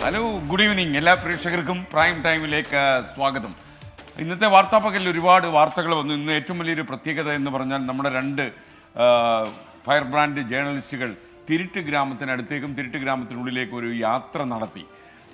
Hello, good evening. എല്ലാ പ്രേക്ഷകർക്കും prime ടൈമിലേക്ക് സ്വാഗതം. ഇന്നത്തെ വാർത്താപ്പകലിൽ ഒരുപാട് വാർത്തകൾ വന്നു. ഇന്ന് ഏറ്റവും വലിയൊരു പ്രത്യേകത എന്ന് പറഞ്ഞാൽ നമ്മുടെ രണ്ട് ഫയർ ബ്രാൻഡ് ജേർണലിസ്റ്റുകൾ തിരുട്ട് ഗ്രാമത്തിനടുത്തേക്കും തിരുട്ട് ഗ്രാമത്തിനുള്ളിലേക്കും ഒരു യാത്ര നടത്തി.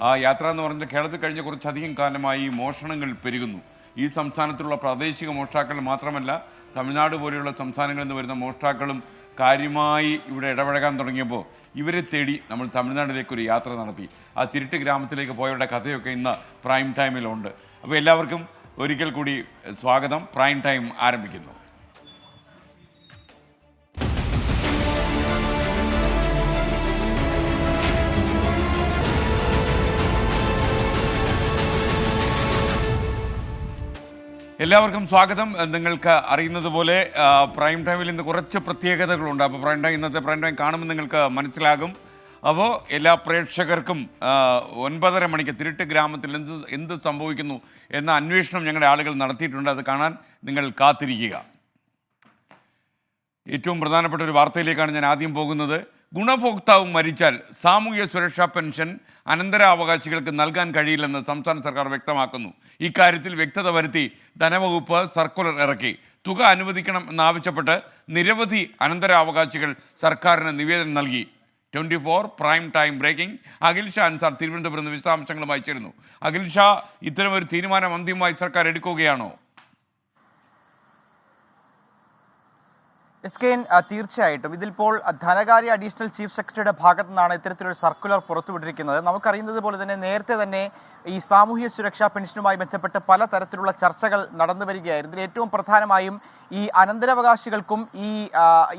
ആ യാത്ര എന്ന് പറഞ്ഞാൽ കേരളത്തിൽ കഴിഞ്ഞ കുറച്ചധികം കാലമായി മോഷണങ്ങൾ പെരുകുന്നു. ഈ സംസ്ഥാനത്തുള്ള പ്രാദേശിക മോഷ്ടാക്കൾ മാത്രമല്ല, തമിഴ്നാട് പോലെയുള്ള സംസ്ഥാനങ്ങളിൽ നിന്ന് വരുന്ന മോഷ്ടാക്കളും കാര്യമായി ഇവിടെ ഇടപഴകാൻ തുടങ്ങിയപ്പോൾ ഇവരെ തേടി നമ്മൾ തമിഴ്നാട്ടിലേക്കൊരു യാത്ര നടത്തി. ആ തിരുട്ട് ഗ്രാമത്തിലേക്ക് പോയവരുടെ കഥയൊക്കെ ഇന്ന് പ്രൈം ടൈമിലുണ്ട്. അപ്പോൾ എല്ലാവർക്കും ഒരിക്കൽ കൂടി സ്വാഗതം. പ്രൈം ടൈം ആരംഭിക്കുന്നു. എല്ലാവർക്കും സ്വാഗതം. നിങ്ങൾക്ക് അറിയുന്നത് പോലെ പ്രൈം ടൈമിൽ ഇന്ന് കുറച്ച് പ്രത്യേകതകളുണ്ട്. അപ്പോൾ ഇന്നത്തെ പ്രൈം ടൈം കാണുമ്പോൾ നിങ്ങൾക്ക് മനസ്സിലാകും. അപ്പോൾ എല്ലാ പ്രേക്ഷകർക്കും 9:30 മണിക്ക് തിരുട്ട് ഗ്രാമത്തിൽ എന്ത് സംഭവിക്കുന്നു എന്ന അന്വേഷണം ഞങ്ങളുടെ ആളുകൾ നടത്തിയിട്ടുണ്ട്. അത് കാണാൻ നിങ്ങൾ കാത്തിരിക്കുക. ഏറ്റവും പ്രധാനപ്പെട്ട ഒരു വാർത്തയിലേക്കാണ് ഞാൻ ആദ്യം പോകുന്നത്. ഗുണഭോക്താവ് മരിച്ചാൽ സാമൂഹ്യ സുരക്ഷാ പെൻഷൻ അനന്തരാവകാശികൾക്ക് നൽകാൻ കഴിയില്ലെന്ന് സംസ്ഥാന സർക്കാർ വ്യക്തമാക്കുന്നു. ഇക്കാര്യത്തിൽ വ്യക്തത വരുത്തി ധനവകുപ്പ് സർക്കുലർ ഇറക്കി. തുക അനുവദിക്കണം എന്നാവശ്യപ്പെട്ട് നിരവധി അനന്തരാവകാശികൾ സർക്കാരിന് നിവേദനം നൽകി. 24 prime time breaking. Akhil Shah Ansar തിരുവനന്തപുരത്ത് നിന്ന് വിശദാംശങ്ങളുമായി ചേരുന്നു. അഖിൽ ഷാ, ഇത്തരമൊരു തീരുമാനം അന്തിമമായി സർക്കാർ എടുക്കുകയാണോ? എസ്കെൻ, തീർച്ചയായിട്ടും ഇതിപ്പോൾ ധനകാര്യ അഡീഷണൽ ചീഫ് സെക്രട്ടറിയുടെ ഭാഗത്തു നിന്നാണ് ഇത്തരത്തിലൊരു സർക്കുലർ പുറത്തുവിട്ടിരിക്കുന്നത്. നമുക്കറിയുന്നത് പോലെ തന്നെ നേരത്തെ തന്നെ ഈ സാമൂഹ്യ സുരക്ഷാ പെൻഷനുമായി ബന്ധപ്പെട്ട് പല തരത്തിലുള്ള ചർച്ചകൾ നടന്നു വരികയായിരുന്നു. ഇതിൽ ഏറ്റവും പ്രധാനമായും ഈ അനന്തരാവകാശികൾക്കും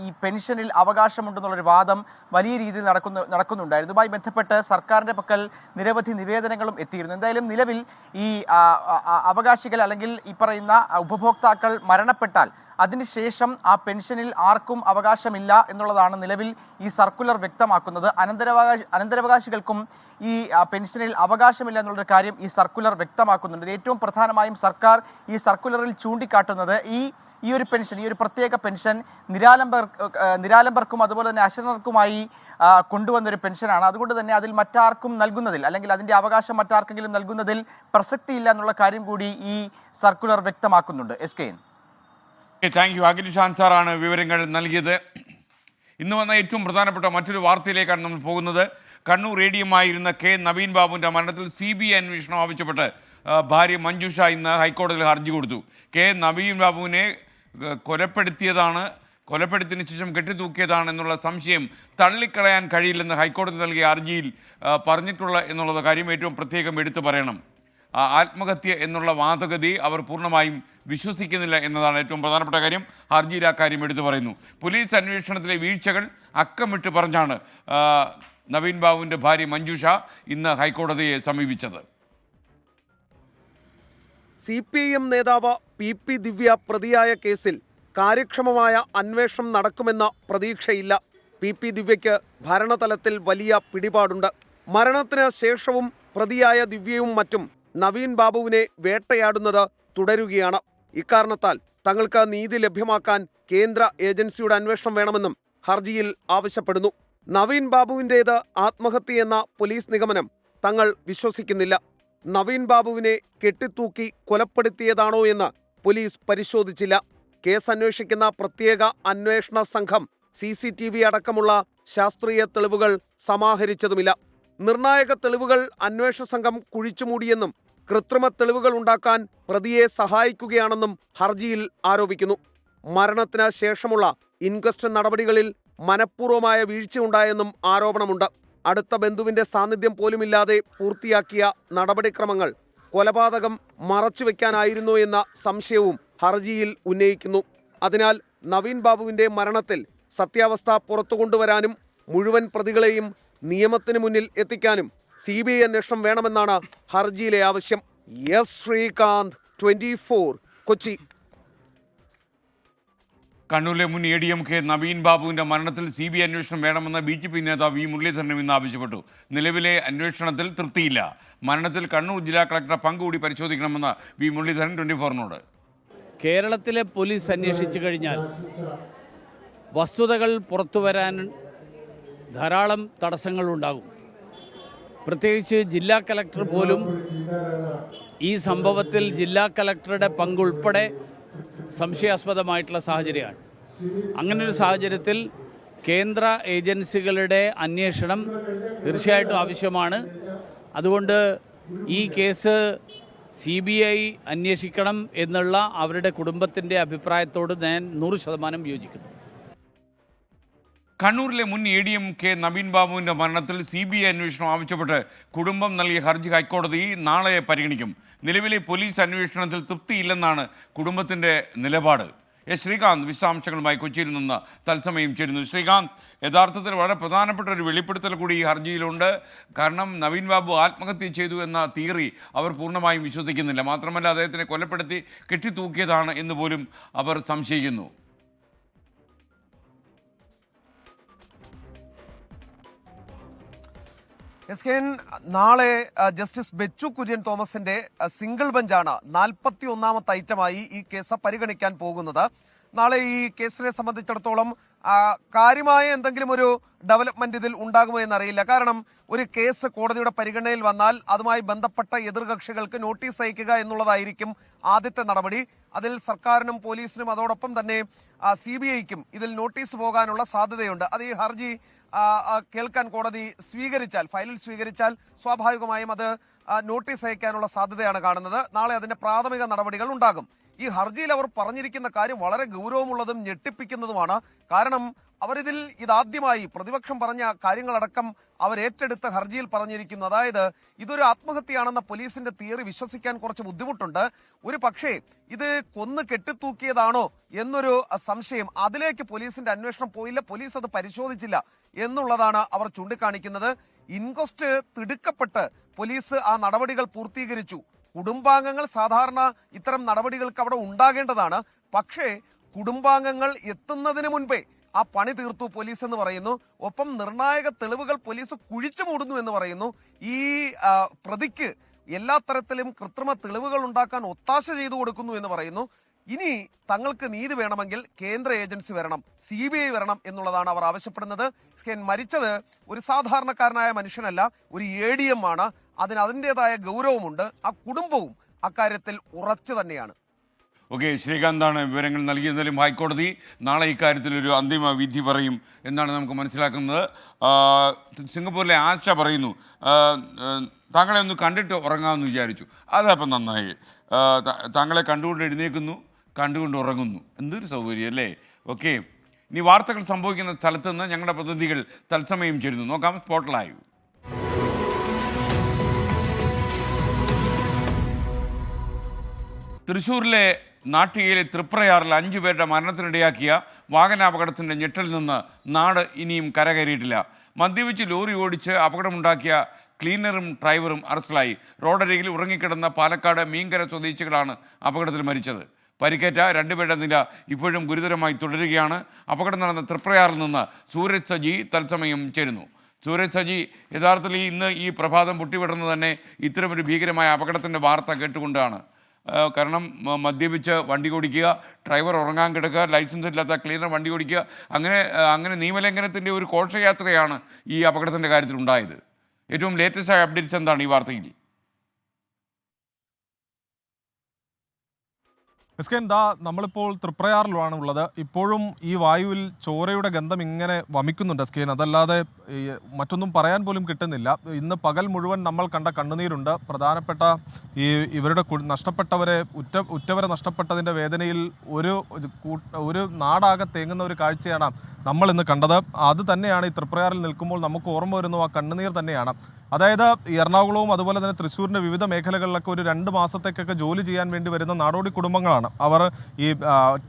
ഈ പെൻഷനിൽ അവകാശമുണ്ടെന്നുള്ളൊരു വാദം വലിയ രീതിയിൽ നടക്കുന്നുണ്ടായിരുന്നു. ഇതുമായി ബന്ധപ്പെട്ട് സർക്കാരിൻ്റെ പക്കൽ നിരവധി നിവേദനങ്ങളും എത്തിയിരുന്നു. എന്തായാലും നിലവിൽ ഈ അവകാശികൾ അല്ലെങ്കിൽ ഈ പറയുന്ന ഉപഭോക്താക്കൾ മരണപ്പെട്ടാൽ അതിനുശേഷം ആ പെൻഷനിൽ ആർക്കും അവകാശമില്ല എന്നുള്ളതാണ് നിലവിൽ ഈ സർക്കുലർ വ്യക്തമാക്കുന്നത്. അനന്തരാവകാശികൾക്കും ഈ പെൻഷനിൽ അവകാശമില്ല എന്നുള്ളൊരു കാര്യം ഈ സർക്കുലർ വ്യക്തമാക്കുന്നുണ്ട്. ഏറ്റവും പ്രധാനമായും സർക്കാർ ഈ സർക്കുലറിൽ ചൂണ്ടിക്കാട്ടുന്നത് ഈ ഒരു പെൻഷൻ, ഈ ഒരു പ്രത്യേക പെൻഷൻ നിരാലംബർക്കും അതുപോലെ തന്നെ അശരണർക്കുമായി കൊണ്ടുവന്നൊരു പെൻഷനാണ്. അതുകൊണ്ട് തന്നെ അതിൽ മറ്റാർക്കും നൽകുന്നതിൽ അല്ലെങ്കിൽ അതിൻ്റെ അവകാശം മറ്റാർക്കെങ്കിലും നൽകുന്നതിൽ പ്രസക്തിയില്ല എന്നുള്ള കാര്യം കൂടി ഈ സർക്കുലർ വ്യക്തമാക്കുന്നുണ്ട്. എസ്കെൻ, താങ്ക് യു. അഖിൽ ഷാ അൻസാറാണ് വിവരങ്ങൾ നൽകിയത്. ഇന്ന് വന്ന ഏറ്റവും പ്രധാനപ്പെട്ട മറ്റൊരു വാർത്തയിലേക്കാണ് നമ്മൾ പോകുന്നത്. കണ്ണൂർ റേഡിയമായിരുന്ന കെ നവീൻ ബാബുവിൻ്റെ മരണത്തിൽ CBI അന്വേഷണം ആവശ്യപ്പെട്ട് ഭാര്യ മഞ്ജുഷ ഇന്ന് ഹൈക്കോടതിയിൽ ഹർജി കൊടുത്തു. കെ നവീൻ ബാബുവിനെ കൊലപ്പെടുത്തിയതിനു ശേഷം കെട്ടിത്തൂക്കിയതാണ് എന്നുള്ള സംശയം തള്ളിക്കളയാൻ കഴിയില്ലെന്ന് ഹൈക്കോടതി നൽകിയ ഹർജിയിൽ പറഞ്ഞിട്ടുള്ള എന്നുള്ള കാര്യം ഏറ്റവും പ്രത്യേകം എടുത്തു പറയണം. ആത്മഹത്യ എന്നുള്ള വാദഗതി അവർ പൂർണ്ണമായും വിശ്വസിക്കുന്നില്ല എന്നതാണ് ഏറ്റവും പ്രധാനപ്പെട്ട കാര്യം. ഹർജിയിൽ ആ കാര്യം എടുത്തു പറയുന്നു. പോലീസ് അന്വേഷണത്തിലെ വീഴ്ചകൾ അക്കമിട്ട് പറഞ്ഞാണ് നവീൻ ബാബുവിൻ്റെ ഭാര്യ മഞ്ജുഷ ഇന്ന് ഹൈക്കോടതിയെ സമീപിച്ചത്. CPIM നേതാവ് PP ദിവ്യ പ്രതിയായ കേസിൽ കാര്യക്ഷമമായ അന്വേഷണം നടക്കുമെന്ന പ്രതീക്ഷയില്ല. PP ദിവ്യയ്ക്ക് ഭരണതലത്തിൽ വലിയ പിടിപാടുണ്ട്. മരണത്തിന് ശേഷവും പ്രതിയായ ദിവ്യയും മറ്റും നവീൻ ബാബുവിനെ വേട്ടയാടുന്നത് തുടരുകയാണ്. ഇക്കാരണത്താൽ തങ്ങൾക്ക് നീതി ലഭ്യമാക്കാൻ കേന്ദ്ര ഏജൻസിയുടെ അന്വേഷണം വേണമെന്നും ഹർജിയിൽ ആവശ്യപ്പെടുന്നു. നവീൻ ബാബുവിൻ്റേത് ആത്മഹത്യയെന്ന പോലീസ് നിഗമനം തങ്ങൾ വിശ്വസിക്കുന്നില്ല. നവീൻ ബാബുവിനെ കെട്ടിത്തൂക്കി കൊലപ്പെടുത്തിയതാണോ എന്ന് പോലീസ് പരിശോധിച്ചില്ല. കേസ് അന്വേഷിക്കുന്ന പ്രത്യേക അന്വേഷണ സംഘം CCTV അടക്കമുള്ള ശാസ്ത്രീയ തെളിവുകൾ സമാഹരിച്ചതുമില്ല. നിർണായക തെളിവുകൾ അന്വേഷണ സംഘം കുഴിച്ചുമൂടിയെന്നും കൃത്രിമ തെളിവുകൾ ഉണ്ടാക്കാൻ പ്രതിയെ സഹായിക്കുകയാണെന്നും ഹർജിയിൽ ആരോപിക്കുന്നു. മരണത്തിന് ശേഷമുള്ള ഇൻക്വസ്റ്റ് നടപടികളിൽ മനഃപൂർവമായ വീഴ്ചയുണ്ടായെന്നും ആരോപണമുണ്ട്. അടുത്ത ബന്ധുവിന്റെ സാന്നിധ്യം പോലുമില്ലാതെ പൂർത്തിയാക്കിയ നടപടിക്രമങ്ങൾ കൊലപാതകം മറച്ചുവെക്കാനായിരുന്നോ എന്ന സംശയവും ഹർജിയിൽ ഉന്നയിക്കുന്നു. അതിനാൽ നവീൻ ബാബുവിന്റെ മരണത്തിൽ സത്യാവസ്ഥ പുറത്തുകൊണ്ടുവരാനും മുഴുവൻ പ്രതികളെയും നിയമത്തിന് മുന്നിൽ എത്തിക്കാനും CBI അന്വേഷണം വേണമെന്നാണ് ഹർജിയിലെ ആവശ്യം. എസ് ശ്രീകാന്ത്, 24 കൊച്ചി. കണ്ണൂരിലെ മുൻ ADMK നവീൻ ബാബുവിൻ്റെ മരണത്തിൽ CBI അന്വേഷണം വേണമെന്ന് BJP നേതാവ് V മുരളീധരനും ഇന്ന് ആവശ്യപ്പെട്ടു. നിലവിലെ അന്വേഷണത്തിൽ തൃപ്തിയില്ല. മരണത്തിൽ കണ്ണൂർ ജില്ലാ കളക്ടർ പങ്കുകൂടി പരിശോധിക്കണമെന്ന് V മുരളീധരൻ 24നോട്. കേരളത്തിലെ പോലീസ് അന്വേഷിച്ചു കഴിഞ്ഞാൽ വസ്തുതകൾ പുറത്തുവരാൻ ധാരാളം തടസ്സങ്ങളുണ്ടാകും. പ്രത്യേകിച്ച് ജില്ലാ കലക്ടർ പോലും ഈ സംഭവത്തിൽ ജില്ലാ കലക്ടറുടെ പങ്കുൾപ്പെടെ സംശയാസ്പദമായിട്ടുള്ള സാഹചര്യമാണ്. അങ്ങനൊരു സാഹചര്യത്തിൽ കേന്ദ്ര ഏജൻസികളുടെ അന്വേഷണം തീർച്ചയായിട്ടും ആവശ്യമാണ്. അതുകൊണ്ട് ഈ കേസ് CBI അന്വേഷിക്കണം എന്നുള്ള അവരുടെ കുടുംബത്തിൻ്റെ അഭിപ്രായത്തോട് ഞാൻ 100% യോജിക്കുന്നു. കണ്ണൂരിലെ മുൻ ADM നവീൻ ബാബുവിൻ്റെ മരണത്തിൽ CBI അന്വേഷണം ആവശ്യപ്പെട്ട് കുടുംബം നൽകിയ ഹർജി ഹൈക്കോടതി നാളെ പരിഗണിക്കും. നിലവിലെ പോലീസ് അന്വേഷണത്തിൽ തൃപ്തിയില്ലെന്നാണ് കുടുംബത്തിൻ്റെ നിലപാട്. ശ്രീകാന്ത് വിശദാംശങ്ങളുമായി കൊച്ചിയിൽ നിന്ന് തത്സമയം ചേരുന്നു. ശ്രീകാന്ത്, യഥാർത്ഥത്തിൽ വളരെ പ്രധാനപ്പെട്ട ഒരു വെളിപ്പെടുത്തൽ കൂടി ഈ ഹർജിയിലുണ്ട്. കാരണം നവീൻ ബാബു ആത്മഹത്യ ചെയ്തു എന്ന തിയറി അവർ പൂർണ്ണമായും വിശ്വസിക്കുന്നില്ല. മാത്രമല്ല, അദ്ദേഹത്തിനെ കൊലപ്പെടുത്തി കെട്ടിത്തൂക്കിയതാണ് എന്ന് പോലും അവർ സംശയിക്കുന്നു. നാളെ ജസ്റ്റിസ് ബെച്ചു കുര്യൻ തോമസിന്റെ സിംഗിൾ ബെഞ്ചാണ് 41ാമത്തെ ഐറ്റമായി ഈ കേസ് പരിഗണിക്കാൻ പോകുന്നത്. നാളെ ഈ കേസിനെ സംബന്ധിച്ചിടത്തോളം കാര്യമായ എന്തെങ്കിലും ഒരു ഡെവലപ്മെന്റ് ഇതിൽ ഉണ്ടാകുമോ എന്നറിയില്ല. കാരണം ഒരു കേസ് കോടതിയുടെ പരിഗണനയിൽ വന്നാൽ അതുമായി ബന്ധപ്പെട്ട എതിർകക്ഷികൾക്ക് നോട്ടീസ് അയക്കുക എന്നുള്ളതായിരിക്കും ആദ്യത്തെ നടപടി. അതിൽ സർക്കാരിനും പോലീസിനും അതോടൊപ്പം തന്നെ CBIക്കും ഇതിൽ നോട്ടീസ് പോകാനുള്ള സാധ്യതയുണ്ട്. അത് ഈ ഹർജി കേൾക്കാൻ കോടതി ഫയലിൽ സ്വീകരിച്ചാൽ സ്വാഭാവികമായും അത് നോട്ടീസ് അയക്കാനുള്ള സാധ്യതയാണ് കാണുന്നത്. നാളെ അതിന്റെ പ്രാഥമിക നടപടികൾ ഉണ്ടാകും. ഈ ഹർജിയിൽ അവർ പറഞ്ഞിരിക്കുന്ന കാര്യം വളരെ ഗൗരവമുള്ളതും ഞെട്ടിപ്പിക്കുന്നതുമാണ്. കാരണം അവരിതിൽ ഇതാദ്യമായി പ്രതിപക്ഷം പറഞ്ഞ കാര്യങ്ങളടക്കം അവരേറ്റെടുത്ത ഹർജിയിൽ പറഞ്ഞിരിക്കുന്നു. അതായത് ഇതൊരു ആത്മഹത്യയാണെന്ന പോലീസിന്റെ തിയറി വിശ്വസിക്കാൻ കുറച്ച് ബുദ്ധിമുട്ടുണ്ട്. ഒരു പക്ഷേ ഇത് കൊന്നു കെട്ടിത്തൂക്കിയതാണോ എന്നൊരു സംശയം, അതിലേക്ക് പോലീസിന്റെ അന്വേഷണം പോയില്ല, പോലീസ് അത് പരിശോധിച്ചില്ല എന്നുള്ളതാണ് അവർ ചൂണ്ടിക്കാണിക്കുന്നത്. ഇൻക്വസ്റ്റ് തിടുക്കപ്പെട്ട് പോലീസ് ആ നടപടികൾ പൂർത്തീകരിച്ചു. കുടുംബാംഗങ്ങൾ സാധാരണ ഇത്തരം നടപടികൾക്ക് അവിടെ ഉണ്ടാകേണ്ടതാണ്. പക്ഷേ കുടുംബാംഗങ്ങൾ എത്തുന്നതിന് മുൻപേ ആ പണി തീർത്തു പോലീസ് എന്ന് പറയുന്നു. ഒപ്പം നിർണായക തെളിവുകൾ പോലീസ് കുഴിച്ചു മൂടുന്നു എന്ന് പറയുന്നു. ഈ പ്രതിക്ക് എല്ലാ തരത്തിലും കൃത്രിമ തെളിവുകൾ ഉണ്ടാക്കാൻ ഒത്താശ ചെയ്തു കൊടുക്കുന്നു എന്ന് പറയുന്നു. ഇനി തങ്ങൾക്ക് നീതി വേണമെങ്കിൽ കേന്ദ്ര ഏജൻസി വരണം, CBI വരണം എന്നുള്ളതാണ് അവർ ആവശ്യപ്പെടുന്നത്. മരിച്ചത് ഒരു സാധാരണക്കാരനായ മനുഷ്യനല്ല, ഒരു ADM ആണ്. അതിൻ്റെതായ ഗൗരവമുണ്ട്. ആ കുടുംബവും അക്കാര്യത്തിൽ ഉറച്ചു തന്നെയാണ്. ഓക്കെ, ശ്രീകാന്താണ് വിവരങ്ങൾ നൽകിയതിലും ഹൈക്കോടതി നാളെ ഇക്കാര്യത്തിൽ ഒരു അന്തിമ വിധി പറയും എന്നാണ് നമുക്ക് മനസ്സിലാക്കുന്നത്. സിംഗപ്പൂരിലെ ആശ പറയുന്നു, താങ്കളെ ഒന്ന് കണ്ടിട്ട് ഉറങ്ങാമെന്ന് വിചാരിച്ചു. അതപ്പം നന്നായി. താങ്കളെ കണ്ടുകൊണ്ട് എഴുന്നേൽക്കുന്നു, കണ്ടുകൊണ്ട് ഉറങ്ങുന്നു. എന്തൊരു സൗകര്യം അല്ലേ? ഓക്കെ, ഇനി വാർത്തകൾ സംഭവിക്കുന്ന സ്ഥലത്ത് നിന്ന് ഞങ്ങളുടെ പ്രതിനിധികൾ തത്സമയം ചേരുന്നു. നോക്കാം സ്പോട്ട് ലൈവ്. തൃശ്ശൂരിലെ നാട്ടികയിലെ തൃപ്രയാറിൽ 5 പേരുടെ മരണത്തിനിടയാക്കിയ വാഹനാപകടത്തിൻ്റെ ഞെട്ടലിൽ നിന്ന് നാട് ഇനിയും കരകയറിയിട്ടില്ല. മദ്യപിച്ച് ലോറി ഓടിച്ച് അപകടമുണ്ടാക്കിയ ക്ലീനറും ഡ്രൈവറും അറസ്റ്റിലായി. റോഡരികിൽ ഉറങ്ങിക്കിടന്ന പാലക്കാട് മീങ്കര സ്വദേശികളാണ് അപകടത്തിൽ മരിച്ചത്. പരിക്കേറ്റ 2 പേരുടെ നില ഇപ്പോഴും ഗുരുതരമായി തുടരുകയാണ്. അപകടം നടന്ന തൃപ്രയാറിൽ നിന്ന് സൂരജ് സജി തത്സമയം ചേരുന്നു. സൂരജ് സജി, യഥാർത്ഥത്തിൽ ഇന്ന് ഈ പ്രഭാതം പൊട്ടിവിടുന്നത് തന്നെ ഇത്തരമൊരു ഭീകരമായ അപകടത്തിൻ്റെ വാർത്ത കേട്ടുകൊണ്ടാണ്. കാരണം മദ്യപിച്ച് വണ്ടി ഓടിക്കുക, ഡ്രൈവർ ഉറങ്ങാൻ കിടക്കുക, ലൈസൻസ് ഇല്ലാത്ത ക്ലീനർ വണ്ടി ഓടിക്കുക, അങ്ങനെ നിയമലംഘനത്തിൻ്റെ ഒരു ഘോഷയാത്രയാണ് ഈ അപകടത്തിൻ്റെ കാര്യത്തിൽ ഉണ്ടായത്. ഏറ്റവും ലേറ്റസ്റ്റ് ആയ അപ്ഡേറ്റ്സ് എന്താണ് ഈ വാർത്തയിൽ? നമ്മളിപ്പോൾ തൃപ്രയാറിലാണ് ഉള്ളത്. ഇപ്പോഴും ഈ വായുവിൽ ചോരയുടെ ഗന്ധം ഇങ്ങനെ വമിക്കുന്നുണ്ട് സ്കേൻ. അതല്ലാതെ മറ്റൊന്നും പറയാൻ പോലും കിട്ടുന്നില്ല. ഇന്ന് പകൽ മുഴുവൻ നമ്മൾ കണ്ട കണ്ണുനീരുണ്ട്. പ്രധാനപ്പെട്ട ഇവരുടെ നഷ്ടപ്പെട്ടവരെ ഉറ്റവരെ നഷ്ടപ്പെട്ടതിൻ്റെ വേദനയിൽ ഒരു നാടാകെ തേങ്ങുന്ന ഒരു കാഴ്ചയാണ് നമ്മൾ ഇന്ന് കണ്ടത്. അത് തന്നെയാണ് ഈ തൃപ്രയാറിൽ നിൽക്കുമ്പോൾ നമുക്ക് ഓർമ്മ വരുന്ന ആ കണ്ണുനീർ തന്നെയാണ്. അതായത് എറണാകുളവും അതുപോലെ തന്നെ തൃശ്ശൂരിൻ്റെ വിവിധ മേഖലകളിലൊക്കെ ഒരു 2 മാസത്തേക്കൊക്കെ ജോലി ചെയ്യാൻ വേണ്ടി വരുന്ന നാടോടി കുടുംബങ്ങളാണ്. അവർ ഈ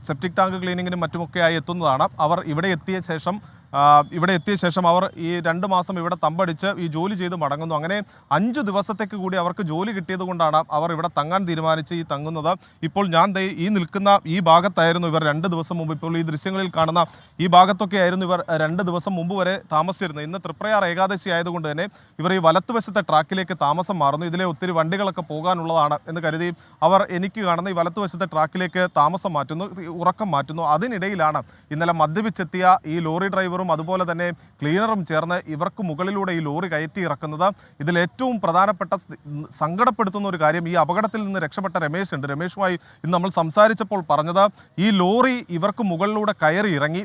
സെപ്റ്റിക് ടാങ്ക് ക്ലീനിങ്ങിനും മറ്റുമൊക്കെയായി എത്തുന്നതാണ്. അവർ ഇവിടെ എത്തിയ ശേഷം അവർ ഈ 2 മാസം ഇവിടെ തമ്പടിച്ച് ഈ ജോലി ചെയ്ത് മടങ്ങുന്നു. അങ്ങനെ 5 ദിവസത്തേക്ക് കൂടി അവർക്ക് ജോലി കിട്ടിയത് കൊണ്ടാണ് അവർ ഇവിടെ തങ്ങാൻ തീരുമാനിച്ച് ഈ തങ്ങുന്നത്. ഇപ്പോൾ ഞാൻ ഈ നിൽക്കുന്ന ഈ ഭാഗത്തായിരുന്നു ഇവർ 2 ദിവസം മുമ്പ്, ഇപ്പോൾ ഈ ദൃശ്യങ്ങളിൽ കാണുന്ന ഈ ഭാഗത്തൊക്കെ ആയിരുന്നു ഇവർ 2 ദിവസം മുമ്പ് വരെ താമസിച്ചിരുന്നത്. ഇന്ന് തൃപ്രയാർ ഏകാദശി ആയതുകൊണ്ട് തന്നെ ഇവർ ഈ വലത്തുവശത്തെ ട്രാക്കിലേക്ക് താമസം മാറുന്നു. ഇതിലെ ഒത്തിരി വണ്ടികളൊക്കെ പോകാനുള്ളതാണ് എന്ന് കരുതി അവർ എനിക്ക് കാണുന്ന ഈ വലത്തുവശത്തെ ട്രാക്കിലേക്ക് താമസം മാറ്റുന്നു, ഉറക്കം മാറ്റുന്നു. അതിനിടയിലാണ് ഇന്നലെ മദ്യപിച്ചെത്തിയ ഈ ലോറി ഡ്രൈവറും ഡ്രൈവറും അതുപോലെ തന്നെ ക്ലീനറും ചേർന്ന് ഇവർക്ക് മുകളിലൂടെ ഈ ലോറി കയറ്റി ഇറക്കുന്നത്. ഇതിൽ ഏറ്റവും പ്രധാനപ്പെട്ട സങ്കടപ്പെടുത്തുന്ന ഒരു കാര്യം, ഈ അപകടത്തിൽ നിന്ന് രക്ഷപ്പെട്ട രമേശ് ഉണ്ട്. രമേശുമായി ഇന്ന് നമ്മൾ സംസാരിച്ചപ്പോൾ പറഞ്ഞത്, ഈ ലോറി ഇവർക്ക് മുകളിലൂടെ കയറി ഇറങ്ങി.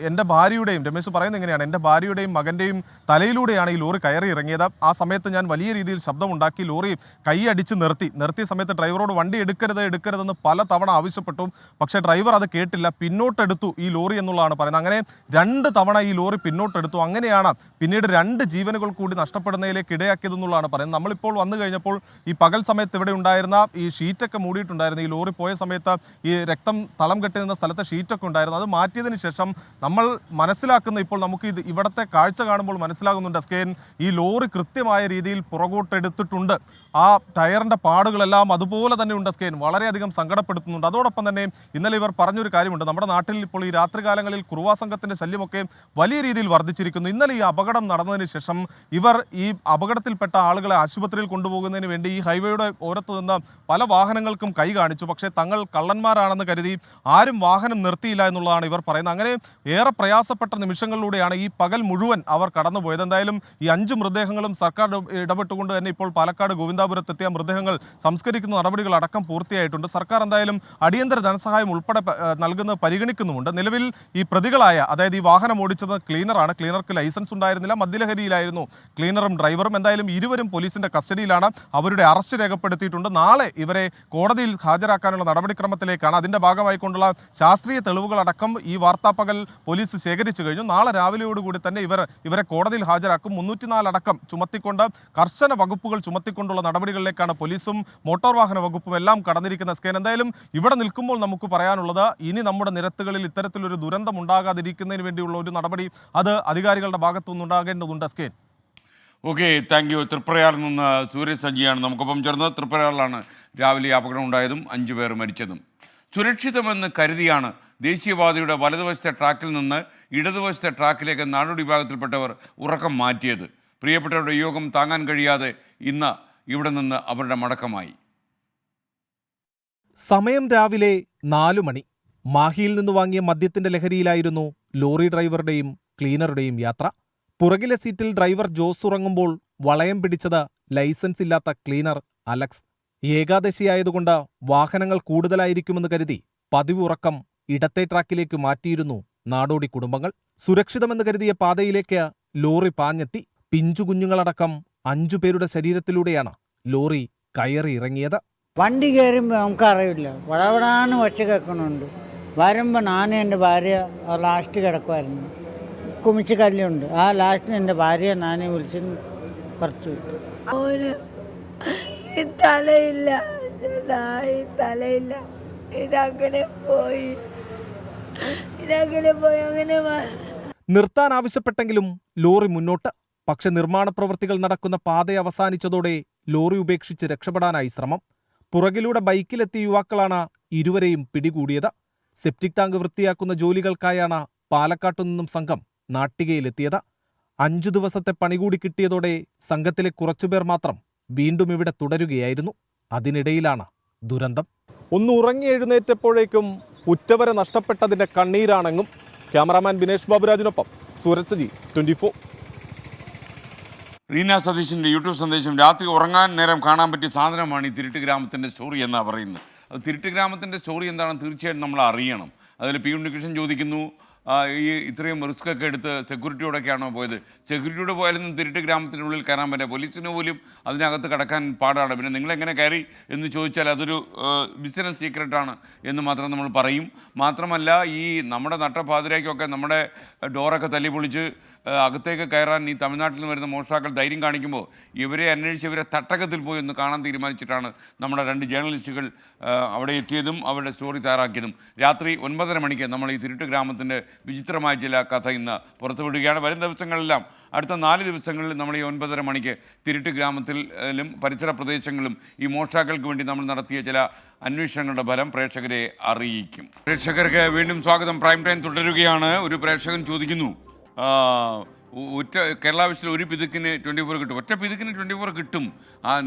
എൻ്റെ ഭാര്യയുടെയും, രമേശ് പറയുന്നത് എങ്ങനെയാണ്, എൻ്റെ ഭാര്യയുടെയും മകൻ്റെയും തലയിലൂടെയാണ് ഈ ലോറി കയറി ഇറങ്ങിയത്. ആ സമയത്ത് ഞാൻ വലിയ രീതിയിൽ ശബ്ദമുണ്ടാക്കി. ലോറി കൈയടിച്ച് നിർത്തിയ സമയത്ത് ഡ്രൈവറോട് വണ്ടി എടുക്കരുതെന്ന് പല തവണ ആവശ്യപ്പെട്ടു. പക്ഷേ ഡ്രൈവർ അത് കേട്ടില്ല, പിന്നോട്ടെടുത്തു ഈ ലോറി എന്നുള്ളതാണ് പറയുന്നത്. അങ്ങനെ 2 തവണ ഈ ലോറി പിന്നോട്ടെടുത്തു. അങ്ങനെയാണ് പിന്നീട് 2 ജീവനുകൾ കൂടി നഷ്ടപ്പെടുന്നതിലേക്ക് ഇടയാക്കിയതെന്നുള്ളതാണ് പറയുന്നത്. നമ്മളിപ്പോൾ വന്നു കഴിഞ്ഞപ്പോൾ ഈ പകൽ സമയത്ത് ഇവിടെ ഉണ്ടായിരുന്ന ഈ ഷീറ്റൊക്കെ മൂടിയിട്ടുണ്ടായിരുന്നു. ഈ ലോറി പോയ സമയത്ത് ഈ രക്തം തളം കെട്ടി നിന്ന സ്ഥലത്ത് ഷീറ്റൊക്കെ ഉണ്ടായിരുന്നു. അത് മാറ്റിയതിന് ശേഷം നമ്മൾ മനസ്സിലാക്കുന്ന, ഇപ്പോൾ നമുക്ക് ഇവിടുത്തെ കാഴ്ച കാണുമ്പോൾ മനസ്സിലാകുന്നുണ്ട് സ്കേൻ, ഈ ലോറി കൃത്യമായ രീതിയിൽ പുറകോട്ടെടുത്തിട്ടുണ്ട്. ആ ടയറിൻ്റെ പാടുകളെല്ലാം അതുപോലെ തന്നെ ഉണ്ട് സ്കേൻ. വളരെയധികം സങ്കടപ്പെടുത്തുന്നുണ്ട്. അതോടൊപ്പം തന്നെ ഇന്നലെ ഇവർ പറഞ്ഞൊരു കാര്യമുണ്ട്, നമ്മുടെ നാട്ടിൽ ഇപ്പോൾ ഈ രാത്രികാലങ്ങളിൽ കുറുവാ സംഘത്തിൻ്റെ ശല്യമൊക്കെ വലിയ രീതിയിൽ വർദ്ധിച്ചിരിക്കുന്നു. ഇന്നലെ ഈ അപകടം നടന്നതിന് ശേഷം ഇവർ ഈ അപകടത്തിൽപ്പെട്ട ആളുകളെ ആശുപത്രിയിൽ കൊണ്ടുപോകുന്നതിന് വേണ്ടി ഈ ഹൈവേയുടെ ഓരത്ത് നിന്ന് പല വാഹനങ്ങൾക്കും കൈ കാണിച്ചു. പക്ഷേ തങ്ങൾ കള്ളന്മാരാണെന്ന് കരുതി ആരും വാഹനം നിർത്തിയില്ല എന്നുള്ളതാണ് ഇവർ പറയുന്നത്. അങ്ങനെ ഏറെ പ്രയാസപ്പെട്ട നിമിഷങ്ങളിലൂടെയാണ് ഈ പകൽ മുഴുവൻ അവർ കടന്നുപോയത്. എന്തായാലും ഈ 5 മൃതദേഹങ്ങളും സർക്കാർ ഇടപെട്ടുകൊണ്ട് തന്നെ ഇപ്പോൾ പാലക്കാട് ഗോവിന്ദാപുരത്തെത്തിയ മൃതദേഹങ്ങൾ സംസ്കരിക്കുന്ന നടപടികൾ അടക്കം പൂർത്തിയായിട്ടുണ്ട്. സർക്കാർ എന്തായാലും അടിയന്തര ധനസഹായം ഉൾപ്പെടെ നൽകുന്നത് പരിഗണിക്കുന്നുമുണ്ട്. നിലവിൽ ഈ പ്രതികളായ, അതായത് ഈ വാഹനം ഓടിച്ചത് ക്ലീനറാണ്. ക്ലീനർക്ക് ലൈസൻസ് ഉണ്ടായിരുന്നില്ല, മദ്യലഹരിയിലായിരുന്നു ക്ലീനറും ഡ്രൈവറും. എന്തായാലും ഇരുവരും പോലീസിന്റെ കസ്റ്റഡിയിലാണ്. അവരുടെ അറസ്റ്റ് രേഖപ്പെടുത്തിയിട്ടുണ്ട്. നാളെ ഇവരെ കോടതിയിൽ ഹാജരാക്കാനുള്ള നടപടിക്രമത്തിലേക്കാണ്. അതിന്റെ ഭാഗമായിക്കൊണ്ടുള്ള ശാസ്ത്രീയ തെളിവുകളടക്കം ഈ വാർത്താപ്പകൽ പോലീസ് ശേഖരിച്ചു കഴിഞ്ഞു. നാളെ രാവിലെയോടുകൂടി തന്നെ ഇവരെ കോടതിയിൽ ഹാജരാക്കും. 304 അടക്കം ചുമത്തിക്കൊണ്ട്, കർശന വകുപ്പുകൾ ചുമത്തിക്കൊണ്ടുള്ള നടപടികളിലേക്കാണ് പോലീസും മോട്ടോർ വാഹന വകുപ്പും എല്ലാം കടന്നിരിക്കുന്ന സ്കേൻ. എന്തായാലും ഇവിടെ നിൽക്കുമ്പോൾ നമുക്ക് പറയാനുള്ളത്, ഇനി നമ്മുടെ നിരത്തുകളിൽ ഇത്തരത്തിലൊരു ദുരന്തം ഉണ്ടാകാതിരിക്കുന്നതിന് വേണ്ടിയുള്ള ഒരു നടപടി അത് അധികാരികളുടെ ഭാഗത്തുനിന്ന് ഉണ്ടാകേണ്ടതുണ്ട് സ്കേൻ. Okay, thank you. തൃപ്രയാറിൽ നിന്ന് സൂര്യ സഞ്ജിയാണ് നമുക്കൊപ്പം ചേർന്നത്. തൃപ്രയാറിലാണ് രാവിലെ അപകടം ഉണ്ടായതും 5 പേർ മരിച്ചതും. സുരക്ഷിതമെന്ന് കരുതിയാണ് ദേശീയപാതയുടെ വലതുവശത്തെ ട്രാക്കിൽ നിന്ന് ഇടതുവശത്തെ ട്രാക്കിലേക്ക് നാടോടി വിഭാഗത്തിൽപ്പെട്ടവർ ഉറക്കം മാറ്റിയത്. പ്രിയപ്പെട്ടവരുടെ യോഗം താങ്ങാൻ കഴിയാതെ ഇന്ന് ഇവിടെ നിന്ന് അവരുടെ മടക്കമായി. സമയം രാവിലെ 4 മണി. മാഹിയിൽ നിന്ന് വാങ്ങിയ മദ്യത്തിന്റെ ലഹരിയിലായിരുന്നു ലോറി ഡ്രൈവറുടെയും ക്ലീനറുടെയും യാത്ര. പുറകിലെ സീറ്റിൽ ഡ്രൈവർ ജോസ് ഉറങ്ങുമ്പോൾ വളയം പിടിച്ചത് ലൈസൻസ് ഇല്ലാത്ത ക്ലീനർ അലക്സ്. ഏകാദശിയായതുകൊണ്ട് വാഹനങ്ങൾ കൂടുതലായിരിക്കുമെന്ന് കരുതി പതിവ് ഉറക്കം ഇടത്തെ ട്രാക്കിലേക്ക് മാറ്റിയിരുന്നു നാടോടി കുടുംബങ്ങൾ. സുരക്ഷിതമെന്ന് കരുതിയ പാതയിലേക്ക് ലോറി പാഞ്ഞെത്തി. പിഞ്ചു കുഞ്ഞുങ്ങളടക്കം 5 പേരുടെ ശരീരത്തിലൂടെയാണ് ലോറി കയറി ഇറങ്ങിയത്. വണ്ടി കയറുമ്പോൾ നമുക്കറിയില്ല, വടവടാന്ന് ഒച്ച കേൾക്കണുണ്ട്. വരുമ്പോൾ ഞാനും എൻ്റെ ഭാര്യ ലാസ്റ്റ് കിടക്കുമായിരുന്നു. കുമിച്ച് കല്ലുണ്ട്. ആ ലാസ്റ്റിന് എൻ്റെ ഭാര്യ ഞാനെ വിളിച്ച് കുറച്ച് വിട്ടു. ഈ തലയില്ല, ഈ തലയില്ല, ഇതങ്ങനെ പോയി അങ്ങനെ. നിർത്താൻ ആവശ്യപ്പെട്ടെങ്കിലും ലോറി മുന്നോട്ട്. പക്ഷെ നിർമ്മാണ പ്രവൃത്തികൾ നടക്കുന്ന പാത അവസാനിച്ചതോടെ ലോറി ഉപേക്ഷിച്ച് രക്ഷപ്പെടാനായി ശ്രമം. പുറകിലൂടെ ബൈക്കിലെത്തിയ യുവാക്കളാണ് ഇരുവരെയും പിടികൂടിയത്. സെപ്റ്റിക് ടാങ്ക് വൃത്തിയാക്കുന്ന ജോലികൾക്കായാണ് പാലക്കാട്ടു നിന്നും സംഘം നാട്ടികയിലെത്തിയത്. 5 ദിവസത്തെ പണി കൂടി കിട്ടിയതോടെ സംഘത്തിലെ കുറച്ചുപേർ മാത്രം വീണ്ടും ഇവിടെ തുടരുകയായിരുന്നു. അതിനിടയിലാണ് ദുരന്തം. ഒന്ന് ഉറങ്ങി എഴുന്നേറ്റപ്പോഴേക്കും ഉറ്റവരെ നഷ്ടപ്പെട്ടതിന്റെ കണ്ണീരാണെങ്ങും. ക്യാമറാമാൻ ബിനേഷ് ബാബുരാജിനൊപ്പം സൂരജ് സജി, 24. റീന സതീഷിൻ്റെ യൂട്യൂബ് സന്ദേശം. രാത്രി ഉറങ്ങാൻ നേരം കാണാൻ പറ്റിയ സാധനമാണ് ഈ തിരുട്ട് ഗ്രാമത്തിൻ്റെ സ്റ്റോറി എന്നാണ് പറയുന്നത്. അത് തിരുട്ട് ഗ്രാമത്തിൻ്റെ സ്റ്റോറി എന്താണെന്ന് തീർച്ചയായിട്ടും നമ്മൾ അറിയണം. അതിൽ പി ഉണ്ണികൃഷ്ണൻ ചോദിക്കുന്നു, ഈ ഇത്രയും റിസ്ക് ഒക്കെ എടുത്ത് സെക്യൂരിറ്റിയോടൊക്കെയാണോ പോയത്? സെക്യൂരിറ്റിയോട് പോയാലൊന്നും തിരുട്ട് ഗ്രാമത്തിനുള്ളിൽ കയറാൻ പറ്റില്ല. പോലീസിന് പോലും അതിനകത്ത് കടക്കാൻ പാടാണ്. പിന്നെ നിങ്ങളെങ്ങനെ കയറി എന്ന് ചോദിച്ചാൽ അതൊരു ബിസിനസ് സീക്രട്ടാണ് എന്ന് മാത്രം നമ്മൾ പറയും. മാത്രമല്ല, ഈ നമ്മുടെ നട്ടപാതിരയ്ക്കൊക്കെ നമ്മുടെ ഡോറൊക്കെ തല്ലി പൊളിച്ച് അകത്തേക്ക് കയറാൻ ഈ തമിഴ്നാട്ടിൽ നിന്ന് വരുന്ന മോഷ്ടാക്കൾ ധൈര്യം കാണിക്കുമ്പോൾ ഇവരെ അന്വേഷിച്ച് ഇവരെ തട്ടകത്തിൽ പോയി ഒന്ന് കാണാൻ തീരുമാനിച്ചിട്ടാണ് നമ്മുടെ 2 ജേർണലിസ്റ്റുകൾ അവിടെ എത്തിയതും അവരുടെ സ്റ്റോറി തയ്യാറാക്കിയതും. രാത്രി 9:30 മണിക്ക് നമ്മൾ ഈ തിരുട്ട് ഗ്രാമത്തിൻ്റെ വിചിത്രമായ ചില കഥ ഇന്ന് പുറത്തുവിടുകയാണ്. വരും ദിവസങ്ങളെല്ലാം, അടുത്ത 4 ദിവസങ്ങളിൽ നമ്മൾ ഈ 9:30 മണിക്ക് തിരുട്ട് ഗ്രാമത്തിലും പരിസര പ്രദേശങ്ങളിലും ഈ മോഷ്ടാക്കൾക്ക് വേണ്ടി നമ്മൾ നടത്തിയ ചില അന്വേഷണങ്ങളുടെ ഫലം പ്രേക്ഷകരെ അറിയിക്കും. പ്രേക്ഷകർക്ക് വീണ്ടും സ്വാഗതം. പ്രൈം ടൈം തുടരുകയാണ്. ഒരു പ്രേക്ഷകൻ ചോദിക്കുന്നു, കേരള വിഷനിൽ ഒരു പിതുക്കിന് 24 കിട്ടും. ഒറ്റ പിതുക്കിന് 24 കിട്ടും.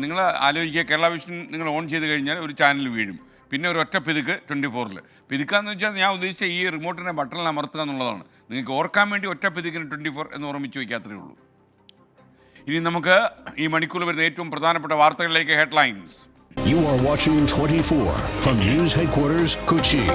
നിങ്ങൾ ആലോചിക്കുക, കേരള വിഷൻ നിങ്ങൾ ഓൺ ചെയ്ത് കഴിഞ്ഞാൽ ഒരു ചാനൽ വീഴും. പിന്നെ ഒരു ഒറ്റ പിതുക്ക് 24-ൽ. പിതുക്കാന്ന് വെച്ചാൽ ഞാൻ ഉദ്ദേശിച്ച ഈ റിമോട്ടിനെ ബട്ടണിൽ അമർത്തുക എന്നുള്ളതാണ്. നിങ്ങൾക്ക് ഓർക്കാൻ വേണ്ടി ഒറ്റ പിതുക്കിന് 24 എന്ന് ഓർമ്മിച്ച് വയ്ക്കാത്രേ ഉള്ളൂ. ഇനി നമുക്ക് ഈ മണിക്കൂർ വരുന്ന ഏറ്റവും പ്രധാനപ്പെട്ട വാർത്തകളിലേക്ക് headlines. You are watching 24 from News Headquarters, Kochi.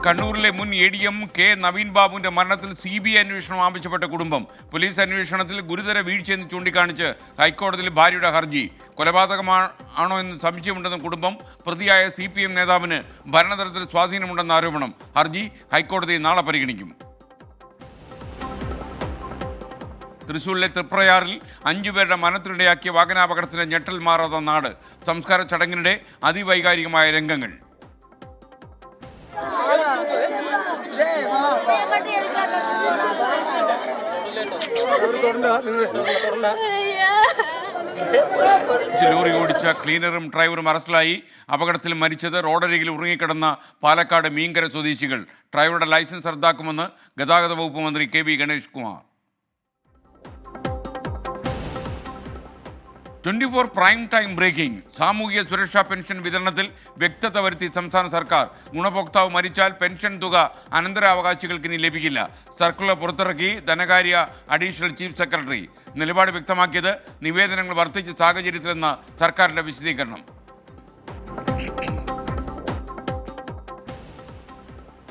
കണ്ണൂരിലെ മുൻ ADM കെ നവീൻ ബാബുവിന്റെ മരണത്തിൽ CBI അന്വേഷണം ആവശ്യപ്പെട്ട കുടുംബം. പോലീസ് അന്വേഷണത്തിൽ ഗുരുതര വീഴ്ചയെന്ന് ചൂണ്ടിക്കാണിച്ച് ഹൈക്കോടതിയിൽ ഭാര്യയുടെ ഹർജി. കൊലപാതകമാണോ എന്ന് സംശയമുണ്ടെന്ന കുടുംബം. പ്രതിയായ CPM നേതാവിന് ഭരണതലത്തിൽ സ്വാധീനമുണ്ടെന്ന ആരോപണം. ഹർജി ഹൈക്കോടതി നാളെ പരിഗണിക്കും. തൃശ്ശൂരിലെ തൃപ്രയാറിൽ 5 പേരുടെ മരണത്തിനിടയാക്കിയ വാഹനാപകടത്തിന് ഞെട്ടൽ മാറാത്ത നാട്. സംസ്കാര ചടങ്ങിനിടെ അതിവൈകാരികമായ രംഗങ്ങൾ. ലോറി ഓടിച്ച ക്ലീനറും ഡ്രൈവറും അറസ്റ്റിലായി. അപകടത്തിൽ മരിച്ചത് റോഡരികിൽ ഉറങ്ങിക്കിടന്ന പാലക്കാട് മീങ്കര സ്വദേശികൾ. ഡ്രൈവറുടെ ലൈസൻസ് റദ്ദാക്കുമെന്ന് ഗതാഗത വകുപ്പ് മന്ത്രി KV Ganesh Kumar. 24 prime time breaking. സാമൂഹിക സുരക്ഷാ പെൻഷൻ വിതരണത്തിൽ വ്യക്തത വരുത്തി സംസ്ഥാന സർക്കാർ. ഗുണഭോക്താവ് മരിച്ചാൽ പെൻഷൻ തുക അനന്തരാവകാശികൾക്ക് ഇനി ലഭിക്കില്ല. സർക്കുലർ പുറത്തിറക്കി ധനകാര്യ അഡീഷണൽ ചീഫ് സെക്രട്ടറി. നിലപാട് വ്യക്തമാക്കിയത് നിവേദനങ്ങൾ വർദ്ധിച്ച സാഹചര്യത്തിലെന്ന സർക്കാരിന്റെ വിശദീകരണം.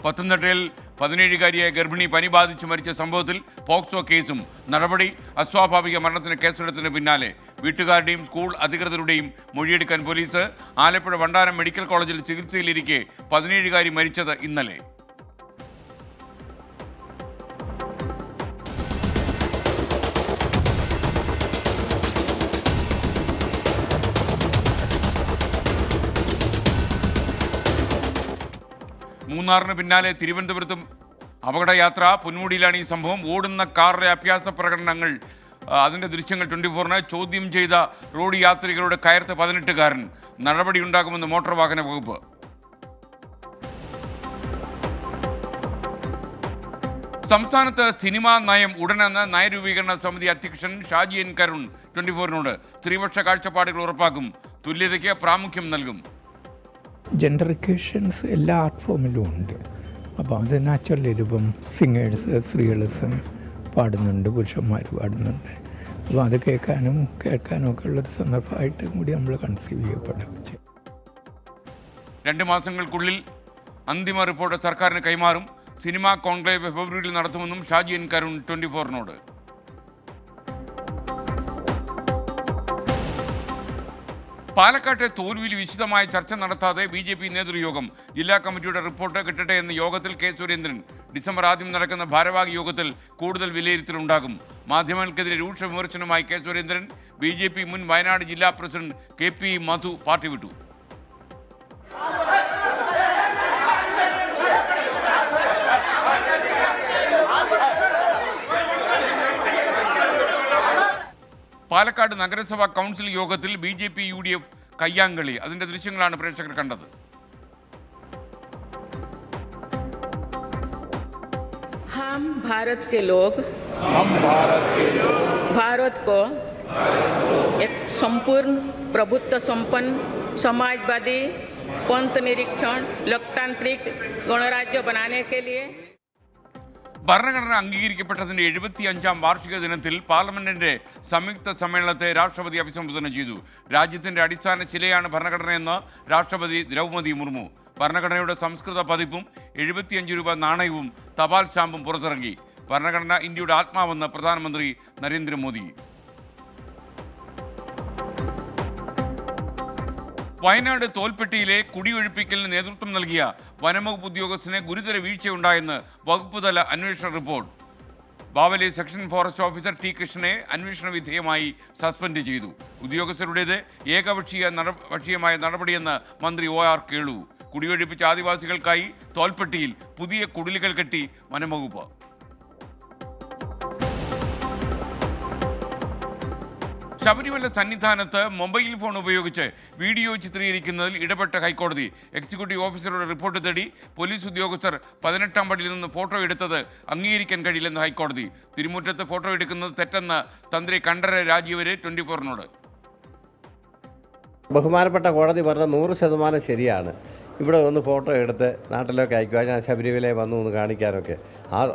പത്തനംതിട്ടയിൽ 17-കാരിയായ ഗർഭിണി പനി ബാധിച്ച് മരിച്ച സംഭവത്തിൽ പോക്സോ കേസും. നടപടി അസ്വാഭാവിക മരണത്തിന് കേസെടുത്തതിന് പിന്നാലെ വീട്ടുകാരുടെയും സ്കൂൾ അധികൃതരുടെയും മൊഴിയെടുക്കാൻ പോലീസ്. ആലപ്പുഴ വണ്ടാനം മെഡിക്കൽ കോളേജിൽ ചികിത്സയിലിരിക്കെ 17-കാരി മരിച്ചത് ഇന്നലെ. മൂന്നാറിന് പിന്നാലെ തിരുവനന്തപുരത്തും അപകടയാത്ര. പൊന്മുടിയിലാണ് ഈ സംഭവം. ഓടുന്ന കാറിലെ അഭ്യാസ പ്രകടനങ്ങൾ, അതിൻ്റെ ദൃശ്യങ്ങൾ 24-ന്. ചോദ്യം ചെയ്ത റോഡ് യാത്രികരുടെ കയർത്ത് 18-കാരൻ. നടപടിയുണ്ടാകുമെന്ന് മോട്ടോർ വാഹന വകുപ്പ്. സംസ്ഥാനത്ത് സിനിമാ നയം ഉടനെന്ന് നയരൂപീകരണ സമിതി അധ്യക്ഷൻ ഷാജി N. കരുൺ 24-നോട്. സ്ത്രീപക്ഷ കാഴ്ചപ്പാടുകൾ ഉറപ്പാക്കും. തുല്യതയ്ക്ക് പ്രാമുഖ്യം നൽകും. ജെൻഡർ ഇക്വേഷൻസ് എല്ലാ ആർട്ട് ഫോമിലും ഉണ്ട്. അപ്പോൾ അത് നാച്ചുറലി ഇപ്പം സിംഗേഴ്സ് സ്ത്രീകൾ പാടുന്നുണ്ട്, പുരുഷന്മാർ പാടുന്നുണ്ട്. അപ്പോൾ അത് കേൾക്കാനും ഒക്കെ ഉള്ളൊരു സന്ദർഭമായിട്ട് കൂടി നമ്മൾ കൺസീവ് ചെയ്യപ്പെടുക. 2 മാസങ്ങൾക്കുള്ളിൽ അന്തിമ റിപ്പോർട്ട് സർക്കാരിന് കൈമാറും. സിനിമാ കോൺക്ലേവ് ഫെബ്രുവരിയിൽ നടത്തുമെന്നും ഷാജി N. കരുൺ 24-നോട്. പാലക്കാട്ടെ തോൽവിയിൽ വിശദമായ ചർച്ച നടത്താതെ BJP നേതൃയോഗം. ജില്ലാ കമ്മിറ്റിയുടെ റിപ്പോർട്ട് കിട്ടട്ടെ എന്ന യോഗത്തിൽ K. സുരേന്ദ്രൻ. ഡിസംബർ 1 നടക്കുന്ന ഭാരവാഹി യോഗത്തിൽ കൂടുതൽ വിലയിരുത്തലുണ്ടാകും. മാധ്യമങ്ങൾക്കെതിരെ രൂക്ഷ വിമർശനവുമായി K. സുരേന്ദ്രൻ. BJP മുൻ വയനാട് ജില്ലാ പ്രസിഡന്റ് KP മധു പാർട്ടി വിട്ടു. പാലക്കാട് നഗരസഭാ കൗൺസിൽ യോഗത്തിൽ BJP UDF കയ്യാങ്കളി. അതിന്റെ ദൃശ്യങ്ങളാണ് പ്രേക്ഷകർ കണ്ടത്. हम भारत के लोग भारत को एक संपूर्ण प्रभुत्व संपन्न समाजवादी पंथ निरीक्षण लोकतांत्रिक गणराज्य बनाने के लिए ഭരണഘടന അംഗീകരിക്കപ്പെട്ടതിൻ്റെ 75-ാം വാർഷിക ദിനത്തിൽ പാർലമെന്റിന്റെ സംയുക്ത സമ്മേളനത്തെ രാഷ്ട്രപതി അഭിസംബോധന ചെയ്തു. രാജ്യത്തിന്റെ അടിസ്ഥാന ശിലയാണ് ഭരണഘടനയെന്ന് രാഷ്ട്രപതി ദ്രൗപദി മുർമു. ഭരണഘടനയുടെ സംസ്കൃത പതിപ്പും 75 രൂപ നാണയവും തപാൽ സ്റ്റാമ്പും പുറത്തിറങ്ങി. ഭരണഘടന ഇന്ത്യയുടെ ആത്മാവെന്ന് പ്രധാനമന്ത്രി നരേന്ദ്രമോദി. വയനാട് തോൽപ്പെട്ടിയിലെ കുടിയൊഴിപ്പിക്കലിന് നേതൃത്വം നൽകിയ വനംവകുപ്പ് ഉദ്യോഗസ്ഥന് ഗുരുതര വീഴ്ചയുണ്ടായെന്ന് വകുപ്പുതല അന്വേഷണ report. Bavali section forest officer T. കൃഷ്ണനെ അന്വേഷണ വിധേയമായി സസ്പെൻഡ് ചെയ്തു. ഉദ്യോഗസ്ഥരുടേത് ഏകപക്ഷീയമായ നടപടിയെന്ന് മന്ത്രി OR കേളു. കുടിയൊഴിപ്പിച്ച ആദിവാസികൾക്കായി തോൽപ്പെട്ടിയിൽ പുതിയ കുടിലുകൾ കെട്ടി വനംവകുപ്പ്. ശബരിമല സന്നിധാനത്ത് മൊബൈൽ ഫോൺ ഉപയോഗിച്ച് വീഡിയോ ചിത്രീകരിക്കുന്നതിൽ ഇടപെട്ട ഹൈക്കോടതി. എക്സിക്യൂട്ടീവ് ഓഫീസറുടെ റിപ്പോർട്ട് തേടി പോലീസ് ഉദ്യോഗസ്ഥർ 18-ാം പടിയിൽ നിന്ന് ഫോട്ടോ എടുത്തത് അംഗീകരിക്കാൻ കഴിയില്ലെന്ന് ഹൈക്കോടതി. തിരുമുറ്റത്ത് ഫോട്ടോ എടുക്കുന്നത് തെറ്റെന്ന് തന്ത്രി കണ്ഠരര് രാജീവര് 24-നോട്. ബഹുമാനപ്പെട്ട കോടതി പറഞ്ഞ 100% ശരിയാണ്. ഇവിടെ ഒന്ന് ഫോട്ടോ എടുത്ത് നാട്ടിലൊക്കെ അയക്കുക, ഞാൻ ശബരിമലയിൽ വന്നു എന്ന് കാണിക്കാനൊക്കെ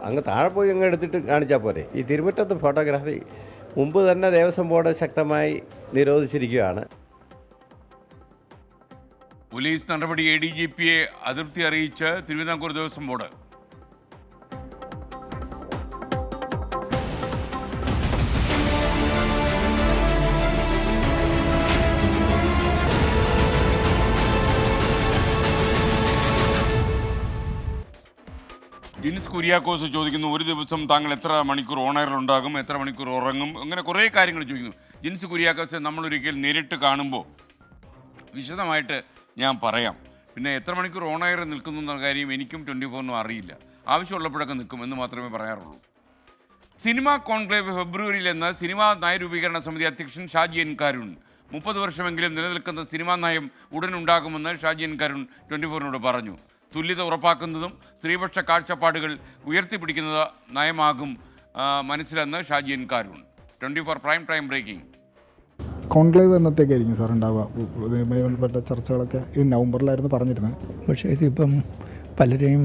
അങ്ങ് താഴെ പോയി അങ്ങ് എടുത്തിട്ട് കാണിച്ചാൽ പോരെ. ഈ തിരുമുറ്റത്ത് ഫോട്ടോഗ്രാഫി മുമ്പ് തന്നെ ദേവസ്വം ബോർഡ് ശക്തമായി നിരോധിച്ചിരിക്കുകയാണ്. പോലീസ് നടപടി ADGPയെ അതൃപ്തി അറിയിച്ച് തിരുവിതാംകൂർ ദേവസ്വം ബോർഡ്. ജിൻസ് കുര്യാക്കോസ് ചോദിക്കുന്നു, ഒരു ദിവസം താങ്കൾ എത്ര മണിക്കൂർ ഓണറിലുണ്ടാകും, എത്ര മണിക്കൂർ ഉറങ്ങും, അങ്ങനെ കുറേ കാര്യങ്ങൾ ചോദിക്കുന്നു. ജിൻസ് കുര്യാക്കോസ് നമ്മളൊരിക്കൽ നേരിട്ട് കാണുമ്പോൾ വിശദമായിട്ട് ഞാൻ പറയാം. പിന്നെ എത്ര മണിക്കൂർ ഓണയർ നിൽക്കുന്നു എന്ന കാര്യം എനിക്കും 24-നും അറിയില്ല. ആവശ്യമുള്ളപ്പോഴൊക്കെ നിൽക്കും എന്ന് മാത്രമേ പറയാറുള്ളൂ. സിനിമാ കോൺക്ലേവ് ഫെബ്രുവരിയിലെന്ന് സിനിമാ നയരൂപീകരണ സമിതി അധ്യക്ഷൻ ഷാജി എൻ കാരുൺ. 30 വർഷമെങ്കിലും നിലനിൽക്കുന്ന സിനിമാ നയം ഉടനുണ്ടാകുമെന്ന് ഷാജി എൻ കാരുൺ 24-നോട് പറഞ്ഞു. തുല്യത ഉറപ്പാക്കുന്നതും സ്ത്രീപക്ഷ കാഴ്ചപ്പാടുകൾ ഉയർത്തിപ്പിടിക്കുന്നത് നയമാകും മനസ്സിലെന്ന് Shaji N Karun. 24 prime time breaking. Conclave എന്നത്തേക്കായിരിക്കും സാർ ഉണ്ടാവുക? ഇതുമായി ബന്ധപ്പെട്ട ചർച്ചകളൊക്കെ ഈ നവംബറിലായിരുന്നു പറഞ്ഞിരുന്നത്. പക്ഷേ ഇതിപ്പം പലരെയും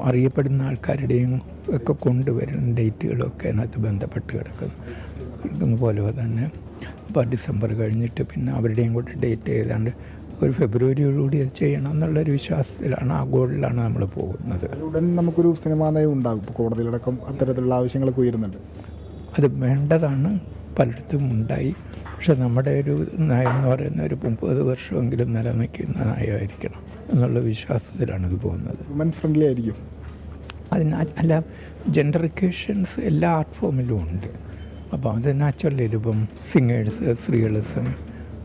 അറിയപ്പെടുന്ന ആൾക്കാരുടെയും ഒക്കെ കൊണ്ടുവരുന്ന ഡേറ്റുകളൊക്കെ അതിനകത്ത് ബന്ധപ്പെട്ട് കിടക്കുന്ന പോലെ തന്നെ. അപ്പോൾ ഡിസംബർ കഴിഞ്ഞിട്ട് പിന്നെ അവരുടെയും കൂടെ ഡേറ്റ് ഏതാണ്ട് ഒരു ഫെബ്രുവരിയോടുകൂടി അത് ചെയ്യണം എന്നുള്ളൊരു വിശ്വാസത്തിലാണ്, ആ ഗോളിലാണ് നമ്മൾ പോകുന്നത്. ഉടൻ നമുക്കൊരു സിനിമാ നയം ഉണ്ടാകും. കോടതിയിലടക്കം അത്തരത്തിലുള്ള ആവശ്യങ്ങളൊക്കെ ഉയരുന്നുണ്ട്. അത് വേണ്ടതാണ്, പലയിടത്തും ഉണ്ടായി. പക്ഷെ നമ്മുടെ ഒരു നയം എന്ന് പറയുന്ന ഒരു 30 വർഷമെങ്കിലും നിലനിൽക്കുന്ന നയമായിരിക്കണം എന്നുള്ള വിശ്വാസത്തിലാണ് ഇത് പോകുന്നത്. വുമൻ ഫ്രണ്ട്ലി ആയിരിക്കും. അല്ല, ജെൻഡർ ഇക്വേഷൻസ് എല്ലാ ആർട്ട് ഫോമിലും ഉണ്ട്. അപ്പോൾ അത് നാച്ചുറലി ഇപ്പം സിംഗേഴ്സ്, സ്ത്രീകള്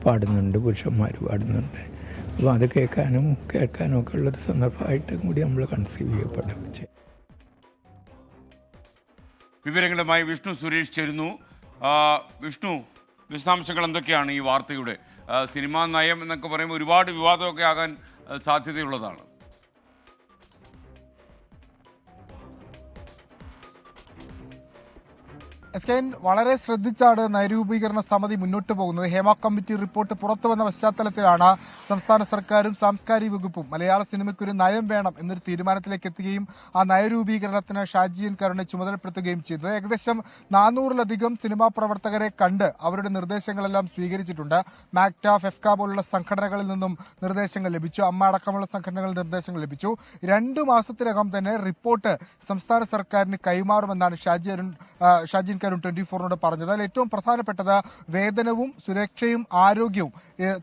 പാടുന്നുണ്ട്, പുരുഷന്മാർ പാടുന്നുണ്ട്. അപ്പോൾ അത് കേൾക്കാനും ഒക്കെ ഉള്ളൊരു സന്ദർഭമായിട്ടും കൂടി നമ്മൾ കൺസീവ് ചെയ്യപ്പെടും. വിവരങ്ങളുമായി വിഷ്ണു സുരേഷ് ചേരുന്നു. വിഷ്ണു, വിശദാംശങ്ങൾ എന്തൊക്കെയാണ് ഈ വാർത്തയുടെ? സിനിമാ നയം എന്നൊക്കെ പറയുമ്പോൾ ഒരുപാട് വിവാദമൊക്കെ ആകാൻ സാധ്യതയുള്ളതാണ്. എസ്കെൻ, വളരെ ശ്രദ്ധിച്ചാണ് നയരൂപീകരണ സമിതി മുന്നോട്ട് പോകുന്നത്. ഹേമ കമ്മിറ്റി റിപ്പോർട്ട് പുറത്തു വന്ന പശ്ചാത്തലത്തിലാണ് സംസ്ഥാന സർക്കാരും സാംസ്കാരിക വകുപ്പും മലയാള സിനിമയ്ക്കൊരു നയം വേണം എന്നൊരു തീരുമാനത്തിലേക്ക് എത്തുകയും ആ നയരൂപീകരണത്തിന് ഷാജി എൻ കാരുണിനെ ചുമതലപ്പെടുത്തുകയും ചെയ്തത്. ഏകദേശം 400-ലധികം സിനിമാ പ്രവർത്തകരെ കണ്ട് അവരുടെ നിർദ്ദേശങ്ങളെല്ലാം സ്വീകരിച്ചിട്ടുണ്ട്. മാക്ട, ഫെഫ്ക പോലുള്ള സംഘടനകളിൽ നിന്നും നിർദ്ദേശങ്ങൾ ലഭിച്ചു. അമ്മ അടക്കമുള്ള സംഘടനകളിൽ നിർദ്ദേശങ്ങൾ ലഭിച്ചു. 2 മാസത്തിനകം തന്നെ റിപ്പോർട്ട് സംസ്ഥാന സർക്കാരിന് കൈമാറുമെന്നാണ് ഷാജി എൻ കാരുൺ 24-നോട് പറഞ്ഞത്. അതിൽ ഏറ്റവും പ്രധാനപ്പെട്ടത് വേതനവും സുരക്ഷയും ആരോഗ്യവും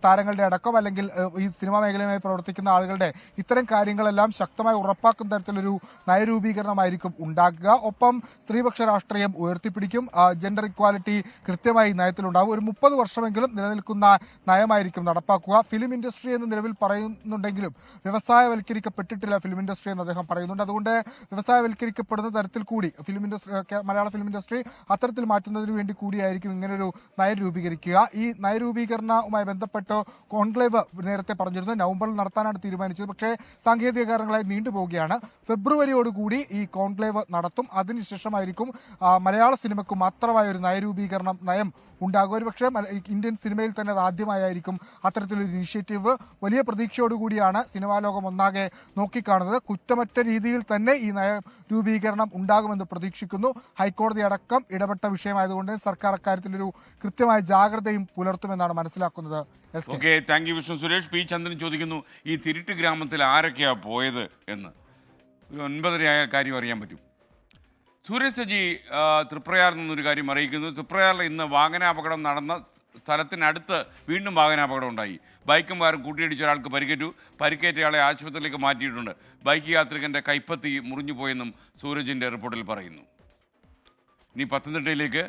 താരങ്ങളുടെ അടക്കം അല്ലെങ്കിൽ ഈ സിനിമാ മേഖലയുമായി പ്രവർത്തിക്കുന്ന ആളുകളുടെ ഇത്തരം കാര്യങ്ങളെല്ലാം ശക്തമായി ഉറപ്പാക്കുന്ന തരത്തിലൊരു നയരൂപീകരണമായിരിക്കും ഉണ്ടാക്കുക. ഒപ്പം സ്ത്രീപക്ഷ രാഷ്ട്രീയം ഉയർത്തിപ്പിടിക്കും. ജെൻഡർ ഇക്വാലിറ്റി കൃത്യമായി നയത്തിലുണ്ടാകും. ഒരു 30 വർഷമെങ്കിലും നിലനിൽക്കുന്ന നയമായിരിക്കും നടപ്പാക്കുക. ഫിലിം ഇൻഡസ്ട്രി എന്ന് നിലവിൽ പറയുന്നുണ്ടെങ്കിലും വ്യവസായവൽക്കരിക്കപ്പെട്ടിട്ടില്ല ഫിലിം ഇൻഡസ്ട്രി എന്ന് അദ്ദേഹം പറയുന്നുണ്ട്. അതുകൊണ്ട് വ്യവസായവൽക്കരിക്കപ്പെടുന്ന തരത്തിൽ കൂടി ഫിലിം ഇൻഡസ്ട്രി, മലയാള ഫിലിം ഇൻഡസ്ട്രി അത്തരത്തിൽ മാറ്റുന്നതിന് വേണ്ടി കൂടിയായിരിക്കും ഇങ്ങനൊരു നയം രൂപീകരിക്കുക. ഈ നയരൂപീകരണവുമായി ബന്ധപ്പെട്ട് കോൺക്ലേവ് നേരത്തെ പറഞ്ഞിരുന്നു നവംബറിൽ നടത്താനാണ് തീരുമാനിച്ചത്. പക്ഷേ സാങ്കേതിക കാരണങ്ങളായി നീണ്ടുപോവുകയാണ്. ഫെബ്രുവരിയോടുകൂടി ഈ കോൺക്ലേവ് നടത്തും. അതിനുശേഷമായിരിക്കും മലയാള സിനിമയ്ക്ക് മാത്രമായ ഒരു നയരൂപീകരണം നയം ഉണ്ടാകും. ഒരു പക്ഷേ ഇന്ത്യൻ സിനിമയിൽ തന്നെ അത് ആദ്യമായിരിക്കും അത്തരത്തിലൊരു ഇനിഷ്യേറ്റീവ്. വലിയ പ്രതീക്ഷയോടുകൂടിയാണ് സിനിമാ ലോകം ഒന്നാകെ നോക്കിക്കാണുന്നത്. കുറ്റമറ്റ രീതിയിൽ തന്നെ ഈ നയരൂപീകരണം ഉണ്ടാകുമെന്ന് പ്രതീക്ഷിക്കുന്നു. ഹൈക്കോടതി അടക്കം ഇടപെട്ട വിഷയമായതുകൊണ്ട് സർക്കാർ അക്കാര്യത്തിലൊരു കൃത്യമായ ജാഗ്രതയും പുലർത്തുമെന്നാണ് മനസ്സിലാക്കുന്നത്. Okay, thank you Vishnu Suresh. P Chandran ചോദിക്കുന്നു, ഈ തിരുട്ട് ഗ്രാമത്തിൽ ആരൊക്കെയാ പോയത് എന്ന്. 9:30 കാര്യം അറിയാൻ പറ്റും. സൂരജ് സജി തൃപ്രയാറിൽ നിന്നൊരു കാര്യം അറിയിക്കുന്നു. തൃപ്രയാറിൽ ഇന്ന് വാഹനാപകടം നടന്ന സ്ഥലത്തിനടുത്ത് വീണ്ടും വാഹനാപകടം ഉണ്ടായി. ബൈക്കും കാറും കൂട്ടിയിടിച്ച ഒരാൾക്ക് പരിക്കേറ്റു. പരിക്കേറ്റയാളെ ആശുപത്രിയിലേക്ക് മാറ്റിയിട്ടുണ്ട്. ബൈക്ക് യാത്രികൻ്റെ കൈപ്പത്തി മുറിഞ്ഞു പോയെന്നും സൂരജിൻ്റെ റിപ്പോർട്ടിൽ പറയുന്നു. ഇനി പത്തനംതിട്ടയിലേക്ക്.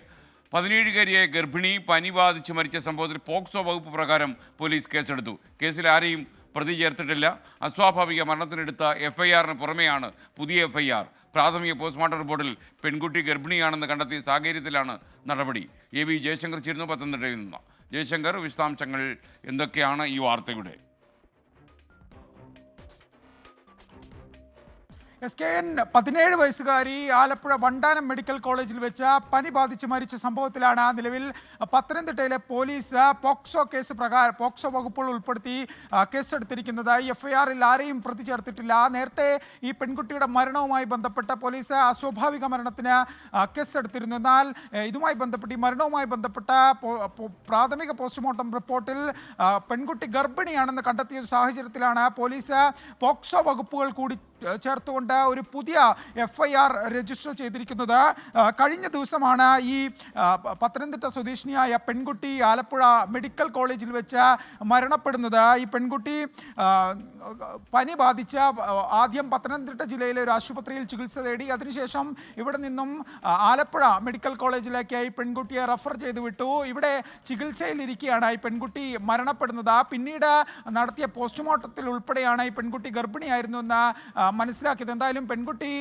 17-കാരിയായ ഗർഭിണി പനി ബാധിച്ച് മരിച്ച സംഭവത്തിൽ പോക്സോ വകുപ്പ് പ്രകാരം പോലീസ് കേസെടുത്തു. കേസിൽ ആരെയും പ്രതി ചേർത്തിട്ടില്ല. അസ്വാഭാവിക മരണത്തിനെടുത്ത FIR-ന് പുറമെയാണ് പുതിയ FIR. പ്രാഥമിക പോസ്റ്റ്മോർട്ടം റിപ്പോർട്ടിൽ പെൺകുട്ടി ഗർഭിണിയാണെന്ന് കണ്ടെത്തിയ സാഹചര്യത്തിലാണ് നടപടി. AV ജയശങ്കർ ചേരുന്നു പത്തനംതിട്ടയിൽ നിന്ന്. ജയശങ്കർ, വിശദാംശങ്ങൾ എന്തൊക്കെയാണ് ഈ വാർത്തയുടെ? 17 വയസ്സുകാരി ആലപ്പുഴ വണ്ടാനം മെഡിക്കൽ കോളേജിൽ വെച്ച് പനി ബാധിച്ച് മരിച്ച സംഭവത്തിലാണ് നിലവിൽ പത്തനംതിട്ടയിലെ പോലീസ് പോക്സോ വകുപ്പുകൾ ഉൾപ്പെടുത്തി കേസെടുത്തിരിക്കുന്നത്. FIR-ൽ ആരെയും പ്രതി ചേർത്തിട്ടില്ല. നേരത്തെ ഈ പെൺകുട്ടിയുടെ മരണവുമായി ബന്ധപ്പെട്ട പോലീസ് അസ്വാഭാവിക മരണത്തിന് കേസെടുത്തിരുന്നു. എന്നാൽ ഇതുമായി ബന്ധപ്പെട്ട് ഈ മരണവുമായി ബന്ധപ്പെട്ട പ്രാഥമിക പോസ്റ്റ്മോർട്ടം റിപ്പോർട്ടിൽ പെൺകുട്ടി ഗർഭിണിയാണെന്ന് കണ്ടെത്തിയ സാഹചര്യത്തിലാണ് പോലീസ് പോക്സോ വകുപ്പുകൾ കൂടി ചേർത്തുകൊണ്ട് ഒരു പുതിയ FIR രജിസ്റ്റർ ചെയ്തിരിക്കുന്നത്. കഴിഞ്ഞ ദിവസമാണ് ഈ പത്തനംതിട്ട സ്വദേശിനിയായ പെൺകുട്ടി ആലപ്പുഴ മെഡിക്കൽ കോളേജിൽ വെച്ച് മരണപ്പെടുന്നത്. ഈ പെൺകുട്ടി പനി ബാധിച്ച ആദ്യം പത്തനംതിട്ട ജില്ലയിലെ ഒരു ആശുപത്രിയിൽ ചികിത്സ തേടി. അതിനുശേഷം ഇവിടെ നിന്നും ആലപ്പുഴ മെഡിക്കൽ കോളേജിലേക്കായി പെൺകുട്ടിയെ റെഫർ ചെയ്ത് വിട്ടു. ഇവിടെ ചികിത്സയിലിരിക്കുകയാണ് ഈ പെൺകുട്ടി മരണപ്പെടുന്നത്. പിന്നീട് നടത്തിയ പോസ്റ്റ്മോർട്ടത്തിൽ ഉൾപ്പെടെയാണ് ഈ പെൺകുട്ടി ഗർഭിണിയായിരുന്നു എന്ന് മനസ്സിലാക്കിയത്. എന്തായാലും പെൺകുട്ടി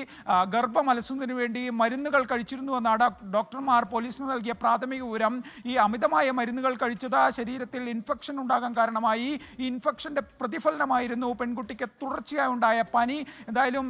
ഗർഭം അലസുന്നതിന് വേണ്ടി മരുന്നുകൾ കഴിച്ചിരുന്നുവെന്നാണ് ഡോക്ടർമാർ പോലീസിന് നൽകിയ പ്രാഥമിക വിവരം. ഈ അമിതമായ മരുന്നുകൾ കഴിച്ചത് ശരീരത്തിൽ ഇൻഫെക്ഷൻ ഉണ്ടാകാൻ കാരണമായി. ഈ ഇൻഫെക്ഷൻ്റെ പ്രതിഫലനമായിരുന്നു പെൺകുട്ടിക്ക് തുടർച്ചയായി ഉണ്ടായ പനി. എന്തായാലും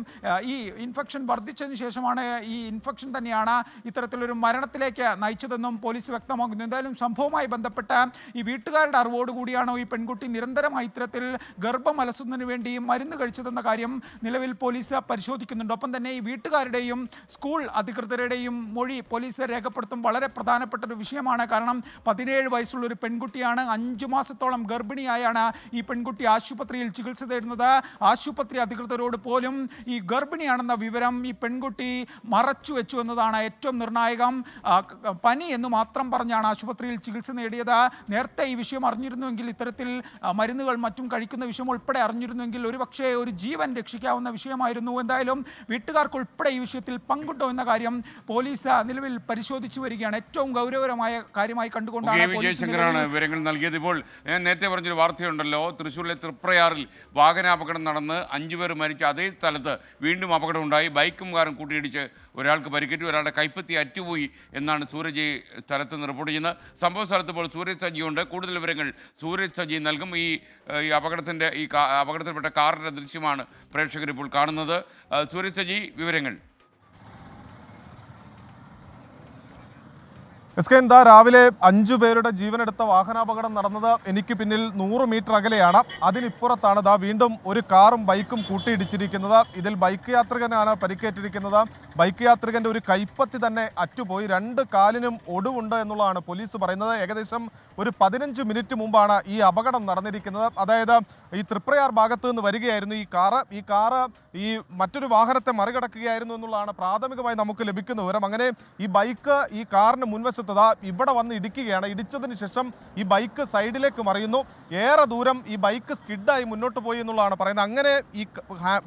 ഈ ഇൻഫെക്ഷൻ വർദ്ധിച്ചതിന് ശേഷമാണ് ഈ ഇൻഫെക്ഷൻ തന്നെയാണ് ഇത്തരത്തിലൊരു മരണത്തിലേക്ക് നയിച്ചതെന്നും പോലീസ് വ്യക്തമാക്കുന്നു. എന്തായാലും സംഭവവുമായി ബന്ധപ്പെട്ട് ഈ വീട്ടുകാരുടെ അറിവോടുകൂടിയാണോ ഈ പെൺകുട്ടി നിരന്തരമായി ഇത്തരത്തിൽ ഗർഭം അലസുന്നതിന് വേണ്ടി മരുന്ന് കഴിച്ചതെന്ന കാര്യം നിലവിൽ പോലീസ് പരിശോധിക്കുന്നുണ്ട്. ഒപ്പം തന്നെ ഈ വീട്ടുകാരുടെയും സ്കൂൾ അധികൃതരുടെയും മൊഴി പോലീസ് രേഖപ്പെടുത്തും. വളരെ പ്രധാനപ്പെട്ട ഒരു വിഷയമാണ്. കാരണം 17 വയസ്സുള്ള ഒരു പെൺകുട്ടിയാണ്. 5 മാസത്തോളം ഗർഭിണിയായാണ് ഈ പെൺകുട്ടി ആശുപത്രിയിൽ ചികിത്സ തേടുന്നത്. ആശുപത്രി അധികൃതരോട് പോലും ഈ ഗർഭിണിയാണെന്ന വിവരം ഈ പെൺകുട്ടി മറച്ചു വെച്ചു എന്നതാണ് ഏറ്റവും നിർണായകം. പനി എന്ന് മാത്രം പറഞ്ഞാണ് ആശുപത്രിയിൽ ചികിത്സ നേടിയത്. നേരത്തെ ഈ വിഷയം അറിഞ്ഞിരുന്നുവെങ്കിൽ, ഇത്തരത്തിൽ മരുന്നുകൾ മറ്റും കഴിക്കുന്ന വിഷയം ഉൾപ്പെടെ അറിഞ്ഞിരുന്നുവെങ്കിൽ ഒരുപക്ഷെ ഒരു ജീവൻ രക്ഷിക്കാവുന്ന വിഷയമായിരുന്നു. എന്തായാലും വീട്ടുകാർക്ക് ഉൾപ്പെടെ ഈ വിഷയത്തിൽ പങ്കുണ്ടോ എന്ന കാര്യം പോലീസ് നിലവിൽ പരിശോധിച്ചു വരികയാണ്. ഏറ്റവും ഗൗരവകരമായ കാര്യമായി കണ്ടുകൊണ്ടാണ് വിജയശങ്കറാണ് വിവരങ്ങൾ നൽകിയത്. ഇപ്പോൾ ഞാൻ നേരത്തെ പറഞ്ഞൊരു വാർത്തയുണ്ടല്ലോ, തൃശ്ശൂരിലെ തൃപ്രയാറിൽ വാഹനാപകടം നടന്ന് 5 പേർ മരിച്ച അതേ സ്ഥലത്ത് വീണ്ടും അപകടം ഉണ്ടായി. ബൈക്കും കാറും കൂട്ടിയിടിച്ച് ഒരാൾക്ക് പരിക്കേറ്റു, ഒരാളുടെ കൈപ്പത്തി അറ്റുപോയി എന്നാണ് സൂരജ് സ്ഥലത്ത് നിന്ന് റിപ്പോർട്ട് ചെയ്യുന്നത്. സംഭവ സ്ഥലത്ത് ഇപ്പോൾ സൂരജ് സജിയുണ്ട്. കൂടുതൽ വിവരങ്ങൾ സൂരജ് സജി നൽകും. ഈ അപകടത്തിൽപ്പെട്ട കാറിൻ്റെ ദൃശ്യമാണ് പ്രേക്ഷകർ ഇപ്പോൾ കാണുന്നത്. സൂരജ് സജി, വിവരങ്ങൾ. എന്താ രാവിലെ 5 പേരുടെ ജീവനെടുത്ത വാഹനാപകടം നടന്നത് എനിക്ക് പിന്നിൽ 100 മീറ്റർ അകലെയാണ്. അതിനിപ്പുറത്താണ് വീണ്ടും ഒരു കാറും ബൈക്കും കൂട്ടിയിടിച്ചിരിക്കുന്നത്. ഇതിൽ ബൈക്ക് യാത്രികനാണ് പരിക്കേറ്റിരിക്കുന്നത്. ബൈക്ക് യാത്രികന്റെ ഒരു കൈപ്പത്തി തന്നെ അറ്റുപോയി. 2 കാലിനും ഒടിവുണ്ട് എന്നുള്ളതാണ് പോലീസ് പറയുന്നത്. ഏകദേശം ഒരു 15 മിനിറ്റ് മുമ്പാണ് ഈ അപകടം നടന്നിരിക്കുന്നത്. അതായത് ഈ തൃപ്രയാർ ഭാഗത്ത് നിന്ന് വരികയായിരുന്നു ഈ കാറ് ഈ മറ്റൊരു വാഹനത്തെ മറികടക്കുകയായിരുന്നു എന്നുള്ളതാണ് പ്രാഥമികമായി നമുക്ക് ലഭിക്കുന്ന വിവരം. അങ്ങനെ ഈ ബൈക്ക് ഈ കാറിന് മുൻവശത്ത് ഇവിടെ വന്ന് ഇടിക്കുകയാണ്. ഇടിച്ചതിന് ശേഷം ഈ ബൈക്ക് സൈഡിലേക്ക് മറിയുന്നു. ഏറെ ദൂരം ഈ ബൈക്ക് സ്കിഡായി മുന്നോട്ട് പോയി എന്നുള്ളതാണ് പറയുന്നത്. അങ്ങനെ ഈ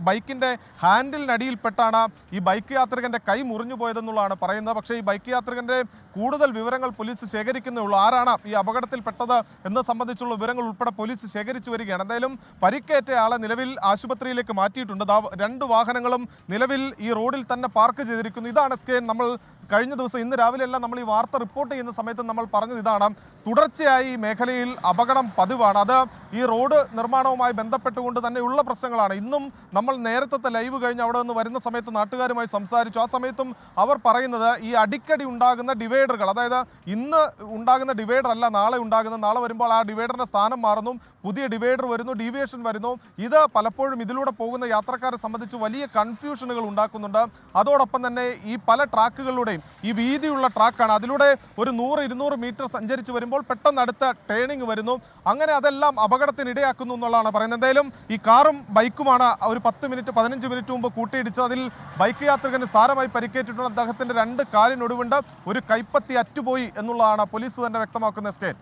ബൈക്കിന്റെ ഹാൻഡിലിനടിയിൽപ്പെട്ടാണ് ഈ ബൈക്ക് യാത്രികന്റെ കൈ മുറിഞ്ഞു പോയതെന്നുള്ളതാണ് പറയുന്നത്. പക്ഷേ ഈ ബൈക്ക് യാത്രികന്റെ കൂടുതൽ വിവരങ്ങൾ പോലീസ് ശേഖരിക്കുന്നുള്ളൂ. ആരാണ് ഈ അപകടത്തിൽപ്പെട്ടത് എന്ന് സംബന്ധിച്ചുള്ള വിവരങ്ങൾ ഉൾപ്പെടെ പോലീസ് ശേഖരിച്ചു വരികയാണ്. എന്തായാലും പരിക്കേറ്റ ആളെ നിലവിൽ ആശുപത്രിയിലേക്ക് മാറ്റിയിട്ടുണ്ട്. 2 വാഹനങ്ങളും നിലവിൽ ഈ റോഡിൽ തന്നെ പാർക്ക് ചെയ്തിരിക്കുന്നു. ഇതാണ് സ്കെയിൻ. നമ്മൾ കഴിഞ്ഞ ദിവസം ഇന്ന് രാവിലെയെല്ലാം നമ്മൾ ഈ വാർത്ത റിപ്പോർട്ട് ചെയ്യുന്ന സമയത്ത് നമ്മൾ പറഞ്ഞത് ഇതാണ്. തുടർച്ചയായി ഈ മേഖലയിൽ അപകടം പതിവാണ്. അത് ഈ റോഡ് നിർമ്മാണവുമായി ബന്ധപ്പെട്ടുകൊണ്ട് തന്നെയുള്ള പ്രശ്നങ്ങളാണ്. ഇന്നും നമ്മൾ നേരത്തെ ലൈവ് കഴിഞ്ഞ് അവിടെ നിന്ന് വരുന്ന സമയത്ത് നാട്ടുകാരുമായി സംസാരിച്ചു. ആ സമയത്തും അവർ പറയുന്നത് ഈ അടിക്കടി ഉണ്ടാകുന്ന ഡിവൈഡറുകൾ, അതായത് ഇന്ന് ഉണ്ടാകുന്ന ഡിവൈഡർ അല്ല നാളെ ഉണ്ടാകുന്നത്. നാളെ വരുമ്പോൾ ആ ഡിവൈഡറിന്റെ സ്ഥാനം മാറുന്നു, പുതിയ ഡിവൈഡർ വരുന്നു, ഡീവിയേഷൻ വരുന്നു. ഇത് പലപ്പോഴും ഇതിലൂടെ പോകുന്ന യാത്രക്കാരെ സംബന്ധിച്ച് വലിയ കൺഫ്യൂഷനുകൾ ഉണ്ടാക്കുന്നുണ്ട്. അതോടൊപ്പം തന്നെ ഈ പല ട്രാക്കുകളിലൂടെയും ഈ വീതിയുള്ള ട്രാക്കാണ്, അതിലൂടെ ഒരു 100-200 മീറ്റർ സഞ്ചരിച്ച് വരുമ്പോൾ പെട്ടെന്ന് അടുത്ത ടേണിംഗ് വരുന്നു. അങ്ങനെ അതെല്ലാം അപകടത്തിന് ഇടയാക്കുന്നു എന്നുള്ളതാണ് പറയുന്നത്. എന്തായാലും ഈ കാറും ബൈക്കുമാണ് ഒരു 15 മിനിറ്റ് മുമ്പ് കൂട്ടിയിടിച്ചത്. അതിൽ ബൈക്ക് യാത്രികന് സാരമായി പരിക്കേറ്റിട്ടുണ്ട്. അദ്ദേഹത്തിന്റെ 2 കാലിനൊടിവുണ്ട്, ഒരു കൈപ്പത്തി അറ്റുപോയി എന്നുള്ളതാണ് പോലീസ് തന്നെ വ്യക്തമാക്കുന്ന സ്കെയിൻ.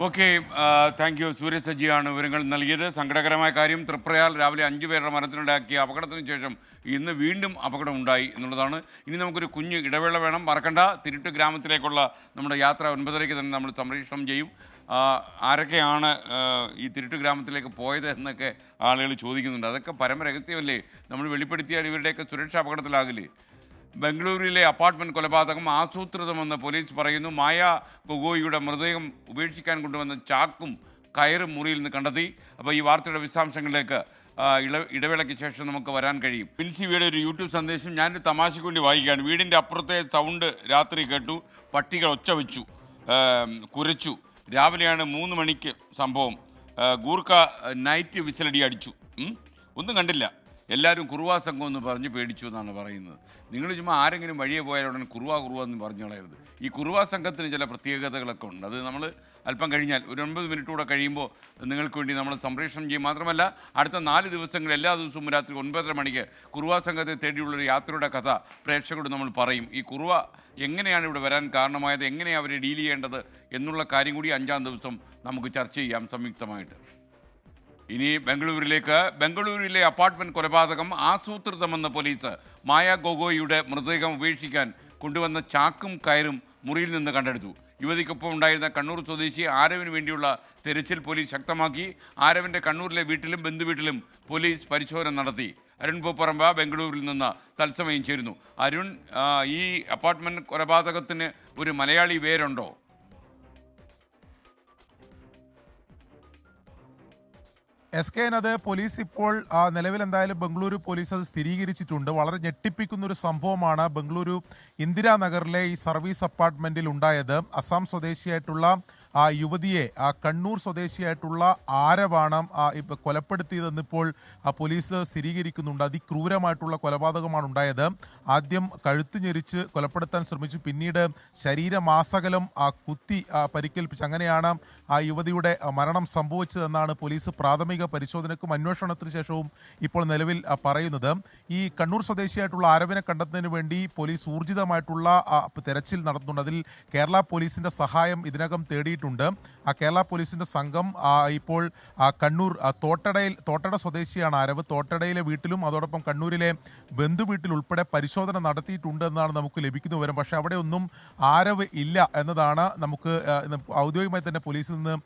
Okay, thank you. സൂരജ് സജിയാണ് വിവരങ്ങൾ നൽകിയത്. സങ്കടകരമായ കാര്യം, തൃപ്രയാർ രാവിലെ 5 പേരുടെ മരണത്തിനുണ്ടാക്കിയ അപകടത്തിന് ശേഷം ഇന്ന് വീണ്ടും അപകടം ഉണ്ടായി എന്നുള്ളതാണ്. ഇനി നമുക്കൊരു കുഞ്ഞ് ഇടവേള വേണം. മറക്കണ്ട, തിരുട്ട് ഗ്രാമത്തിലേക്കുള്ള നമ്മുടെ യാത്ര 9:30 തന്നെ നമ്മൾ സംപ്രേഷണം ചെയ്യും. ആരൊക്കെയാണ് ഈ തിരുട്ട് ഗ്രാമത്തിലേക്ക് പോയത് എന്നൊക്കെ ആളുകൾ ചോദിക്കുന്നുണ്ട്. അതൊക്കെ പരമരഹസ്യമല്ലേ? നമ്മൾ വെളിപ്പെടുത്തിയാൽ ഇവരുടെയൊക്കെ സുരക്ഷാ അപകടത്തിലാകില്ലേ? ബംഗളൂരുവിലെ അപ്പാർട്ട്മെൻറ്റ് കൊലപാതകം ആസൂത്രിതമെന്ന് പോലീസ് പറയുന്നു. മായ ഗൊഗോയിയുടെ മൃതദേഹം ഉപേക്ഷിക്കാൻ കൊണ്ടുവന്ന ചാക്കും കയറും മുറിയിൽ നിന്ന് കണ്ടെത്തി. അപ്പോൾ ഈ വാർത്തയുടെ വിശദാംശങ്ങളിലേക്ക് ഇടവേളയ്ക്ക് ശേഷം നമുക്ക് വരാൻ കഴിയും. പിൻസിയുടെ ഒരു യൂട്യൂബ് സന്ദേശം ഞാനൊരു തമാശയ്ക്ക് വേണ്ടി വായിക്കുകയാണ്. വീടിൻ്റെ അപ്പുറത്തെ സൗണ്ട് രാത്രി കേട്ടു, പട്ടികൾ ഒച്ച വെച്ചു, കുരച്ചു. രാവിലെയാണ് 3 മണിക്ക് സംഭവം. ഗൂർഖ നൈറ്റ് വിസിലടി അടിച്ചു. ഒന്നും കണ്ടില്ല. എല്ലാവരും കുറുവാ സംഘം എന്ന് പറഞ്ഞ് പേടിച്ചു എന്നാണ് പറയുന്നത്. നിങ്ങൾ ചുമ്മാ ആരെങ്കിലും വഴിയെ പോയാൽ ഉടനെ കുറുവാ എന്ന് പറഞ്ഞു കളയരുത്. ഈ കുറുവാ സംഘത്തിന് ചില പ്രത്യേകതകളൊക്കെ ഉണ്ട്. അത് നമ്മൾ അല്പം കഴിഞ്ഞാൽ ഒരു 9 മിനിറ്റ് കൂടെ കഴിയുമ്പോൾ നിങ്ങൾക്ക് വേണ്ടി നമ്മൾ സംപ്രേഷണം ചെയ്യും. മാത്രമല്ല അടുത്ത 4 ദിവസങ്ങൾ എല്ലാ ദിവസവും രാത്രി 9:30 മണിക്ക് കുറുവാ സംഘത്തെ തേടിയുള്ളൊരു യാത്രയുടെ കഥ പ്രേക്ഷകരോട് നമ്മൾ പറയും. ഈ കുറുവ എങ്ങനെയാണ് ഇവിടെ വരാൻ കാരണമായത്, എങ്ങനെയാണ് അവരെ ഡീൽ ചെയ്യേണ്ടത് എന്നുള്ള കാര്യം കൂടി 5-ാം ദിവസം നമുക്ക് ചർച്ച ചെയ്യാം സംയുക്തമായിട്ട്. ഇനി ബംഗളൂരുവിലെ അപ്പാർട്ട്മെന്റ് കൊലപാതകം ആസൂത്രിതമെന്ന് പോലീസ്. മായ ഗൊഗോയിയുടെ മൃതദേഹം ഉപേക്ഷിക്കാൻ കൊണ്ടുവന്ന ചാക്കും കയറും മുറിയിൽ നിന്ന് കണ്ടെടുത്തു. യുവതിക്കൊപ്പം ഉണ്ടായിരുന്ന കണ്ണൂർ സ്വദേശി ആരവിന് വേണ്ടിയുള്ള തെരച്ചിൽ പോലീസ് ശക്തമാക്കി. ആരവിൻ്റെ കണ്ണൂരിലെ വീട്ടിലും ബന്ധുവീട്ടിലും പോലീസ് പരിശോധന നടത്തി. അരുൺ പൂപ്പറമ്പ ബംഗളൂരിൽ നിന്ന് തത്സമയം ചേരുന്നു. അരുൺ, ഈ അപ്പാർട്ട്മെന്റ് കൊലപാതകത്തിന് ഒരു മലയാളി പേരുണ്ടോ? SK അത് പോലീസ് ഇപ്പോൾ നിലവിൽ എന്തായാലും ബംഗളൂരു പോലീസ് അത് സ്ഥിരീകരിച്ചിട്ടുണ്ട്. വളരെ ഞെട്ടിപ്പിക്കുന്ന ഒരു സംഭവമാണ് ബംഗളൂരു ഇന്ദിരാനഗറിലെ ഈ സർവീസ് അപ്പാർട്ട്മെന്റിൽ ഉണ്ടായത്. അസം സ്വദേശിയായിട്ടുള്ള യുവതിയെ കണ്ണൂർ സ്വദേശിയായിട്ടുള്ള ആരവാണ് കൊലപ്പെടുത്തിയതെന്ന് ഇപ്പോൾ പോലീസ് സ്ഥിരീകരിക്കുന്നുണ്ട്. അതിക്രൂരമായിട്ടുള്ള കൊലപാതകമാണ് ഉണ്ടായത്. ആദ്യം കഴുത്ത് ഞെരിച്ച് കൊലപ്പെടുത്താൻ ശ്രമിച്ചു, പിന്നീട് ശരീരമാസകലം കുത്തി പരിക്കേൽപ്പിച്ചു. അങ്ങനെയാണ് ആ യുവതിയുടെ മരണം സംഭവിച്ചതെന്നാണ് പോലീസ് പ്രാഥമിക പരിശോധനയ്ക്കും അന്വേഷണത്തിന് ശേഷവും ഇപ്പോൾ നിലവിൽ പറയുന്നത്. ഈ കണ്ണൂർ സ്വദേശിയായിട്ടുള്ള ആരവിനെ കണ്ടെത്തുന്നതിന് വേണ്ടി പോലീസ് ഊർജിതമായിട്ടുള്ള തെരച്ചിൽ നടത്തുന്നുണ്ട്. അതിൽ കേരള പോലീസിന്റെ സഹായം ഇതിനകം തേടിയിട്ടുണ്ട്. ആ കേരള പോലീസിന്റെ സംഘം ഇപ്പോൾ കണ്ണൂർ തോട്ടട സ്വദേശിയാണ് ആരവ്. തോട്ടടയിലെ വീട്ടിലും അതോടൊപ്പം കണ്ണൂരിലെ ബന്ധുവീട്ടിൽ ഉൾപ്പെടെ പരിശോധന നടത്തിയിട്ടുണ്ട് എന്നാണ് നമുക്ക് ലഭിക്കുന്ന വിവരം. പക്ഷേ അവിടെ ഒന്നും ആരവ് ഇല്ല എന്നതാണ് നമുക്ക് ഔദ്യോഗികമായി തന്നെ പോലീസിൽ നിന്ന്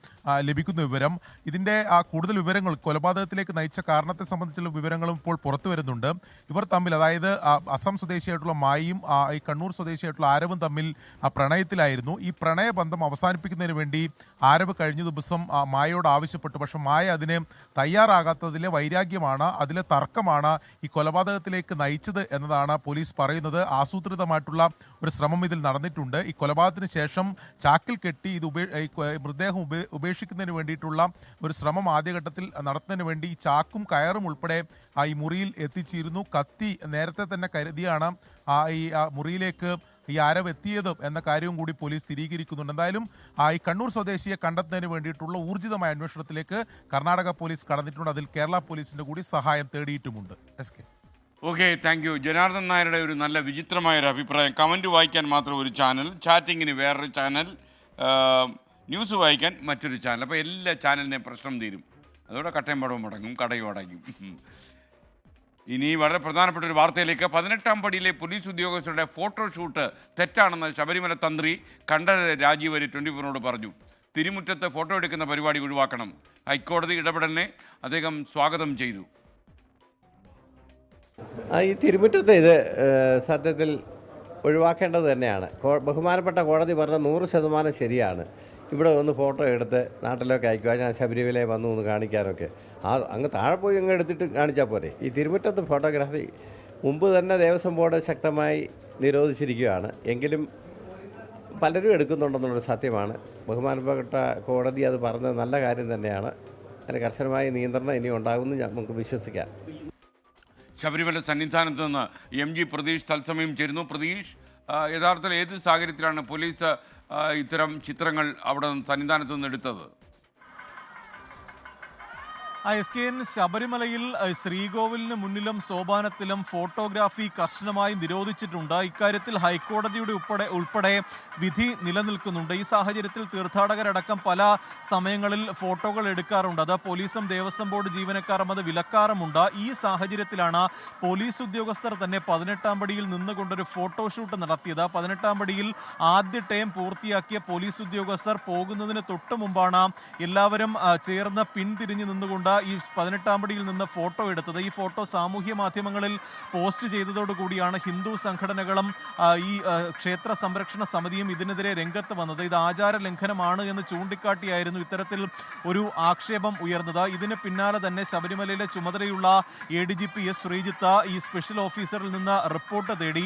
ലഭിക്കുന്ന വിവരം. ഇതിന്റെ കൂടുതൽ വിവരങ്ങൾ, കൊലപാതകത്തിലേക്ക് നയിച്ച കാരണത്തെ സംബന്ധിച്ചുള്ള വിവരങ്ങളും ഇപ്പോൾ പുറത്തു വരുന്നുണ്ട്. ഇവർ തമ്മിൽ, അതായത് അസം സ്വദേശിയായിട്ടുള്ള മായിയും ഈ കണ്ണൂർ സ്വദേശിയായിട്ടുള്ള ആരവും തമ്മിൽ പ്രണയത്തിലായിരുന്നു. ഈ പ്രണയബന്ധം അവസാനിപ്പിക്കുന്നതിന് വേണ്ടി ആരവ് കഴിഞ്ഞ ദിവസം മായയോട് ആവശ്യപ്പെട്ടു. പക്ഷെ മായ അതിന് തയ്യാറാകാത്തതിലെ വൈരാഗ്യമാണ്, അതിലെ തർക്കമാണ് ഈ കൊലപാതകത്തിലേക്ക് നയിച്ചത് എന്നതാണ് പോലീസ് പറയുന്നത്. ആസൂത്രിതമായിട്ടുള്ള ഒരു ശ്രമം ഇതിൽ നടന്നിട്ടുണ്ട്. ഈ കൊലപാതകത്തിന് ശേഷം ചാക്കിൽ കെട്ടി ഇത് മൃതദേഹം ഉപേക്ഷിക്കുന്നതിന് വേണ്ടിയിട്ടുള്ള ഒരു ശ്രമം ആദ്യഘട്ടത്തിൽ നടത്തുന്നതിന് വേണ്ടി ഈ ചാക്കും കയറും ഉൾപ്പെടെ ഈ മുറിയിൽ എത്തിച്ചിരുന്നു. കത്തി നേരത്തെ തന്നെ കരുതിയാണ് ഈ മുറിയിലേക്ക് ഈ ആരവ് എത്തിയത് എന്ന കാര്യവും കൂടി പോലീസ് സ്ഥിരീകരിക്കുന്നുണ്ട്. എന്തായാലും ഈ കണ്ണൂർ സ്വദേശിയെ കണ്ടെത്തുന്നതിന് വേണ്ടിയിട്ടുള്ള ഊർജിതമായ അന്വേഷണത്തിലേക്ക് കർണാടക പോലീസ് കടന്നിട്ടുണ്ട്. അതിൽ കേരള പോലീസിന്റെ കൂടി സഹായം തേടിയിട്ടുമുണ്ട്. Okay, thank you. ജനാർദ്ദൻ നായരുടെ ഒരു നല്ല വിചിത്രമായൊരു അഭിപ്രായം. കമൻറ്റ് വായിക്കാൻ മാത്രം ഒരു ചാനൽ, ചാറ്റിങ്ങിന് വേറൊരു ചാനൽ, ന്യൂസ് വായിക്കാൻ മറ്റൊരു ചാനൽ. അപ്പോൾ എല്ലാ ചാനലിനെയും പ്രശ്നം തീരും. അതോടെ കട്ടയും പടവും മുടങ്ങും, കടയും അടയ്ക്കും. ഇനി വളരെ പ്രധാനപ്പെട്ട ഒരു വാർത്തയിലേക്ക്. 18-ാം പടിയിലെ പോലീസ് ഉദ്യോഗസ്ഥരുടെ ഫോട്ടോഷൂട്ട് തെറ്റാണെന്ന് ശബരിമല തന്ത്രി കണ്ഠരര് രാജീവര് 24-നോട് പറഞ്ഞു. തിരുമുറ്റത്ത് ഫോട്ടോ എടുക്കുന്ന പരിപാടി ഒഴിവാക്കണം. ഹൈക്കോടതി ഇടപെടലിനെ അദ്ദേഹം സ്വാഗതം ചെയ്തു. ഈ തിരുമുറ്റത്ത് ഇത് സത്യത്തിൽ ഒഴിവാക്കേണ്ടത് തന്നെയാണ്. ബഹുമാനപ്പെട്ട കോടതി പറഞ്ഞ 100% ശരിയാണ്. ഇവിടെ ഒന്ന് ഫോട്ടോ എടുത്ത് നാട്ടിലൊക്കെ അയക്കുക, ഞാൻ ശബരിമലയിൽ വന്നു എന്ന് കാണിക്കാനൊക്കെ അങ്ങ് താഴെ പോയി അങ്ങ് എടുത്തിട്ട് കാണിച്ചാൽ പോരെ. ഈ തിരുമുറ്റത്ത് ഫോട്ടോഗ്രാഫി മുമ്പ് തന്നെ ദേവസ്വം ബോർഡ് ശക്തമായി നിരോധിച്ചിരിക്കുകയാണ്. എങ്കിലും പലരും എടുക്കുന്നുണ്ടെന്നുള്ളൊരു സത്യമാണ്. ബഹുമാനപ്പെട്ട കോടതി അത് പറഞ്ഞത് നല്ല കാര്യം തന്നെയാണ്. അതിന് കർശനമായ നിയന്ത്രണം ഇനി ഉണ്ടാകുമെന്ന് നമുക്ക് വിശ്വസിക്കാം. ശബരിമല സന്നിധാനത്ത് നിന്ന് MG പ്രതീഷ് തത്സമയം ചേരുന്നു. പ്രതീഷ്, യഥാർത്ഥത്തിൽ ഏത് സാഹചര്യത്തിലാണ് പോലീസ് ഇത്തരം ചിത്രങ്ങൾ അവിടെ സന്നിധാനത്ത് നിന്ന് എടുത്തത്? SKN ശബരിമലയിൽ ശ്രീകോവിലിന് മുന്നിലും സോപാനത്തിലും ഫോട്ടോഗ്രാഫി കർശനമായി നിരോധിച്ചിട്ടുണ്ട്. ഇക്കാര്യത്തിൽ ഹൈക്കോടതിയുടെ ഉൾപ്പെടെ വിധി നിലനിൽക്കുന്നുണ്ട്. ഈ സാഹചര്യത്തിൽ തീർത്ഥാടകരടക്കം പല സമയങ്ങളിൽ ഫോട്ടോകൾ എടുക്കാറുണ്ട്. അത് പോലീസും ദേവസ്വം ബോർഡ് ജീവനക്കാരും അത് വിലക്കാറുമുണ്ട്. ഈ സാഹചര്യത്തിലാണ് പോലീസ് ഉദ്യോഗസ്ഥർ തന്നെ 18-ാം പടിയിൽ നിന്നുകൊണ്ടൊരു ഫോട്ടോഷൂട്ട് നടത്തിയത്. 18-ാം പടിയിൽ ആദ്യ ടൈം പൂർത്തിയാക്കിയ പോലീസ് ഉദ്യോഗസ്ഥർ പോകുന്നതിന് തൊട്ട് മുമ്പാണ് എല്ലാവരും ചേർന്ന് പിന്തിരിഞ്ഞ് നിന്നുകൊണ്ട് പറഞ്ഞുകൊണ്ട് ഈ 18-ാം പടിയിൽ നിന്ന് ഫോട്ടോ എടുത്തത്. ഈ ഫോട്ടോ സാമൂഹ്യ മാധ്യമങ്ങളിൽ പോസ്റ്റ് ചെയ്തതോടുകൂടിയാണ് ഹിന്ദു സംഘടനകളും ഈ ക്ഷേത്ര സംരക്ഷണ സമിതിയും ഇതിനെതിരെ രംഗത്ത് വന്നത്. ഇത് ആചാര ലംഘനമാണ് എന്ന് ചൂണ്ടിക്കാട്ടിയായിരുന്നു ഇത്തരത്തിൽ ഒരു ആക്ഷേപം ഉയർന്നത്. ഇതിന് പിന്നാലെ തന്നെ ശബരിമലയിലെ ചുമതലയുള്ള ADGP S. ശ്രീജിത്ത് ഈ സ്പെഷ്യൽ ഓഫീസറിൽ നിന്ന് റിപ്പോർട്ട് തേടി.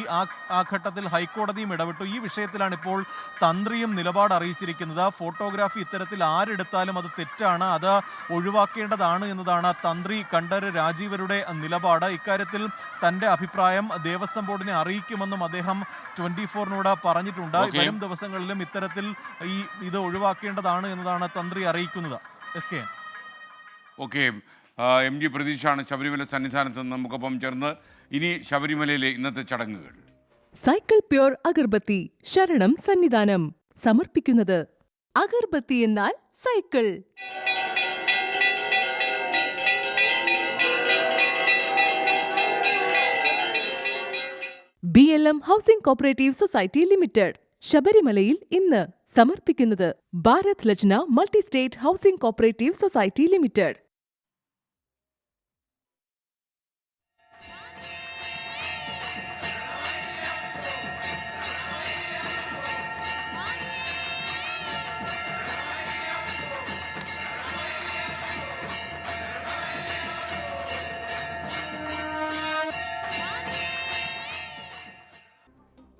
ആ ഘട്ടത്തിൽ ഹൈക്കോടതിയും ഇടപെട്ടു. ഈ വിഷയത്തിലാണ് ഇപ്പോൾ തന്ത്രിയും നിലപാട് അറിയിച്ചിരിക്കുന്നത്. ഫോട്ടോഗ്രാഫി ഇത്തരത്തിൽ ആരെടുത്താലും അത് തെറ്റാണ്, അത് ഒഴിവാക്കേണ്ടതാണ് എന്നതാണ് തന്ത്രി കണ്ഠര് രാജീവരുടെ നിലപാട്. ഇക്കാര്യത്തിൽ തന്റെ അഭിപ്രായം ദേവസ്വം ബോർഡിനെ അറിയിക്കുമെന്നും അദ്ദേഹം 24-നോട് പറഞ്ഞിട്ടുണ്ട്. വരും ദിവസങ്ങളിലും ഇത്തരത്തിൽ ഇത് ഒഴിവാക്കേണ്ടതാണ് എന്നതാണ് തന്ത്രി അറിയിക്കുന്നത്. SK. ഓക്കെ, MG പ്രതീക്ഷാണ് ശബരിമല സന്നിധാനത്ത് നിന്ന് നമുക്കൊപ്പം ചേർന്ന്. ഇനി ശബരിമലയിലെ ഇന്നത്തെ ചടങ്ങുകൾ. സൈക്കിൾ പ്യൂർ അഗർബത്തി ശരണം സന്നിധാനം സമർപ്പിക്കുന്നത് അഗർബത്തി എന്നാൽ cycle. BLM housing cooperative society limited ശബരിമലയിൽ ഇന്ന് സമർപ്പിക്കുന്നത് ഭാരത് ലജ്ന multi state housing cooperative society limited.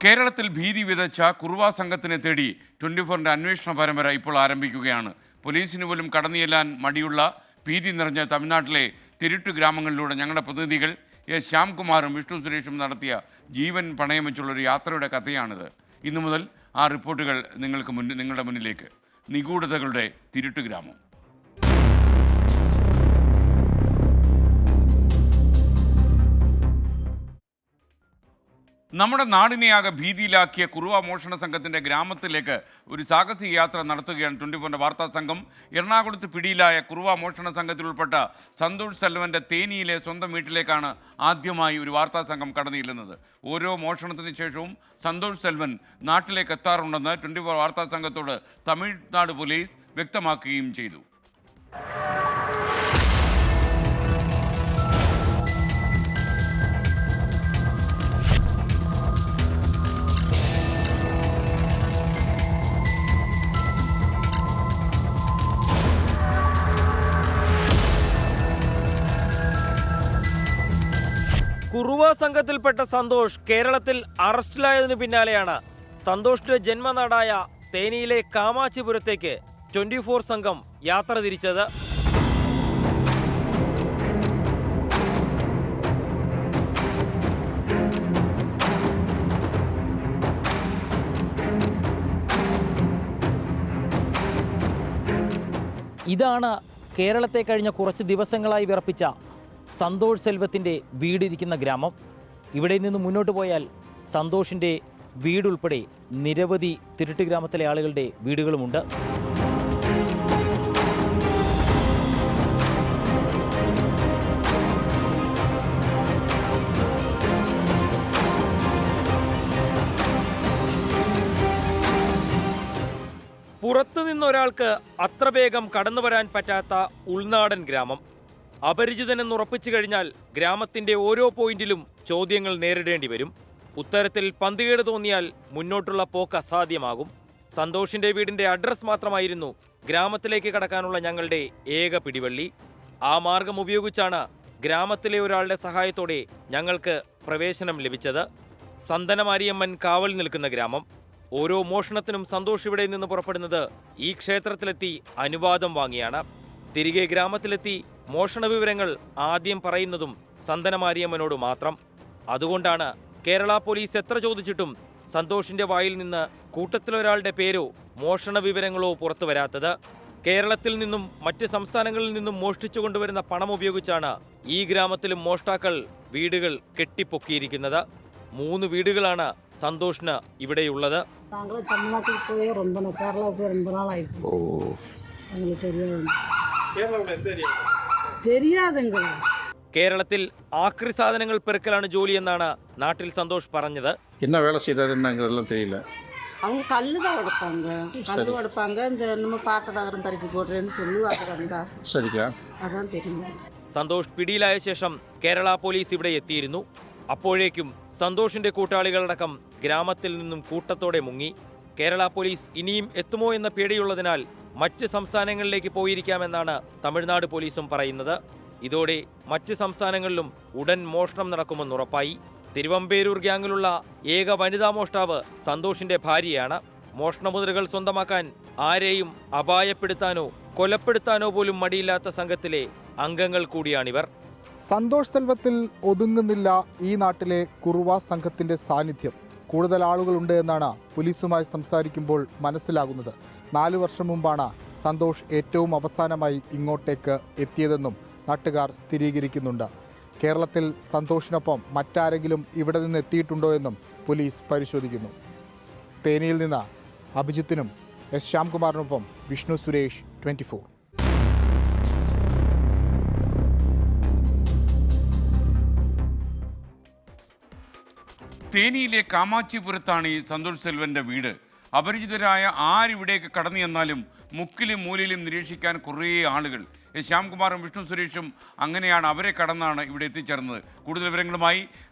കേരളത്തിൽ ഭീതി വിതച്ച കുറുവ സംഘത്തിനെ തേടി 24-ന്റെ അന്വേഷണ പരമ്പര ഇപ്പോൾ ആരംഭിക്കുകയാണ്. പോലീസിന് പോലും കടന്നുചെല്ലാൻ മടിയുള്ള ഭീതി നിറഞ്ഞ തമിഴ്നാട്ടിലെ തിരുട്ട് ഗ്രാമങ്ങളിലൂടെ ഞങ്ങളുടെ പ്രതിനിധികൾ എസ് ശ്യാംകുമാറും വിഷ്ണു സുരേഷും നടത്തിയ ജീവൻ പണയം വെച്ചുള്ളൊരു യാത്രയുടെ കഥയാണിത്. ഇന്നു മുതൽ ആ റിപ്പോർട്ടുകൾ നിങ്ങളുടെ മുന്നിലേക്ക്. നിഗൂഢതകളുടെ തിരുട്ട് ഗ്രാമം. നമ്മുടെ നാടിനെയാകെ ഭീതിയിലാക്കിയ കുറുവ മോഷണ സംഘത്തിൻ്റെ ഗ്രാമത്തിലേക്ക് ഒരു സാഹസിക യാത്ര നടത്തുകയാണ് 24-ന്റെ വാർത്താ സംഘം. എറണാകുളത്ത് പിടിയിലായ കുറുവ മോഷണ സംഘത്തിൽ ഉൾപ്പെട്ട സന്തോഷ് സെൽവൻ്റെ തേനിയിലെ സ്വന്തം വീട്ടിലേക്കാണ് ആദ്യമായി ഒരു വാർത്താ സംഘം കടന്നു ചെല്ലുന്നത്. ഓരോ മോഷണത്തിന് ശേഷവും സന്തോഷ് സെൽവൻ നാട്ടിലേക്ക് എത്താറുണ്ടെന്ന് 24 വാർത്താ സംഘത്തോട് തമിഴ്നാട് പോലീസ് വ്യക്തമാക്കുകയും ചെയ്തു. കുറുവ സംഘത്തിൽപ്പെട്ട സന്തോഷ് കേരളത്തിൽ അറസ്റ്റിലായതിനു പിന്നാലെയാണ് സന്തോഷിന്റെ ജന്മനാടായ തേനിയിലെ കാമാച്ചിപുരത്തേക്ക് 24 സംഘം യാത്ര തിരിച്ചത്. ഇതാണ് കേരളത്തെ കഴിഞ്ഞ കുറച്ച് ദിവസങ്ങളായി വിറപ്പിച്ച സന്തോഷ് സെൽവത്തിൻ്റെ വീടിരിക്കുന്ന ഗ്രാമം. ഇവിടെ നിന്ന് മുന്നോട്ട് പോയാൽ സന്തോഷിൻ്റെ വീടുൾപ്പെടെ നിരവധി തിരുട്ട് ഗ്രാമത്തിലെ ആളുകളുടെ വീടുകളുമുണ്ട്. പുറത്തുനിന്നൊരാൾക്ക് അത്ര വേഗം കടന്നു വരാൻ പറ്റാത്ത ഉൾനാടൻ ഗ്രാമം. അപരിചിതനെന്നുറപ്പിച്ചു കഴിഞ്ഞാൽ ഗ്രാമത്തിന്റെ ഓരോ പോയിന്റിലും ചോദ്യങ്ങൾ നേരിടേണ്ടി വരും. ഉത്തരത്തിൽ പന്തികേട് തോന്നിയാൽ മുന്നോട്ടുള്ള പോക്ക് അസാധ്യമാകും. സന്തോഷിന്റെ വീടിന്റെ അഡ്രസ് മാത്രമായിരുന്നു ഗ്രാമത്തിലേക്ക് കടക്കാനുള്ള ഞങ്ങളുടെ ഏക പിടിവള്ളി. ആ മാർഗം ഉപയോഗിച്ചാണ് ഗ്രാമത്തിലെ ഒരാളുടെ സഹായത്തോടെ ഞങ്ങൾക്ക് പ്രവേശനം ലഭിച്ചത്. സന്തനമാരിയമ്മൻ കാവൽ നിൽക്കുന്ന ഗ്രാമം. ഓരോ മോഷണത്തിനും സന്തോഷ് ഇവിടെ നിന്ന് പുറപ്പെടുന്നത് ഈ ക്ഷേത്രത്തിലെത്തി അനുവാദം വാങ്ങിയാണ്. തിരികെ ഗ്രാമത്തിലെത്തി മോഷണ വിവരങ്ങൾ ആദ്യം പറയുന്നതും സന്തനമാരിയമ്മനോട് മാത്രം. അതുകൊണ്ടാണ് കേരള പോലീസ് എത്ര ചോദിച്ചിട്ടും സന്തോഷിന്റെ വായിൽ നിന്ന് കൂട്ടത്തിലൊരാളുടെ പേരോ മോഷണ വിവരങ്ങളോ പുറത്തു വരാത്തത്. കേരളത്തിൽ നിന്നും മറ്റ് സംസ്ഥാനങ്ങളിൽ നിന്നും മോഷ്ടിച്ചു കൊണ്ടുവരുന്ന പണം ഉപയോഗിച്ചാണ് ഈ ഗ്രാമത്തിലും മോഷ്ടാക്കൾ വീടുകൾ കെട്ടിപ്പൊക്കിയിരിക്കുന്നത്. 3 വീടുകളാണ് സന്തോഷിന് ഇവിടെയുള്ളത്. കേരളത്തിൽ ആക്രി സാധനങ്ങൾ പെറുക്കലാണ് ജോലി എന്നാണ് നാട്ടിൽ സന്തോഷ് പറഞ്ഞത്. அவங்க கல்லு தான் உடைப்பாங்க, கல்லு உடைப்பாங்க. இந்த நம்ம பாட்டதாகரம் பறிக்க போடுறேன்னு சொல்லுவாங்க. வந்தா ശരിക്കാ அதான் தெரியும். സന്തോഷ് പിടിയിലായ ശേഷം കേരള പോലീസ് ഇവിടെ എത്തിയിരുന്നു. അപ്പോഴേക്കും സന്തോഷിന്റെ കൂട്ടാളികളടക്കം ഗ്രാമത്തിൽ നിന്നും കൂട്ടത്തോടെ മുങ്ങി. കേരള പോലീസ് ഇനിയും എത്തുമോ എന്ന പേടിയുള്ളതിനാൽ മറ്റ് സംസ്ഥാനങ്ങളിലേക്ക് പോയിരിക്കാമെന്നാണ് തമിഴ്നാട് പോലീസും പറയുന്നത്. ഇതോടെ മറ്റ് സംസ്ഥാനങ്ങളിലും ഉടൻ മോഷണം നടക്കുമെന്നുറപ്പായി. തിരുവമ്പേരൂർ ഗ്യാങ്ങിലുള്ള ഏക വനിതാ മോഷ്ടാവ് സന്തോഷിന്റെ ഭാര്യയാണ്. മോഷണമുതലുകൾ സ്വന്തമാക്കാൻ ആരെയും അപായപ്പെടുത്താനോ കൊലപ്പെടുത്താനോ പോലും മടിയില്ലാത്ത സംഘത്തിലെ അംഗങ്ങൾ കൂടിയാണിവർ. സന്തോഷ് സെൽവത്തിൽ ഒതുങ്ങുന്നില്ല ഈ നാട്ടിലെ കുറുവ സംഘത്തിന്റെ സാന്നിധ്യം. കൂടുതൽ ആളുകളുണ്ട് എന്നാണ് പോലീസുമായി സംസാരിക്കുമ്പോൾ മനസ്സിലാകുന്നത്. 4 വർഷം മുമ്പാണ് സന്തോഷ് ഏറ്റവും അവസാനമായി ഇങ്ങോട്ടേക്ക് എത്തിയതെന്നും നാട്ടുകാർ സ്ഥിരീകരിക്കുന്നുണ്ട്. കേരളത്തിൽ സന്തോഷിനൊപ്പം മറ്റാരെങ്കിലും ഇവിടെ നിന്ന് എത്തിയിട്ടുണ്ടോ എന്നും പോലീസ് പരിശോധിക്കുന്നു. തേനിയിൽ നിന്ന് അഭിജിത്തിനും എസ് ശ്യാംകുമാറിനൊപ്പം വിഷ്ണു സുരേഷ്, 24. തേനിയിലെ കാമാച്ചിപുരത്താണ് ഈ സന്തോഷ് സെൽവന്റെ വീട്. അപരിചിതരായ ആരിവിടേക്ക് കടന്നു ചെന്നാലും മുക്കിലും മൂലയിലും നിരീക്ഷിക്കാൻ കുറേ ആളുകൾ. ശ്യാംകുമാറും വിഷ്ണു സുരേഷും അങ്ങനെയാണ്, അവരെ കടന്നാണ് ഇവിടെ എത്തിച്ചേർന്നത്. കൂടുതൽ വിവരങ്ങളുമായി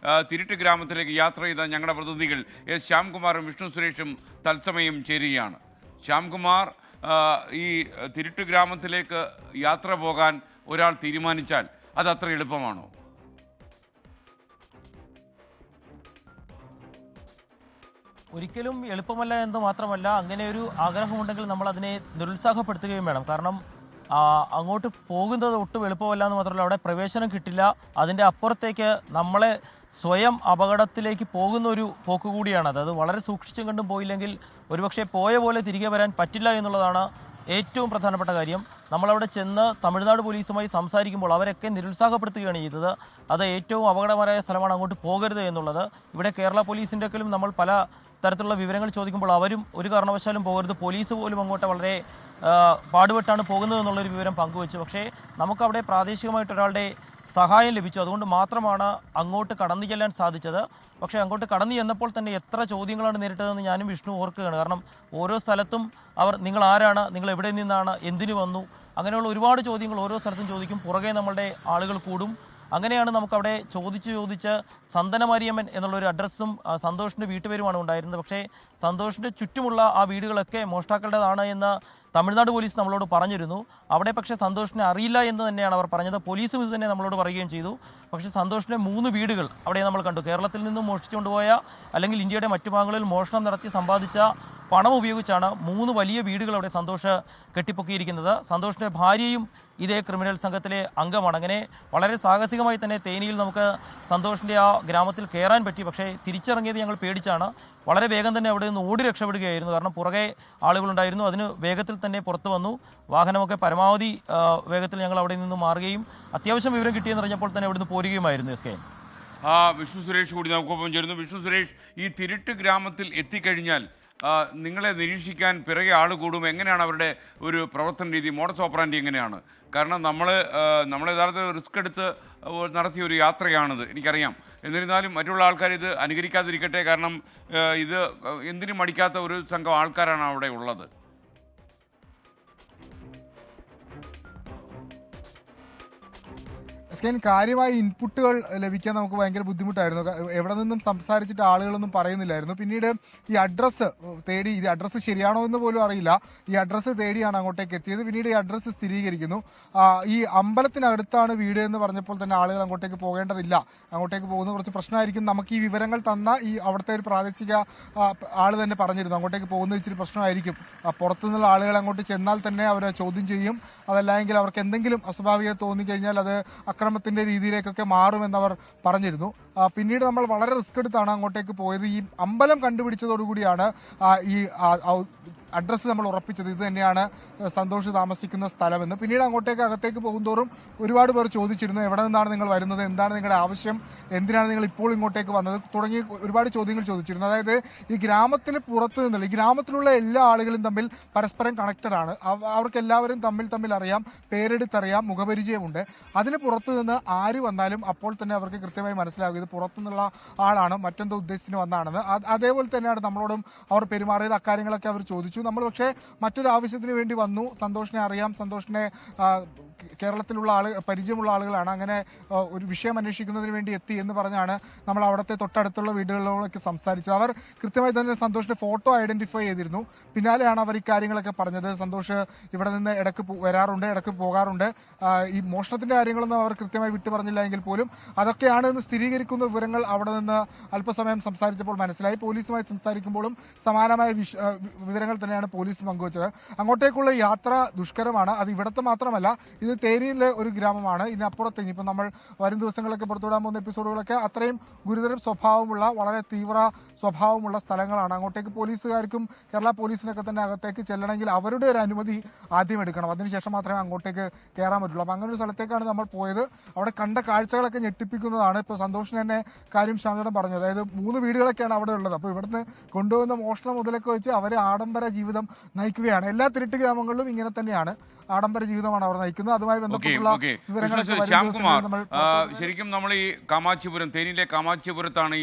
തിരുട്ട് ഗ്രാമത്തിലേക്ക് യാത്ര ചെയ്ത ഞങ്ങളുടെ പ്രതിനിധികൾ എസ് ശ്യാംകുമാറും വിഷ്ണു സുരേഷും തത്സമയം ചേരുകയാണ്. ശ്യാംകുമാർ, ഈ തിരുട്ട് ഗ്രാമത്തിലേക്ക് യാത്ര പോകാൻ ഒരാൾ തീരുമാനിച്ചാൽ അത് അത്ര എളുപ്പമാണോ? ഒരിക്കലും എളുപ്പമല്ല എന്ന് മാത്രമല്ല, അങ്ങനെ ഒരു ആഗ്രഹമുണ്ടെങ്കിൽ നമ്മൾ അതിനെ നിരുത്സാഹപ്പെടുത്തുകയും വേണം. കാരണം അങ്ങോട്ട് പോകുന്നത് ഒട്ടും എളുപ്പമല്ല എന്ന് മാത്രമല്ല, അവിടെ പ്രവേശനം കിട്ടില്ല. അതിൻ്റെ അപ്പുറത്തേക്ക് നമ്മളെ സ്വയം അപകടത്തിലേക്ക് പോകുന്ന ഒരു പോക്ക് കൂടിയാണത്. അത് വളരെ സൂക്ഷിച്ചും കണ്ടും പോയില്ലെങ്കിൽ ഒരുപക്ഷെ പോയ പോലെ തിരികെ വരാൻ പറ്റില്ല എന്നുള്ളതാണ് ഏറ്റവും പ്രധാനപ്പെട്ട കാര്യം. നമ്മളവിടെ ചെന്ന് തമിഴ്നാട് പോലീസുമായി സംസാരിക്കുമ്പോൾ അവരൊക്കെ നിരുത്സാഹപ്പെടുത്തുകയാണ് ചെയ്തത്. അത് ഏറ്റവും അപകടകരമായ സ്ഥലമാണ്, അങ്ങോട്ട് പോകരുത് എന്നുള്ളത്. ഇവിടെ കേരള പോലീസിൻ്റെക്കലും നമ്മൾ പല തരത്തിലുള്ള വിവരങ്ങൾ ചോദിക്കുമ്പോൾ അവരും ഒരു കാരണവശാലും പോകരുത്, പോലീസ് പോലും അങ്ങോട്ട് വളരെ പാടുപെട്ടാണ് പോകുന്നത് എന്നുള്ളൊരു വിവരം പങ്കുവച്ചു. പക്ഷേ നമുക്കവിടെ പ്രാദേശികമായിട്ട് ഒരാളുടെ സഹായം ലഭിച്ചു. അതുകൊണ്ട് മാത്രമാണ് അങ്ങോട്ട് കടന്നു ചെല്ലാൻ സാധിച്ചത്. പക്ഷേ അങ്ങോട്ട് കടന്നു ചെന്നപ്പോൾ തന്നെ എത്ര ചോദ്യങ്ങളാണ് നേരിട്ടതെന്ന് ഞാനും വിഷ്ണു ഓർക്കുകയാണ്. കാരണം ഓരോ സ്ഥലത്തും അവർ നിങ്ങൾ ആരാണ്, നിങ്ങൾ എവിടെ നിന്നാണ്, എന്തിനു വന്നു, അങ്ങനെയുള്ള ഒരുപാട് ചോദ്യങ്ങൾ ഓരോ സ്ഥലത്തും ചോദിക്കും. പുറകെ നമ്മളുടെ ആളുകൾ കൂടും. അങ്ങനെയാണ് നമുക്കവിടെ ചോദിച്ച് സന്തനമാരിയമ്മൻ എന്നുള്ളൊരു അഡ്രസ്സും സന്തോഷിൻ്റെ വീട്ടുപേരുമാണ് ഉണ്ടായിരുന്നത്. പക്ഷേ സന്തോഷിൻ്റെ ചുറ്റുമുള്ള ആ വീടുകളൊക്കെ മോഷ്ടാക്കളുടേതാണ് എന്ന് തമിഴ്നാട് പോലീസ് നമ്മളോട് പറഞ്ഞിരുന്നു. അവിടെ പക്ഷേ സന്തോഷിനെ അറിയില്ല എന്ന് തന്നെയാണ് അവർ പറഞ്ഞത്. പോലീസും ഇത് തന്നെ നമ്മളോട് പറയുകയും ചെയ്തു. പക്ഷേ സന്തോഷിൻ്റെ 3 വീടുകൾ അവിടെ നമ്മൾ കണ്ടു. കേരളത്തിൽ നിന്നും മോഷ്ടിച്ചുകൊണ്ടുപോയ അല്ലെങ്കിൽ ഇന്ത്യയുടെ മറ്റു ഭാഗങ്ങളിൽ മോഷണം നടത്തി സമ്പാദിച്ച പണം ഉപയോഗിച്ചാണ് 3 വലിയ വീടുകൾ അവിടെ സന്തോഷ് കെട്ടിപ്പൊക്കിയിരിക്കുന്നത്. സന്തോഷിൻ്റെ ഭാര്യയും ഇതേ ക്രിമിനൽ സംഘത്തിലെ അംഗമാണ്. അങ്ങനെ വളരെ സാഹസികമായി തന്നെ തേനിയിൽ നമുക്ക് സന്തോഷിൻ്റെ ആ ഗ്രാമത്തിൽ കയറാൻ പറ്റി. പക്ഷേ തിരിച്ചിറങ്ങിയത് ഞങ്ങൾ പേടിച്ചാണ്. വളരെ വേഗം തന്നെ അവിടെ നിന്ന് ഓടി രക്ഷപ്പെടുകയായിരുന്നു. കാരണം പുറകെ ആളുകളുണ്ടായിരുന്നു. അതിന് വേഗത്തിൽ തന്നെ പുറത്തു വന്നു. വാഹനമൊക്കെ പരമാവധി വേഗത്തിൽ ഞങ്ങൾ അവിടെ നിന്ന് മാറുകയും അത്യാവശ്യം വിവരം കിട്ടിയെന്ന് അറിഞ്ഞപ്പോൾ തന്നെ അവിടെ നിന്ന് പോരുകയുമായിരുന്നു. എസ് കെ വിഷ്ണു സുരേഷ് കൂടി നമുക്കൊപ്പം ചേരുന്നു. വിഷ്ണു സുരേഷ്, ഈ തിരുട്ട് ഗ്രാമത്തിൽ എത്തിക്കഴിഞ്ഞാൽ നിങ്ങളെ നിരീക്ഷിക്കാൻ പിറകെ ആൾ കൂടും. എങ്ങനെയാണ് അവരുടെ ഒരു പ്രവർത്തന രീതി, മോഡസ് ഓപ്പറാൻഡി എങ്ങനെയാണ്? കാരണം നമ്മൾ യഥാർത്ഥത്തിൽ റിസ്ക് എടുത്ത് നടത്തിയ ഒരു യാത്രയാണിത്, എനിക്കറിയാം. എന്നിരുന്നാലും മറ്റുള്ള ആൾക്കാർ ഇത് അനുകരിക്കാതിരിക്കട്ടെ. കാരണം ഇത് എന്തിനും മടിക്കാത്ത ഒരു സംഘം ആൾക്കാരാണ് അവിടെ ഉള്ളത്. കാര്യമായ ഇൻപുട്ടുകൾ ലഭിക്കാൻ നമുക്ക് ഭയങ്കര ബുദ്ധിമുട്ടായിരുന്നു. എവിടെ നിന്നും സംസാരിച്ചിട്ട് ആളുകളൊന്നും പറയുന്നില്ലായിരുന്നു. പിന്നീട് ഈ അഡ്രസ്സ് തേടി, ഇത് അഡ്രസ്സ് ശരിയാണോ എന്ന് പോലും അറിയില്ല, ഈ അഡ്രസ്സ് തേടിയാണ് അങ്ങോട്ടേക്ക് എത്തിയത്. പിന്നീട് ഈ അഡ്രസ്സ് സ്ഥിരീകരിക്കുന്നു. ഈ അമ്പലത്തിനടുത്താണ് വീട് എന്ന് പറഞ്ഞപ്പോൾ തന്നെ ആളുകൾ അങ്ങോട്ടേക്ക് പോകേണ്ടതില്ല, അങ്ങോട്ടേക്ക് പോകുന്ന കുറച്ച് പ്രശ്നമായിരിക്കും. നമുക്ക് ഈ വിവരങ്ങൾ തന്ന ഈ അവിടുത്തെ ഒരു പ്രാദേശിക ആൾ തന്നെ പറഞ്ഞിരുന്നു, അങ്ങോട്ടേക്ക് പോകുന്നത് ഇച്ചിരി പ്രശ്നമായിരിക്കും, പുറത്തുനിന്നുള്ള ആളുകൾ അങ്ങോട്ട് ചെന്നാൽ തന്നെ അവരെ ചോദ്യം ചെയ്യും, അതല്ലെങ്കിൽ അവർക്ക് എന്തെങ്കിലും അസ്വാഭാവികത തോന്നിക്കഴിഞ്ഞാൽ അത് അക്രമത്തിന്റെ രീതിയിലേക്കൊക്കെ മാറുമെന്നവർ പറഞ്ഞിരുന്നു. പിന്നീട് നമ്മൾ വളരെ റിസ്ക് എടുത്താണ് അങ്ങോട്ടേക്ക് പോയത്. ഈ അമ്പലം കണ്ടുപിടിച്ചതോടുകൂടിയാണ് ഈ അഡ്രസ്സ് നമ്മൾ ഉറപ്പിച്ചത് ഇത് തന്നെയാണ് സന്തോഷ് താമസിക്കുന്ന സ്ഥലമെന്ന്. പിന്നീട് അകത്തേക്ക് പോകുന്തോറും ഒരുപാട് പേർ ചോദിച്ചിരുന്നു, എവിടെ നിന്നാണ് നിങ്ങൾ വരുന്നത്, എന്താണ് നിങ്ങളുടെ ആവശ്യം, എന്തിനാണ് നിങ്ങൾ ഇപ്പോൾ ഇങ്ങോട്ടേക്ക് വന്നത് തുടങ്ങി ഒരുപാട് ചോദ്യങ്ങൾ ചോദിച്ചിരുന്നു. അതായത് ഈ ഗ്രാമത്തിന് പുറത്ത് നിന്നുള്ള ഈ ഗ്രാമത്തിലുള്ള എല്ലാ ആളുകളും തമ്മിൽ പരസ്പരം കണക്റ്റഡ് ആണ്. അവർക്ക് എല്ലാവരും തമ്മിൽ അറിയാം, പേരെടുത്തറിയാം, മുഖപരിചയമുണ്ട്. അതിന് പുറത്തു നിന്ന് ആര് വന്നാലും അപ്പോൾ തന്നെ അവർക്ക് കൃത്യമായി മനസ്സിലാകും ഇത് പുറത്തുനിന്നുള്ള ആളാണ്, മറ്റെന്തോ ഉദ്ദേശത്തിന് വന്നാണെന്ന്. അതേപോലെ തന്നെയാണ് നമ്മളോടും അവർ പെരുമാറിയത്. അക്കാര്യങ്ങളൊക്കെ അവർ ചോദിച്ചു. നമ്മൾ പക്ഷേ മറ്റൊരു ആവശ്യത്തിന് വേണ്ടി വന്നു. സന്തോഷിനെ അറിയാം, സന്തോഷിനെ കേരളത്തിലുള്ള പരിചയമുള്ള ആളുകളാണ്, അങ്ങനെ ഒരു വിഷയം അന്വേഷിക്കുന്നതിന് വേണ്ടി എത്തി എന്ന് പറഞ്ഞാണ് നമ്മൾ അവിടുത്തെ തൊട്ടടുത്തുള്ള വീടുകളിലൊക്കെ സംസാരിച്ചത്. അവർ കൃത്യമായി തന്നെ സന്തോഷിന്റെ ഫോട്ടോ ഐഡന്റിഫൈ ചെയ്തിരുന്നു. പിന്നാലെയാണ് അവർ ഇക്കാര്യങ്ങളൊക്കെ പറഞ്ഞത്. സന്തോഷ് ഇവിടെ നിന്ന് ഇടയ്ക്ക് വരാറുണ്ട്, ഇടയ്ക്ക് പോകാറുണ്ട്. ഈ മോഷണത്തിന്റെ കാര്യങ്ങളൊന്നും അവർ കൃത്യമായി വിട്ടു പറഞ്ഞില്ല എങ്കിൽ പോലും അതൊക്കെയാണ് എന്ന് സ്ഥിരീകരിക്കുന്ന വിവരങ്ങൾ അവിടെ നിന്ന് അല്പസമയം സംസാരിച്ചപ്പോൾ മനസ്സിലായി. പോലീസുമായി സംസാരിക്കുമ്പോഴും സമാനമായ വിവരങ്ങൾ തന്നെയാണ് പോലീസ് പങ്കുവച്ചത്. അങ്ങോട്ടേക്കുള്ള യാത്ര ദുഷ്കരമാണ്. അത് ഇവിടുത്തെ മാത്രമല്ല, ഇത് തേനിയിലെ ഒരു ഗ്രാമമാണ്. ഇതിനപ്പുറത്ത് ഇനിയിപ്പോൾ നമ്മൾ വരും ദിവസങ്ങളൊക്കെ പുറത്തുവിടാൻ പോകുന്ന എപ്പിസോഡുകളൊക്കെ അത്രയും ഗുരുതരം സ്വഭാവമുള്ള, വളരെ തീവ്ര സ്വഭാവമുള്ള സ്ഥലങ്ങളാണ്. അങ്ങോട്ടേക്ക് പോലീസുകാർക്കും കേരള പോലീസിനൊക്കെ തന്നെ അകത്തേക്ക് ചെല്ലണമെങ്കിൽ അവരുടെ ഒരു അനുമതി ആദ്യം എടുക്കണം. അതിനുശേഷം മാത്രമേ അങ്ങോട്ടേക്ക് കയറാൻ പറ്റുള്ളൂ. അപ്പം അങ്ങനെ ഒരു സ്ഥലത്തേക്കാണ് നമ്മൾ പോയത്. അവിടെ കണ്ട കാഴ്ചകളൊക്കെ ഞെട്ടിപ്പിക്കുന്നതാണ്. ഇപ്പോൾ സന്തോഷിന് തന്നെ കാര്യം ശ്യാമചേട്ടൻ പറഞ്ഞു. അതായത് 3 വീടുകളൊക്കെയാണ് അവിടെ ഉള്ളത്. അപ്പോൾ ഇവിടുന്ന് കൊണ്ടുവന്ന മോഷണം മുതലൊക്കെ വെച്ച് അവർ ആഡംബര ജീവിതം നയിക്കുകയാണ്. എല്ലാ തിരുട്ട് ഗ്രാമങ്ങളിലും ഇങ്ങനെ തന്നെയാണ്, ആഡംബര ജീവിതമാണ് അവർ നയിക്കുന്നത്. അതുമായി ബന്ധപ്പെട്ടുള്ള ശരിക്കും നമ്മൾ ഈ കാമാച്ചിപുരം, തേനിയിലെ കാമാച്ചിപുരത്താണ്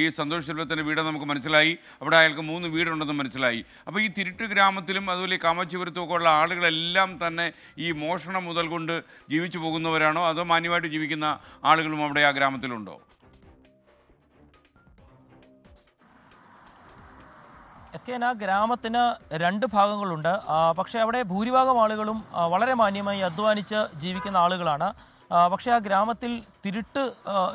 ഈ സന്തോഷ് സെൽവത്തിൻ്റെ വീട് നമുക്ക് മനസ്സിലായി. അവിടെ അയാൾക്ക് 3 വീടുണ്ടെന്ന് മനസ്സിലായി. അപ്പോൾ ഈ തിരുട്ട് ഗ്രാമത്തിലും അതുപോലെ ഈ കാമാച്ചിപുരത്തും ഒക്കെ ഉള്ള ആളുകളെല്ലാം തന്നെ ഈ മോഷണം മുതൽ കൊണ്ട് ജീവിച്ചു പോകുന്നവരാണോ, അതോ മാന്യമായിട്ട് ജീവിക്കുന്ന ആളുകളും അവിടെ ആ ഗ്രാമത്തിലുണ്ടോ? SKN, ആ ഗ്രാമത്തിന് 2 ഭാഗങ്ങളുണ്ട്. പക്ഷേ അവിടെ ഭൂരിഭാഗം ആളുകളും വളരെ മാന്യമായി അധ്വാനിച്ച് ജീവിക്കുന്ന ആളുകളാണ്. പക്ഷേ ആ ഗ്രാമത്തിൽ തിരുട്ട്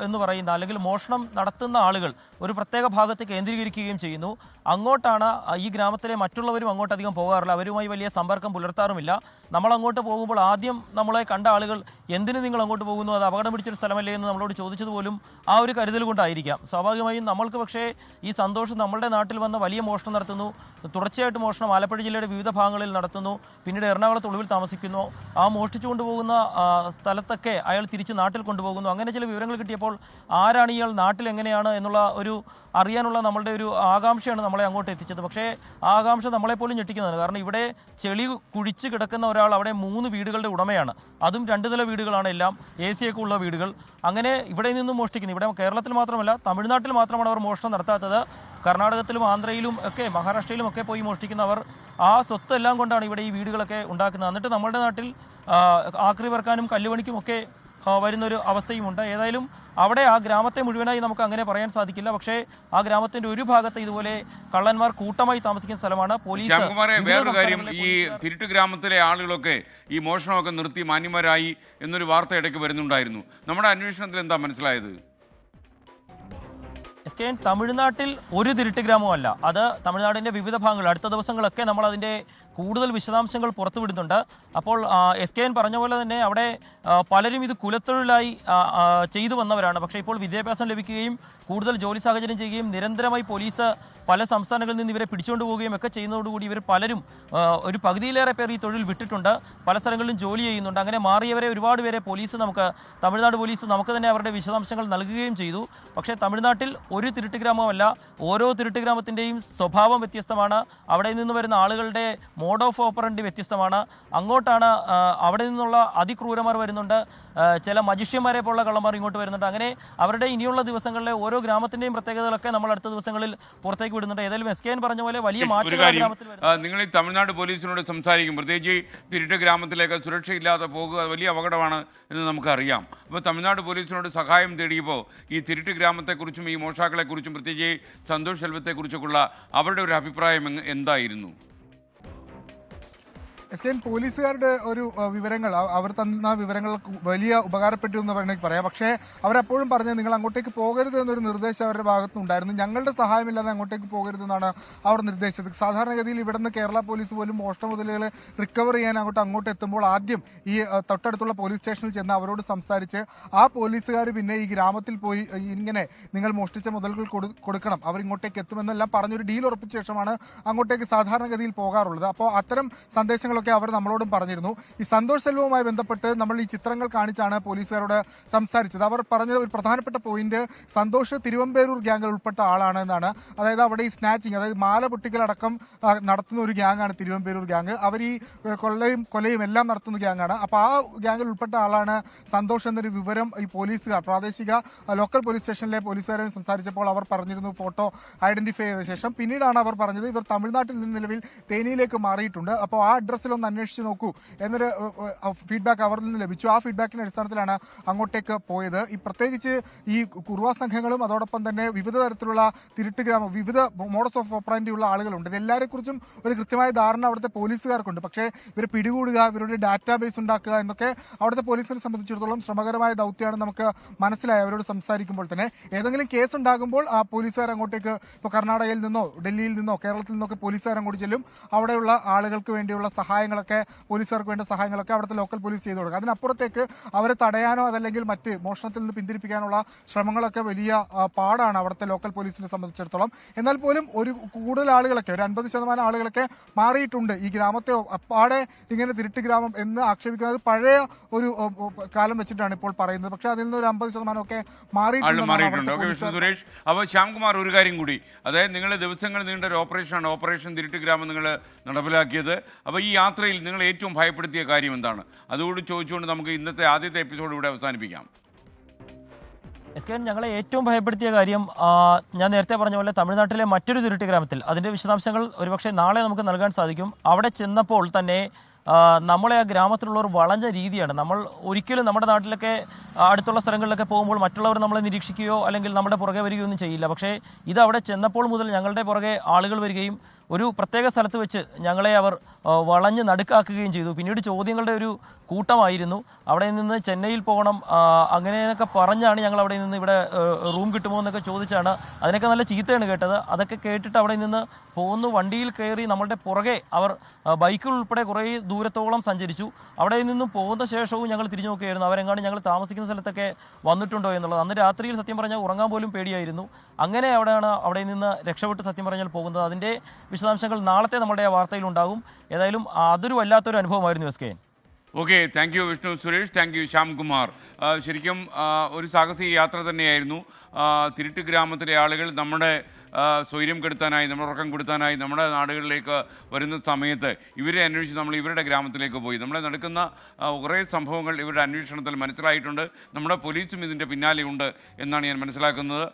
എന്ന് പറയുന്ന അല്ലെങ്കിൽ മോഷണം നടത്തുന്ന ആളുകൾ ഒരു പ്രത്യേക ഭാഗത്ത് കേന്ദ്രീകരിക്കുകയും ചെയ്യുന്നു. അങ്ങോട്ടാണ് ഈ ഗ്രാമത്തിലെ മറ്റുള്ളവരും അങ്ങോട്ടധികം പോകാറില്ല. അവരുമായി വലിയ സമ്പർക്കം പുലർത്താറുമില്ല. നമ്മൾ അങ്ങോട്ട് പോകുമ്പോൾ ആദ്യം നമ്മളെ കണ്ട ആളുകൾ എന്തിന് നിങ്ങൾ അങ്ങോട്ട് പോകുന്നു, അത് അപകടം പിടിച്ചൊരു സ്ഥലമല്ലേ എന്ന് നമ്മളോട് ചോദിച്ചതുപോലും ആ ഒരു കരുതൽ കൊണ്ടായിരിക്കാം. സ്വാഭാവികമായും നമ്മൾക്ക് പക്ഷേ ഈ സന്തോഷം നമ്മളുടെ നാട്ടിൽ വന്ന് വലിയ മോഷണം നടത്തുന്നു, തുടർച്ചയായിട്ട് മോഷണം ആലപ്പുഴ ജില്ലയുടെ വിവിധ ഭാഗങ്ങളിൽ നടത്തുന്നു, പിന്നീട് എറണാകുളത്ത് ഒളിവിൽ താമസിക്കുന്നു. ആ മോഷ്ടിച്ചു കൊണ്ടുപോകുന്ന സ്ഥലത്തൊക്കെ അയാൾ തിരിച്ച് നാട്ടിൽ കൊണ്ടുപോകുന്നു. അങ്ങനെ ചില വിവരങ്ങൾ കിട്ടിയപ്പോൾ ആരാണ് ഇയാൾ, നാട്ടിൽ എങ്ങനെയാണ് എന്നുള്ള ഒരു അറിയാനുള്ള നമ്മളുടെ ഒരു ആകാംക്ഷയാണ് നമ്മളെ അങ്ങോട്ട് എത്തിച്ചത്. പക്ഷേ ആ ആകാംക്ഷ നമ്മളെപ്പോലും ഞെട്ടിക്കുന്നതാണ്. കാരണം ഇവിടെ ചെളി കുഴിച്ച് കിടക്കുന്ന ഒരാൾ അവിടെ 3 വീടുകളുടെ ഉടമയാണ്. അതും 2 നില വീടുകളാണ്, എല്ലാം AC ഒക്കെ ഉള്ള വീടുകൾ. അങ്ങനെ ഇവിടെ നിന്നും മോഷ്ടിക്കുന്നു. ഇവിടെ കേരളത്തിൽ മാത്രമല്ല, തമിഴ്നാട്ടിൽ മാത്രമാണ് അവർ മോഷണം നടത്താത്തത്. കർണാടകത്തിലും ആന്ധ്രയിലും ഒക്കെ മഹാരാഷ്ട്രയിലും ഒക്കെ പോയി മോഷ്ടിക്കുന്നവർ ആ സ്വത്ത് എല്ലാം കൊണ്ടാണ് ഇവിടെ ഈ വീടുകളൊക്കെ ഉണ്ടാക്കുന്നത്. എന്നിട്ട് നമ്മുടെ നാട്ടിൽ ആക്രി പെറുക്കാനും കല്ലുപണിക്കും ഒക്കെ വരുന്നൊരു അവസ്ഥയുമുണ്ട്. ഏതായാലും അവിടെ ആ ഗ്രാമത്തെ മുഴുവനായി നമുക്ക് അങ്ങനെ പറയാൻ സാധിക്കില്ല. പക്ഷേ ആ ഗ്രാമത്തിന്റെ ഒരു ഭാഗത്ത് ഇതുപോലെ കള്ളന്മാർ കൂട്ടമായി താമസിക്കുന്ന സ്ഥലമാണ്. പോലീസ് വേറൊരു കാര്യം, ഈ തിരുട്ട് ഗ്രാമത്തിലെ ആളുകളൊക്കെ ഈ മോഷണമൊക്കെ നിർത്തി മാന്യന്മാരായി എന്നൊരു വാർത്ത ഇടയ്ക്ക് വരുന്നുണ്ടായിരുന്നു. നമ്മുടെ അന്വേഷണത്തിൽ എന്താ മനസ്സിലായത്? SKN, തമിഴ്നാട്ടിൽ ഒരു തിരുട്ട് ഗ്രാമമല്ല, അത് തമിഴ്നാടിൻ്റെ വിവിധ ഭാഗങ്ങൾ. അടുത്ത ദിവസങ്ങളൊക്കെ നമ്മൾ അതിൻ്റെ കൂടുതൽ വിശദാംശങ്ങൾ പുറത്തുവിടുന്നുണ്ട്. അപ്പോൾ SKN പറഞ്ഞ പോലെ തന്നെ അവിടെ പലരും ഇത് കുലത്തൊഴിലായി ചെയ്തു വന്നവരാണ്. പക്ഷേ ഇപ്പോൾ വിദ്യാഭ്യാസം ലഭിക്കുകയും കൂടുതൽ ജോലി സാഹചര്യം ചെയ്യുകയും നിരന്തരമായി പോലീസ് പല സംസ്ഥാനങ്ങളിൽ നിന്ന് ഇവരെ പിടിച്ചുകൊണ്ട് പോവുകയും ഒക്കെ ചെയ്യുന്നതോടുകൂടി ഇവർ പലരും ഒരു പകുതിയിലേറെ പേർ ഈ തൊഴിൽ വിട്ടിട്ടുണ്ട്, പല സ്ഥലങ്ങളിലും ജോലി ചെയ്യുന്നുണ്ട്. അങ്ങനെ മാറിയവരെ ഒരുപാട് പേരെ തമിഴ്നാട് പോലീസ് നമുക്ക് തന്നെ അവരുടെ വിശദാംശങ്ങൾ നൽകുകയും ചെയ്തു. പക്ഷേ തമിഴ്നാട്ടിൽ ഒരു തിരുട്ട് ഗ്രാമമല്ല, ഓരോ തിരുട്ട് ഗ്രാമത്തിൻ്റെയും സ്വഭാവം വ്യത്യസ്തമാണ്. അവിടെ നിന്ന് വരുന്ന ആളുകളുടെ മോഡ് ഓഫ് ഓപ്പറൻഡി വ്യത്യസ്തമാണ്. അങ്ങോട്ടാണ് അവിടെ നിന്നുള്ള അതിക്രൂരന്മാർ വരുന്നുണ്ട്, ചില മജിഷ്യന്മാരെ പോലുള്ള കള്ളന്മാർ ഇങ്ങോട്ട് വരുന്നുണ്ട്. അങ്ങനെ അവരുടെ ഇനിയുള്ള ദിവസങ്ങളിലെ ഓരോ ഗ്രാമത്തിൻ്റെയും പ്രത്യേകതകളൊക്കെ നമ്മൾ അടുത്ത ദിവസങ്ങളിൽ പുറത്തേക്ക് വിടുന്നുണ്ട്. ഏതായാലും SKN പറഞ്ഞ പോലെ വലിയ മാറ്റം. നിങ്ങൾ ഈ തമിഴ്നാട് പോലീസിനോട് സംസാരിക്കും, പ്രത്യേകിച്ച് തിരുട്ട് ഗ്രാമത്തിലേക്ക് സുരക്ഷയില്ലാതെ പോകുക വലിയ അപകടമാണ് എന്ന് നമുക്കറിയാം. അപ്പോൾ തമിഴ്നാട് പോലീസിനോട് സഹായം തേടിയപ്പോൾ ഈ തിരുട്ട് ഗ്രാമത്തെക്കുറിച്ചും ഈ മോഷ്ടാക്കളെക്കുറിച്ചും പ്രത്യേകിച്ച് സന്തോഷ് സെൽവത്തെക്കുറിച്ചൊക്കെയുള്ള അവരുടെ ഒരു അഭിപ്രായം എന്തായിരുന്നു? എസ് പോലീസുകാരുടെ ഒരു വിവരങ്ങൾ അവർ തന്ന വിവരങ്ങൾ വലിയ ഉപകാരപ്പെട്ടു എന്ന് വേണമെങ്കിൽ പറയാം. പക്ഷേ അവരെപ്പോഴും പറഞ്ഞത് നിങ്ങൾ അങ്ങോട്ടേക്ക് പോകരുത് എന്നൊരു നിർദ്ദേശം അവരുടെ ഭാഗത്തുനിന്നുണ്ടായിരുന്നു. ഞങ്ങളുടെ സഹായമില്ലാതെ അങ്ങോട്ടേക്ക് പോകരുതെന്നാണ് അവർ നിർദ്ദേശിച്ചത്. സാധാരണഗതിയിൽ ഇവിടെ നിന്ന് കേരള പോലീസ് പോലും മോഷണ മുതലുകൾ റിക്കവർ ചെയ്യാൻ അങ്ങോട്ട് എത്തുമ്പോൾ ആദ്യം ഈ തൊട്ടടുത്തുള്ള പോലീസ് സ്റ്റേഷനിൽ ചെന്ന് അവരോട് സംസാരിച്ച് ആ പോലീസുകാർ പിന്നെ ഈ ഗ്രാമത്തിൽ പോയി ഇങ്ങനെ നിങ്ങൾ മോഷ്ടിച്ച മുതലുകൾ കൊടുക്കണം, അവർ ഇങ്ങോട്ടേക്ക് എത്തുമെന്നെല്ലാം പറഞ്ഞൊരു ഡീൽ ഉറപ്പിച്ച ശേഷമാണ് അങ്ങോട്ടേക്ക് സാധാരണഗതിയിൽ പോകാറുള്ളത്. അപ്പോൾ അത്തരം സന്ദേശങ്ങളൊക്കെ അവർ നമ്മളോടും പറഞ്ഞിരുന്നു. ഈ സന്തോഷ് സെൽവവുമായി ബന്ധപ്പെട്ട് നമ്മൾ ഈ ചിത്രങ്ങൾ കാണിച്ചാണ് പോലീസുകാരോട് സംസാരിച്ചത്. അവർ പറഞ്ഞ ഒരു പ്രധാനപ്പെട്ട പോയിന്റ് സന്തോഷ് തിരുവമ്പേരൂർ ഗ്യാങ്ങിൽ ഉൾപ്പെട്ട ആളാണ് എന്നാണ്. അതായത് അവിടെ ഈ സ്നാച്ചിങ്, അതായത് മാല പൊട്ടിക്കലടക്കം നടത്തുന്ന ഒരു ഗ്യാങ്ങാണ് തിരുവമ്പേരൂർ ഗ്യാങ്. അവർ ഈ കൊലയും എല്ലാം നടത്തുന്ന ഗ്യാങ്ങാണ്. അപ്പോൾ ആ ഗ്യാങ്ങിൽ ഉൾപ്പെട്ട ആളാണ് സന്തോഷ് എന്നൊരു വിവരം ഈ പോലീസുകാർ പ്രാദേശിക ലോക്കൽ പോലീസ് സ്റ്റേഷനിലെ പോലീസുകാരെ സംസാരിച്ചപ്പോൾ അവർ പറഞ്ഞിരുന്നു. ഫോട്ടോ ഐഡന്റിഫൈ ചെയ്ത ശേഷം പിന്നീടാണ് അവർ പറഞ്ഞത് ഇവർ തമിഴ്നാട്ടിൽ നിന്ന് നിലവിൽ തേനിയിലേക്ക് മാറിയിട്ടുണ്ട്, അപ്പോൾ ആ അഡ്രസ്സിൽ ഒന്ന് അന്വേഷിച്ച് നോക്കൂ എന്നൊരു ഫീഡ്ബാക്ക് അവരിൽ നിന്ന് ലഭിച്ചു. ആ ഫീഡ്ബാക്കിന്റെ അടിസ്ഥാനത്തിലാണ് അങ്ങോട്ടേക്ക് പോയത്. ഈ പ്രത്യേകിച്ച് ഈ കുറുവ സംഘങ്ങളും അതോടൊപ്പം തന്നെ വിവിധ തരത്തിലുള്ള തിരുട്ട് ഗ്രാമം, വിവിധ മോഡസ് ഓഫ് ഓപ്പറാൻഡി ഉള്ള ആളുകളുണ്ട്. ഇതെല്ലാവരെക്കുറിച്ചും ഒരു കൃത്യമായ ധാരണ അവിടുത്തെ പോലീസുകാർക്കുണ്ട്. പക്ഷേ ഇവരെ പിടികൂടുക, ഇവരുടെ ഡാറ്റാബേസ് ഉണ്ടാക്കുക എന്നൊക്കെ അവിടുത്തെ പോലീസിനെ സംബന്ധിച്ചിടത്തോളം ശ്രമകരമായ ദൗത്യമാണ് നമുക്ക് മനസ്സിലായി അവരോട് സംസാരിക്കുമ്പോൾ തന്നെ. ഏതെങ്കിലും കേസ് ഉണ്ടാകുമ്പോൾ ആ പോലീസുകാർ അങ്ങോട്ടേക്ക് ഇപ്പോൾ കർണാടകയിൽ നിന്നോ ഡൽഹിയിൽ നിന്നോ കേരളത്തിൽ നിന്നൊക്കെ പോലീസുകാർ അങ്ങോട്ട് ചെല്ലും. അവിടെയുള്ള ആളുകൾക്ക് വേണ്ടിയുള്ള സഹായങ്ങളൊക്കെ, പോലീസുകാർക്ക് വേണ്ട സഹായങ്ങളൊക്കെ അവിടുത്തെ ലോക്കൽ പോലീസ് ചെയ്തു കൊടുക്കുക. അതിനപ്പുറത്തേക്ക് അവരെ തടയാനോ അതല്ലെങ്കിൽ മറ്റ് മോഷണത്തിൽ നിന്ന് പിന്തിരിപ്പിക്കാനുള്ള ശ്രമങ്ങളൊക്കെ വലിയ പാടാണ് അവിടുത്തെ ലോക്കൽ പോലീസിനെ സംബന്ധിച്ചിടത്തോളം. എന്നാൽ പോലും ഒരു കൂടുതൽ ആളുകളൊക്കെ, ഒരു 50% ആളുകളൊക്കെ മാറിയിട്ടുണ്ട്. ഈ ഗ്രാമത്തെ അപ്പാടെ ഇങ്ങനെ തിരുട്ട് ഗ്രാമം എന്ന് ആക്ഷേപിക്കുന്നത് പഴയ ഒരു കാലം വെച്ചിട്ടാണ് ഇപ്പോൾ പറയുന്നത്. പക്ഷേ അതിൽ നിന്ന് ഒരു 50% ഒക്കെ മാറിയിട്ടുണ്ട്. സുരേഷ്, അപ്പോൾ ശ്യാംകുമാർ ഒരു കാര്യം കൂടി, അതായത് നിങ്ങൾ ദിവസങ്ങൾ നീണ്ട ഒരു ഓപ്പറേഷനാണ് ഓപ്പറേഷൻ തിരുട്ട് ഗ്രാമം നിങ്ങൾ നടപ്പിലാക്കിയത്. അപ്പോൾ ഈ യാത്രയിൽ നിങ്ങൾ ഏറ്റവും ഭയപ്പെടുത്തിയ കാര്യം എന്താണ്? അതുകൂടി ചോദിച്ചുകൊണ്ട് നമുക്ക് ഇന്നത്തെ ആദ്യത്തെ എപ്പിസോഡ് ഇവിടെ അവസാനിപ്പിക്കാം. ഞങ്ങളെ ഏറ്റവും ഭയപ്പെടുത്തിയ കാര്യം ഞാൻ നേരത്തെ പറഞ്ഞ പോലെ തമിഴ്നാട്ടിലെ മറ്റൊരു തിരുട്ട് ഗ്രാമത്തിൽ, അതിൻ്റെ വിശദാംശങ്ങൾ ഒരുപക്ഷെ നാളെ നമുക്ക് നൽകാൻ സാധിക്കും. അവിടെ ചെന്നപ്പോൾ തന്നെ നമ്മളെ ആ ഗ്രാമത്തിലുള്ളവർ വളഞ്ഞ രീതിയാണ്. നമ്മൾ ഒരിക്കലും നമ്മുടെ നാട്ടിലൊക്കെ അടുത്തുള്ള സ്ഥലങ്ങളിലൊക്കെ പോകുമ്പോൾ മറ്റുള്ളവർ നമ്മളെ നിരീക്ഷിക്കുകയോ അല്ലെങ്കിൽ നമ്മുടെ പുറകെ വരികയോ ഒന്നും ചെയ്യില്ല. പക്ഷേ ഇത് അവിടെ ചെന്നപ്പോൾ മുതൽ ഞങ്ങളുടെ പുറകെ ആളുകൾ വരികയും ഒരു പ്രത്യേക സ്ഥലത്ത് വെച്ച് ഞങ്ങളെ അവർ വളഞ്ഞ് നടുക്കാക്കുകയും ചെയ്തു. പിന്നീട് ചോദ്യങ്ങളുടെ ഒരു കൂട്ടമായിരുന്നു. അവിടെ നിന്ന് ചെന്നൈയിൽ പോകണം അങ്ങനെയൊക്കെ പറഞ്ഞാണ് ഞങ്ങൾ അവിടെ നിന്ന് ഇവിടെ റൂം കിട്ടുമോ എന്നൊക്കെ ചോദിച്ചാണ്. അതിനൊക്കെ നല്ല ചീത്തയാണ് കേട്ടത്. അതൊക്കെ കേട്ടിട്ട് അവിടെ നിന്ന് പോകുന്നു വണ്ടിയിൽ കയറി നമ്മളുടെ പുറകെ അവർ ബൈക്കുകൾ ഉൾപ്പെടെ കുറേ ദൂരത്തോളം സഞ്ചരിച്ചു. അവിടെ നിന്നും പോകുന്ന ശേഷവും ഞങ്ങൾ തിരിഞ്ഞു നോക്കുകയായിരുന്നു അവരെങ്ങാണ്ട് ഞങ്ങൾ താമസിക്കുന്ന സ്ഥലത്തൊക്കെ വന്നിട്ടുണ്ടോ എന്നുള്ളത്. അന്ന് രാത്രിയിൽ സത്യം പറഞ്ഞാൽ ഉറങ്ങാൻ പോലും പേടിയായിരുന്നു. അങ്ങനെ അവിടെ നിന്ന് രക്ഷപ്പെട്ട് സത്യം പറഞ്ഞാൽ പോകുന്നത്. അതിൻ്റെ വിശദാംശങ്ങൾ നാളത്തെ നമ്മുടെ വാർത്തയിൽ ഉണ്ടാകും. ഏതായാലും അതൊരു വല്ലാത്തൊരു അനുഭവമായിരുന്നു SKN. Okay, thank you Vishnu Suresh, thank you Shyamkumar. ശരിക്കും ഒരു സാഹസിക യാത്ര തന്നെയായിരുന്നു. തിരുട്ട് ഗ്രാമത്തിലെ ആളുകൾ നമ്മുടെ സ്വൈര്യം കെടുത്താനായി, നമ്മുടെ ഉറക്കം കൊടുത്താനായി നമ്മുടെ നാടുകളിലേക്ക് വരുന്ന സമയത്ത് ഇവരെ അന്വേഷിച്ച് നമ്മൾ ഇവരുടെ ഗ്രാമത്തിലേക്ക് പോയി. നമ്മളെ നടക്കുന്ന കുറേ സംഭവങ്ങൾ ഇവരുടെ അന്വേഷണത്തിൽ മനസ്സിലായിട്ടുണ്ട്. നമ്മുടെ പോലീസും ഇതിൻ്റെ പിന്നാലെയുണ്ട് എന്നാണ് ഞാൻ മനസ്സിലാക്കുന്നത്.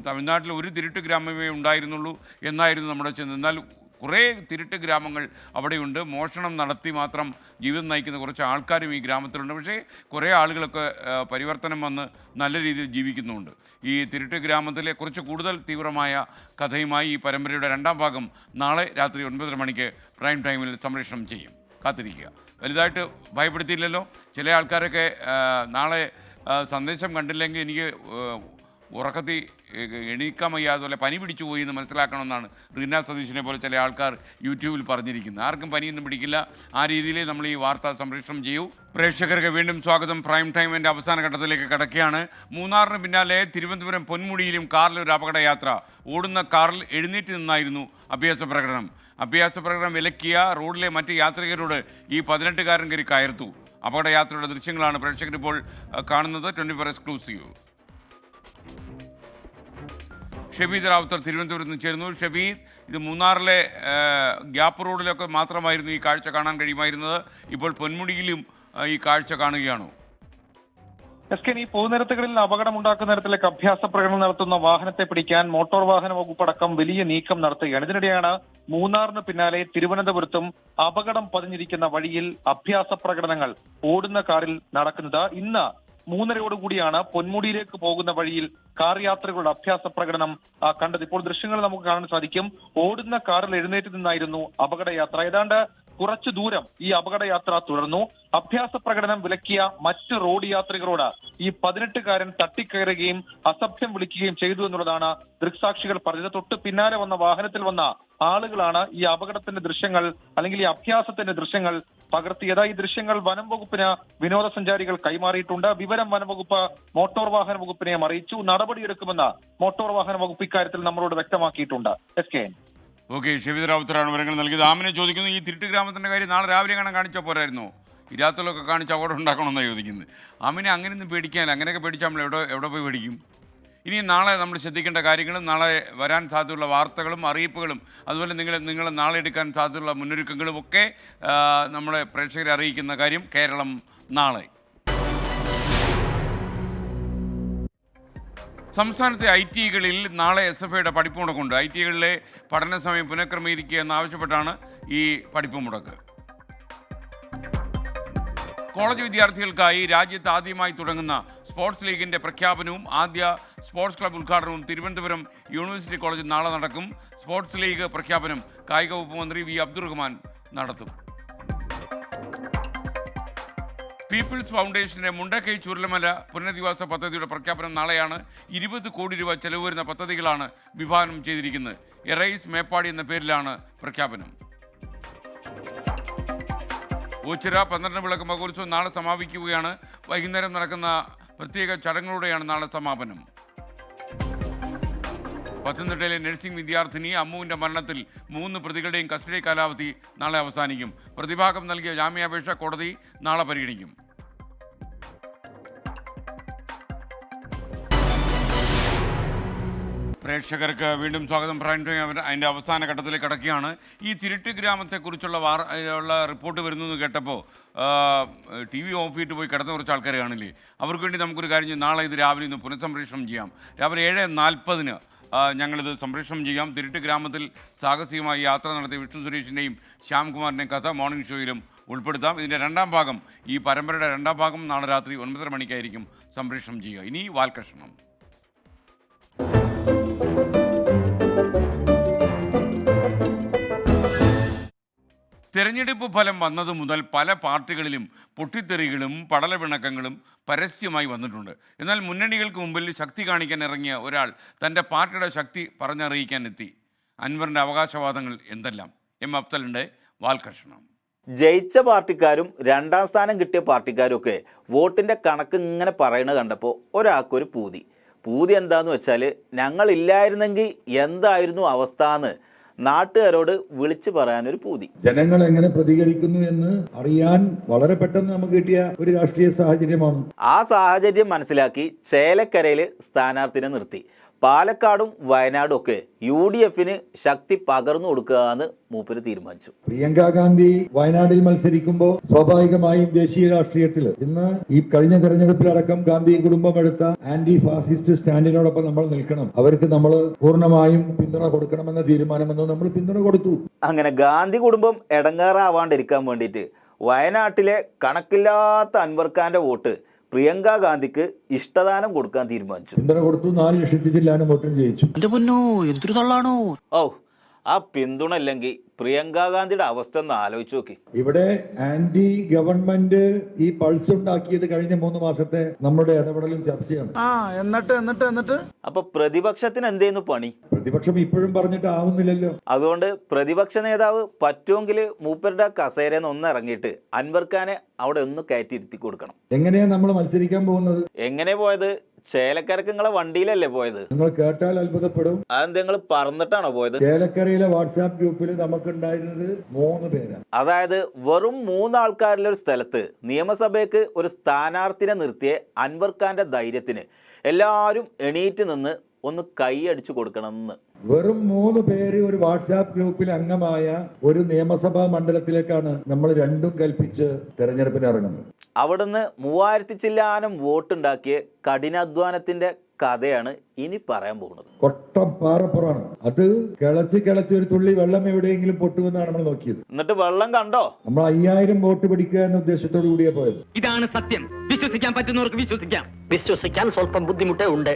തമിഴ്നാട്ടിൽ ഒരു തിരുട്ട് ഗ്രാമമേ ഉണ്ടായിരുന്നുള്ളൂ എന്നായിരുന്നു നമ്മുടെ ചെന്ന്. എന്നാൽ കുറേ തിരുട്ട് ഗ്രാമങ്ങൾ അവിടെയുണ്ട്. മോഷണം നടത്തി മാത്രം ജീവിതം നയിക്കുന്ന കുറച്ച് ആൾക്കാരും ഈ ഗ്രാമത്തിലുണ്ട്. പക്ഷേ കുറേ ആളുകളൊക്കെ പരിവർത്തനം വന്ന് നല്ല രീതിയിൽ ജീവിക്കുന്നുമുണ്ട്. ഈ തിരുട്ട് ഗ്രാമത്തിലെ കുറച്ച് കൂടുതൽ തീവ്രമായ കഥയുമായി ഈ പരമ്പരയുടെ 2ാം ഭാഗം നാളെ രാത്രി 9:30 മണിക്ക് പ്രൈം ടൈമിൽ സംപ്രേഷണം ചെയ്യും. കാത്തിരിക്കുക. വലുതായിട്ട് ഭയപ്പെടുത്തിയില്ലല്ലോ. ചില ആൾക്കാരൊക്കെ നാളെ സന്ദേശം കണ്ടില്ലെങ്കിൽ എനിക്ക് ഉറക്കത്തിൽ എണീക്കാൻ വയ്യാതെ പോലെ പനി പിടിച്ചു പോയി എന്ന് മനസ്സിലാക്കണമെന്നാണ് റീന സതീഷിനെ പോലെ ചില ആൾക്കാർ യൂട്യൂബിൽ പറഞ്ഞിരിക്കുന്നത്. ആർക്കും പനിയൊന്നും പിടിക്കില്ല. ആ രീതിയിലേ നമ്മൾ ഈ വാർത്ത സംപ്രേഷണം ചെയ്യൂ. പ്രേക്ഷകർക്ക് വീണ്ടും സ്വാഗതം. പ്രൈം ടൈമിൻ്റെ അവസാന ഘട്ടത്തിലേക്ക് കടക്കുകയാണ്. മൂന്നാറിന് പിന്നാലെ തിരുവനന്തപുരം പൊന്മുടിയിലും കാറിലൊരു അപകടയാത്ര. ഓടുന്ന കാറിൽ എഴുന്നേറ്റ് നിന്നായിരുന്നു അഭ്യാസ പ്രകടനം വിലക്കിയ റോഡിലെ മറ്റ് യാത്രികരോട് ഈ 18-കാരൻ കയറി കയർത്തു. അപകടയാത്രയുടെ ദൃശ്യങ്ങളാണ് പ്രേക്ഷകർ ഇപ്പോൾ കാണുന്നത്. 24 എക്സ്ക്ലൂസീവ്. ഷബീദ് റാവുത്തർ തിരുവനന്തപുരത്ത് നിന്ന് ചേരുന്നു. ഷബീദ്, ഇത് മൂന്നാറിലെ ഗ്യാപ്പ് റോഡിലൊക്കെ മാത്രമായിരുന്നു ഈ കാഴ്ച കാണാൻ കഴിയുമായിരുന്നത്. ഇപ്പോൾ പൊന്മുടിയിലും ഈ കാഴ്ച കാണുകയാണോ? ഈ പൊതുനിരത്തുകളിൽ അപകടമുണ്ടാക്കുന്ന തരത്തിലേക്ക് അഭ്യാസ പ്രകടനം നടത്തുന്ന വാഹനത്തെ പിടിക്കാൻ മോട്ടോർ വാഹന വകുപ്പടക്കം വലിയ നീക്കം നടത്തുകയാണ്. ഇതിനിടെയാണ് മൂന്നാറിന് പിന്നാലെ തിരുവനന്തപുരത്തും അപകടം പതിഞ്ഞിരിക്കുന്ന വഴിയിൽ അഭ്യാസ പ്രകടനങ്ങൾ ഓടുന്ന കാറിൽ നടക്കുന്നത്. ഇന്ന് 3:30 പൊന്മുടിയിലേക്ക് പോകുന്ന വഴിയിൽ കാർ യാത്രികളുടെ അഭ്യാസ പ്രകടനം കണ്ടത്. ഇപ്പോൾ ദൃശ്യങ്ങൾ നമുക്ക് കാണാൻ സാധിക്കും. ഓടുന്ന കാറിൽ എഴുന്നേറ്റ് നിന്നായിരുന്നു അപകടയാത്ര. ഏതാണ്ട് കുറച്ചു ദൂരം ഈ അപകടയാത്ര തുടർന്നു. അഭ്യാസ പ്രകടനം വിലക്കിയ മറ്റ് റോഡ് യാത്രികരോട് ഈ 18-കാരൻ തട്ടിക്കയറുകയും അസഭ്യം വിളിക്കുകയും ചെയ്തു എന്നുള്ളതാണ് ദൃക്സാക്ഷികൾ പറഞ്ഞത്. തൊട്ട് പിന്നാലെ വന്ന വാഹനത്തിൽ വന്ന ആളുകളാണ് ഈ അപകടത്തിന്റെ ദൃശ്യങ്ങൾ അല്ലെങ്കിൽ ഈ അഭ്യാസത്തിന്റെ ദൃശ്യങ്ങൾ പകർത്തിയത്. ഈ ദൃശ്യങ്ങൾ വനം വകുപ്പിന് വിനോദസഞ്ചാരികൾ കൈമാറിയിട്ടുണ്ട്. വിവരം വനം വകുപ്പ് മോട്ടോർ വാഹന വകുപ്പിനെ അറിയിച്ചു. നടപടിയെടുക്കുമെന്ന് മോട്ടോർ വാഹന വകുപ്പ് ഇക്കാര്യത്തിൽ നമ്മളോട് വ്യക്തമാക്കിയിട്ടുണ്ട്. SKN. ഓക്കെ, ഷെബീദ് റാവുത്തറാണ് വിവരങ്ങൾ നൽകിയത്. ആമിനെ ചോദിക്കുന്നു, ഈ തിരുട്ട് ഗ്രാമത്തിൻ്റെ കാര്യം നാളെ രാവിലെ കാണാൻ കാണിച്ചാൽ പോരായിരുന്നോ? ഈ രാത്രിയിലൊക്കെ കാണിച്ച് അപകടം ഉണ്ടാക്കണമെന്നാണ് ചോദിക്കുന്നത്. ആമിനെ അങ്ങനെയൊന്നും പേടിക്കാനില്ല. അങ്ങനെയൊക്കെ പേടിച്ചാൽ നമ്മൾ എവിടെ പോയി പേടിക്കും? ഇനി നാളെ നമ്മൾ ശ്രദ്ധിക്കേണ്ട കാര്യങ്ങളും നാളെ വരാൻ സാധ്യതയുള്ള വാർത്തകളും അറിയിപ്പുകളും അതുപോലെ നിങ്ങൾ നാളെ എടുക്കാൻ സാധ്യതയുള്ള മുന്നൊരുക്കങ്ങളും ഒക്കെ നമ്മളെ പ്രേക്ഷകരെ അറിയിക്കുന്ന കാര്യം കേരളം നാളെ. സംസ്ഥാനത്തെ IT-കളിൽ നാളെ SFIയുടെ പഠിപ്പ് മുടക്കുണ്ട്. IT-കളിലെ പഠന സമയം പുനഃക്രമീകരിക്കുക എന്നാവശ്യപ്പെട്ടാണ് ഈ പഠിപ്പ് മുടക്ക്. കോളേജ് വിദ്യാർത്ഥികൾക്കായി രാജ്യത്ത് ആദ്യമായി തുടങ്ങുന്ന സ്പോർട്സ് ലീഗിൻ്റെ പ്രഖ്യാപനവും ആദ്യ സ്പോർട്സ് ക്ലബ്ബ് ഉദ്ഘാടനവും തിരുവനന്തപുരം യൂണിവേഴ്സിറ്റി കോളേജിൽ നാളെ നടക്കും. സ്പോർട്സ് ലീഗ് പ്രഖ്യാപനം കായിക വകുപ്പ് മന്ത്രി V. അബ്ദുറഹ്മാൻ നടത്തും. പീപ്പിൾസ് ഫൗണ്ടേഷൻ്റെ മുണ്ടക്കൈ ചുരുളമല പുനരധിവാസ പദ്ധതിയുടെ പ്രഖ്യാപനം നാളെയാണ്. 20 കോടി രൂപ ചെലവ് വരുന്ന പദ്ധതികളാണ് വിഭാവനം ചെയ്തിരിക്കുന്നത്. എറൈസ് മേപ്പാടി എന്ന പേരിലാണ് പ്രഖ്യാപനം. ഓച്ചിറ 12 വിളക്ക് മഹോത്സവം നാളെ സമാപിക്കുകയാണ്. വൈകുന്നേരം നടക്കുന്ന പ്രത്യേക ചടങ്ങുകളോടെയാണ് നാളെ സമാപനം. പത്തനംതിട്ടയിലെ നഴ്സിംഗ് വിദ്യാർത്ഥിനി അമ്മുവിൻ്റെ മരണത്തിൽ 3 പ്രതികളുടെയും കസ്റ്റഡി കാലാവധി നാളെ അവസാനിക്കും. പ്രതിഭാഗം നൽകിയ ജാമ്യാപേക്ഷ കോടതി നാളെ പരിഗണിക്കും. പ്രേക്ഷകർക്ക് വീണ്ടും സ്വാഗതം. പ്രൈം ടൈം അതിൻ്റെ അവസാന ഘട്ടത്തിലേക്ക് കടക്കുകയാണ്. ഈ തിരുട്ട് ഗ്രാമത്തെക്കുറിച്ചുള്ള റിപ്പോർട്ട് വരുന്നു എന്ന് കേട്ടപ്പോൾ TV ഓഫ് ചെയ്തിട്ട് പോയി കിടന്ന കുറച്ച് ആൾക്കാരെ കാണില്ലേ? അവർക്ക് വേണ്ടി നമുക്കൊരു കാര്യം ചെയ്യും. നാളെ ഇത് രാവിലെ ഇന്ന് പുനഃസംപ്രേഷണം ചെയ്യാം. രാവിലെ 7:40 ഞങ്ങളിത് സംപ്രേഷണം ചെയ്യാം. തിരുട്ട് ഗ്രാമത്തിൽ സാഹസികമായി യാത്ര നടത്തിയ വിഷ്ണു സുരേഷിൻ്റെയും ശ്യാംകുമാറിൻ്റെയും കഥ മോർണിംഗ് ഷോയിലും ഉൾപ്പെടുത്താം. ഇതിൻ്റെ രണ്ടാം ഭാഗം, ഈ പരമ്പരയുടെ രണ്ടാം ഭാഗം നാളെ രാത്രി 9:30 മണിക്കായിരിക്കും സംപ്രേഷണം ചെയ്യുക. ഇനി വാൽകൃഷ്ണം. തെരഞ്ഞെടുപ്പ് ഫലം വന്നതു മുതൽ പല പാർട്ടികളിലും പൊട്ടിത്തെറികളും പടലപിണക്കങ്ങളും പരസ്യമായി വന്നിട്ടുണ്ട്. എന്നാൽ മുന്നണികൾക്ക് മുമ്പിൽ ശക്തി കാണിക്കാൻ ഇറങ്ങിയ ഒരാൾ തൻ്റെ പാർട്ടിയുടെ ശക്തി പറഞ്ഞറിയിക്കാൻ എത്തി. അൻവറിൻ്റെ അവകാശവാദങ്ങൾ എന്തെല്ലാം? അഫ്സലിൻ്റെ വാൽകൃഷ്ണം. ജയിച്ച പാർട്ടിക്കാരും രണ്ടാം സ്ഥാനം കിട്ടിയ പാർട്ടിക്കാരും ഒക്കെ വോട്ടിൻ്റെ കണക്ക് ഇങ്ങനെ പറയണത് കണ്ടപ്പോൾ ഒരാൾക്കൊരു പൂതി എന്താന്ന് വെച്ചാൽ, ഞങ്ങളില്ലായിരുന്നെങ്കിൽ എന്തായിരുന്നു അവസ്ഥ എന്ന് നാട്ടുകാരോട് വിളിച്ചു പറയാനൊരു പൂതി. ജനങ്ങൾ എങ്ങനെ പ്രതികരിക്കുന്നു എന്ന് അറിയാൻ വളരെ പെട്ടെന്ന് നമുക്ക് കിട്ടിയ ഒരു രാഷ്ട്രീയ സാഹചര്യമാണ്. ആ സാഹചര്യം മനസ്സിലാക്കി ചേലക്കരയിൽ സ്ഥാനാർത്ഥിനെ നിർത്തി. പാലക്കാടും വയനാടും ഒക്കെ UDFന് ശക്തി പകർന്നു കൊടുക്കുക എന്ന് മൂപ്പര് തീരുമാനിച്ചു. പ്രിയങ്ക ഗാന്ധി വയനാട്ടിൽ മത്സരിക്കുമ്പോൾ സ്വാഭാവികമായും ദേശീയ രാഷ്ട്രീയത്തിൽ ഇന്ന് ഈ കഴിഞ്ഞ തെരഞ്ഞെടുപ്പിലടക്കം ഗാന്ധി കുടുംബം എടുത്ത ആന്റി ഫാസിസ്റ്റ് സ്റ്റാൻഡിനോടൊപ്പം നമ്മൾ നിൽക്കണം, അവർക്ക് നമ്മൾ പൂർണ്ണമായും പിന്തുണ കൊടുക്കണമെന്ന തീരുമാനമെന്ന് നമ്മൾ പിന്തുണ കൊടുത്തു. അങ്ങനെ ഗാന്ധി കുടുംബം ഇടങ്ങാറാവാണ്ടിരിക്കാൻ വേണ്ടിയിട്ട് വയനാട്ടിലെ കണക്കില്ലാത്ത അൻവർ ഖാന്റെ വോട്ട് പ്രിയങ്ക ഗാന്ധിക്ക് ഇഷ്ടദാനം കൊടുക്കാൻ തീരുമാനിച്ചു. പിന്തുണ കൊടുത്തു. 4 ലക്ഷത്തിൽ ചില്ലാനും വോട്ടും ജയിച്ചു. എന്തൊരു തള്ളാണോ! ആ പിന്തുണ ഇല്ലെങ്കിൽ പ്രിയങ്ക ഗാന്ധിയുടെ അവസ്ഥ ഒന്ന് ആലോചിച്ച് നോക്കി. ഇവിടെ ആന്റി ഗവൺമെന്റ് ഈ പൾസ് ഉണ്ടാക്കിയത് കഴിഞ്ഞ 3 മാസത്തെ നമ്മുടെ ഇടപെടലും ചർച്ചയാണ്. എന്നിട്ട് അപ്പൊ പ്രതിപക്ഷത്തിന് എന്തേന്നു പണി? പ്രതിപക്ഷം ഇപ്പോഴും പറഞ്ഞിട്ട് ആവുന്നില്ലല്ലോ. അതുകൊണ്ട് പ്രതിപക്ഷ നേതാവ് പറ്റുമെങ്കിൽ മൂപ്പരുടെ കസേരന്ന് ഒന്ന് ഇറങ്ങിയിട്ട് അൻവർ ഖാനെ അവിടെ ഒന്ന് കയറ്റിയിരുത്തി കൊടുക്കണം. എങ്ങനെയാ നമ്മൾ മത്സരിക്കാൻ പോകുന്നത്? എങ്ങനെ പോയത്? ചേലക്കരക്ക് നിങ്ങളെ വണ്ടിയിലല്ലേ പോയത്? നിങ്ങൾ കേട്ടാൽ അത്ഭുതപ്പെടും. അതെന്ത്, നിങ്ങൾ പറന്നിട്ടാണോ പോയത്? ചേലക്കരയിലെ വാട്സാപ്പ് ഗ്രൂപ്പിൽ നമുക്കുണ്ടായിരുന്നത് 3 പേരാണ്. അതായത് വെറും 3 ആൾക്കാരിലെ ഒരു സ്ഥലത്ത് നിയമസഭയ്ക്ക് ഒരു സ്ഥാനാർത്ഥിനെ നിർത്തിയ അൻവർ ഖാന്റെ ധൈര്യത്തിന് എല്ലാവരും എണീറ്റ് നിന്ന് ഒന്ന് കൈയടിച്ചു കൊടുക്കണമെന്ന്. വെറും 3 പേര് ഒരു വാട്സാപ്പ് ഗ്രൂപ്പിൽ അംഗമായ ഒരു നിയമസഭാ മണ്ഡലത്തിലേക്കാണ് നമ്മൾ രണ്ടും കൽപ്പിച്ച് തെരഞ്ഞെടുപ്പിന് ഇറങ്ങുന്നത്. അവിടുന്ന് 3000 ചില്ലാനം വോട്ടുണ്ടാക്കിയ കഠിനാധ്വാനത്തിന്റെ കഥയാണ് ഇനി പറയാൻ പോകുന്നത്. കൊട്ടം പാറപ്പുറാണ്. അത് കിളച്ച് ഒരു തുള്ളി വെള്ളം എവിടെയെങ്കിലും പൊട്ടുമെന്നാണ് നമ്മൾ നോക്കിയത്. എന്നിട്ട് വെള്ളം കണ്ടോ? നമ്മൾ 5000 വോട്ട് പിടിക്കുക എന്ന ഉദ്ദേശത്തോടു കൂടിയാ പോയത്. ഇതാണ് സത്യം. വിശ്വസിക്കാൻ പറ്റുന്നവർക്ക് വിശ്വസിക്കാൻ സ്വല്പം ബുദ്ധിമുട്ടേ ഉണ്ട്.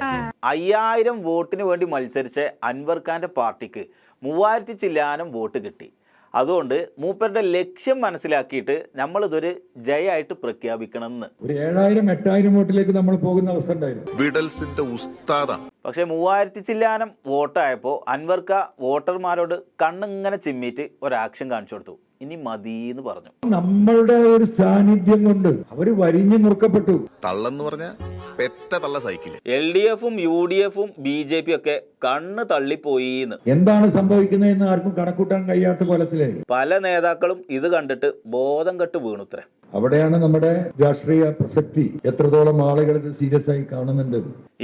5000 വോട്ടിന് വേണ്ടി മത്സരിച്ച അൻവർ ഖാന്റെ പാർട്ടിക്ക് 3000 ചില്ലാനം വോട്ട് കിട്ടി. അതുകൊണ്ട് മൂപ്പരുടെ ലക്ഷ്യം മനസ്സിലാക്കിയിട്ട് നമ്മളിതൊരു ജയമായിട്ട് പ്രഖ്യാപിക്കണമെന്ന്. ഒരു 7,000-8,000 വോട്ടിലേക്ക് നമ്മൾ പോകുന്ന അവസ്ഥ ഉണ്ടായിരുന്നു. വിഡൽസിന്റെ ഉസ്താദാണ്. പക്ഷെ 3000 ചില്ലാനം വോട്ടായപ്പോൾ അൻവർക്ക വോട്ടർമാരോട് കണ്ണിങ്ങനെ ചിമ്മിയിട്ട് ഒരു ആക്ഷൻ കാണിച്ചു കൊടുത്തു. ഇനി മതിയെന്ന് പറഞ്ഞു. നമ്മളുടെ ഒരു സാന്നിധ്യം കൊണ്ട് അവര് വരിഞ്ഞു മുറുക്കപ്പെട്ടു. തള്ളെന്ന് പറഞ്ഞ പെറ്റ തള്ള സൈക്കിൾ. LDF-ഉം UDF-ഉം BJP ഒക്കെ കണ്ണ് തള്ളിപ്പോയിന്ന്. എന്താണ് സംഭവിക്കുന്നതെന്ന് ആർക്കും കണക്കൂട്ടാൻ കഴിയാത്ത കൊലത്തിലേ പല നേതാക്കളും ഇത് കണ്ടിട്ട് ബോധം കെട്ട് വീണുത്രേ. അവിടെയാണ് നമ്മുടെ രാഷ്ട്രീയ പ്രസക്തി, എത്രത്തോളം ആളുകൾ ഇത് സീരിയസ് ആയി കാണുന്നുണ്ട്.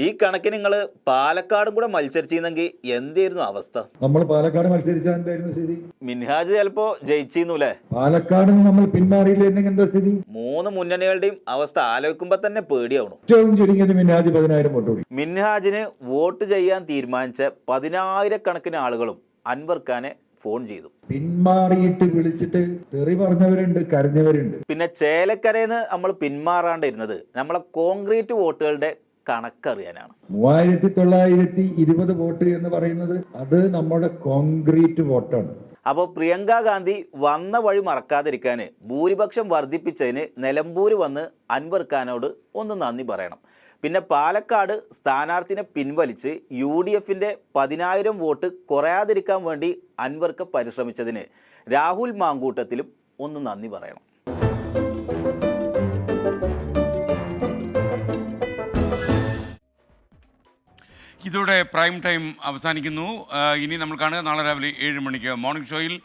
ഈ കണക്കിന് നിങ്ങൾ പാലക്കാടും കൂടെ മത്സരിച്ചിരുന്നെങ്കിൽ എന്തായിരുന്നു അവസ്ഥ? നമ്മൾ പാലക്കാട് മത്സരിച്ചാൽ എന്തായിരുന്നു സ്ഥിതി? മിൻഹാജ് ചിലപ്പോ ജയിച്ചിരുന്നുല്ലേ? പാലക്കാട് നമ്മൾ പിന്മാറിയില്ലെങ്കിൽ എന്താ സ്ഥിതി? 3 മുന്നണികളുടെയും അവസ്ഥ ആലോചിക്കുമ്പോ തന്നെ പേടിയാവണം. ഏറ്റവും ചുരുങ്ങിയത് മിൻഹാജ് 10,000 വോട്ട് കൂടി. മിൻഹാജിന് വോട്ട് ചെയ്യാൻ തീരുമാനിച്ച 10,000-കണക്കിന് ആളുകളും അൻവർ ഖാനെ ഫോൺ ചെയ്തു. പിന്മാറിയിട്ട് വിളിച്ചിട്ട് തെറി പറഞ്ഞവരുണ്ട്, കരഞ്ഞവരുണ്ട്. പിന്നെ ചേലക്കരയെന്ന് നമ്മൾ പിന്മാറാണ്ടിരുന്നത് നമ്മളെ കോൺക്രീറ്റ് വോട്ടുകളുടെ കണക്കറിയാനാണ്. 3,920 വോട്ട് എന്ന് പറയുന്നത് അത് നമ്മുടെ കോൺക്രീറ്റ് വോട്ടാണ്. അപ്പോൾ പ്രിയങ്ക ഗാന്ധി വന്ന വഴി മറക്കാതിരിക്കാൻ ഭൂരിപക്ഷം വർദ്ധിപ്പിച്ചതിന് നിലമ്പൂർ വന്ന് അൻവർ ഖാനോട് ഒന്ന് നന്ദി പറയണം. പിന്നെ പാലക്കാട് സ്ഥാനാർത്ഥിനെ പിൻവലിച്ച് UDF-ന്റെ 10,000 വോട്ട് കുറയാതിരിക്കാൻ വേണ്ടി അൻവർക്ക് പരിശ്രമിച്ചതിന് രാഹുൽ മാങ്കൂട്ടത്തിലും ഒന്ന് നന്ദി പറയണം. ഇതോടെ പ്രൈം ടൈം അവസാനിക്കുന്നു. ഇനി നമ്മൾ കാണുക നാളെ രാവിലെ 7 മണിക്ക് മോർണിംഗ് ഷോയിൽ.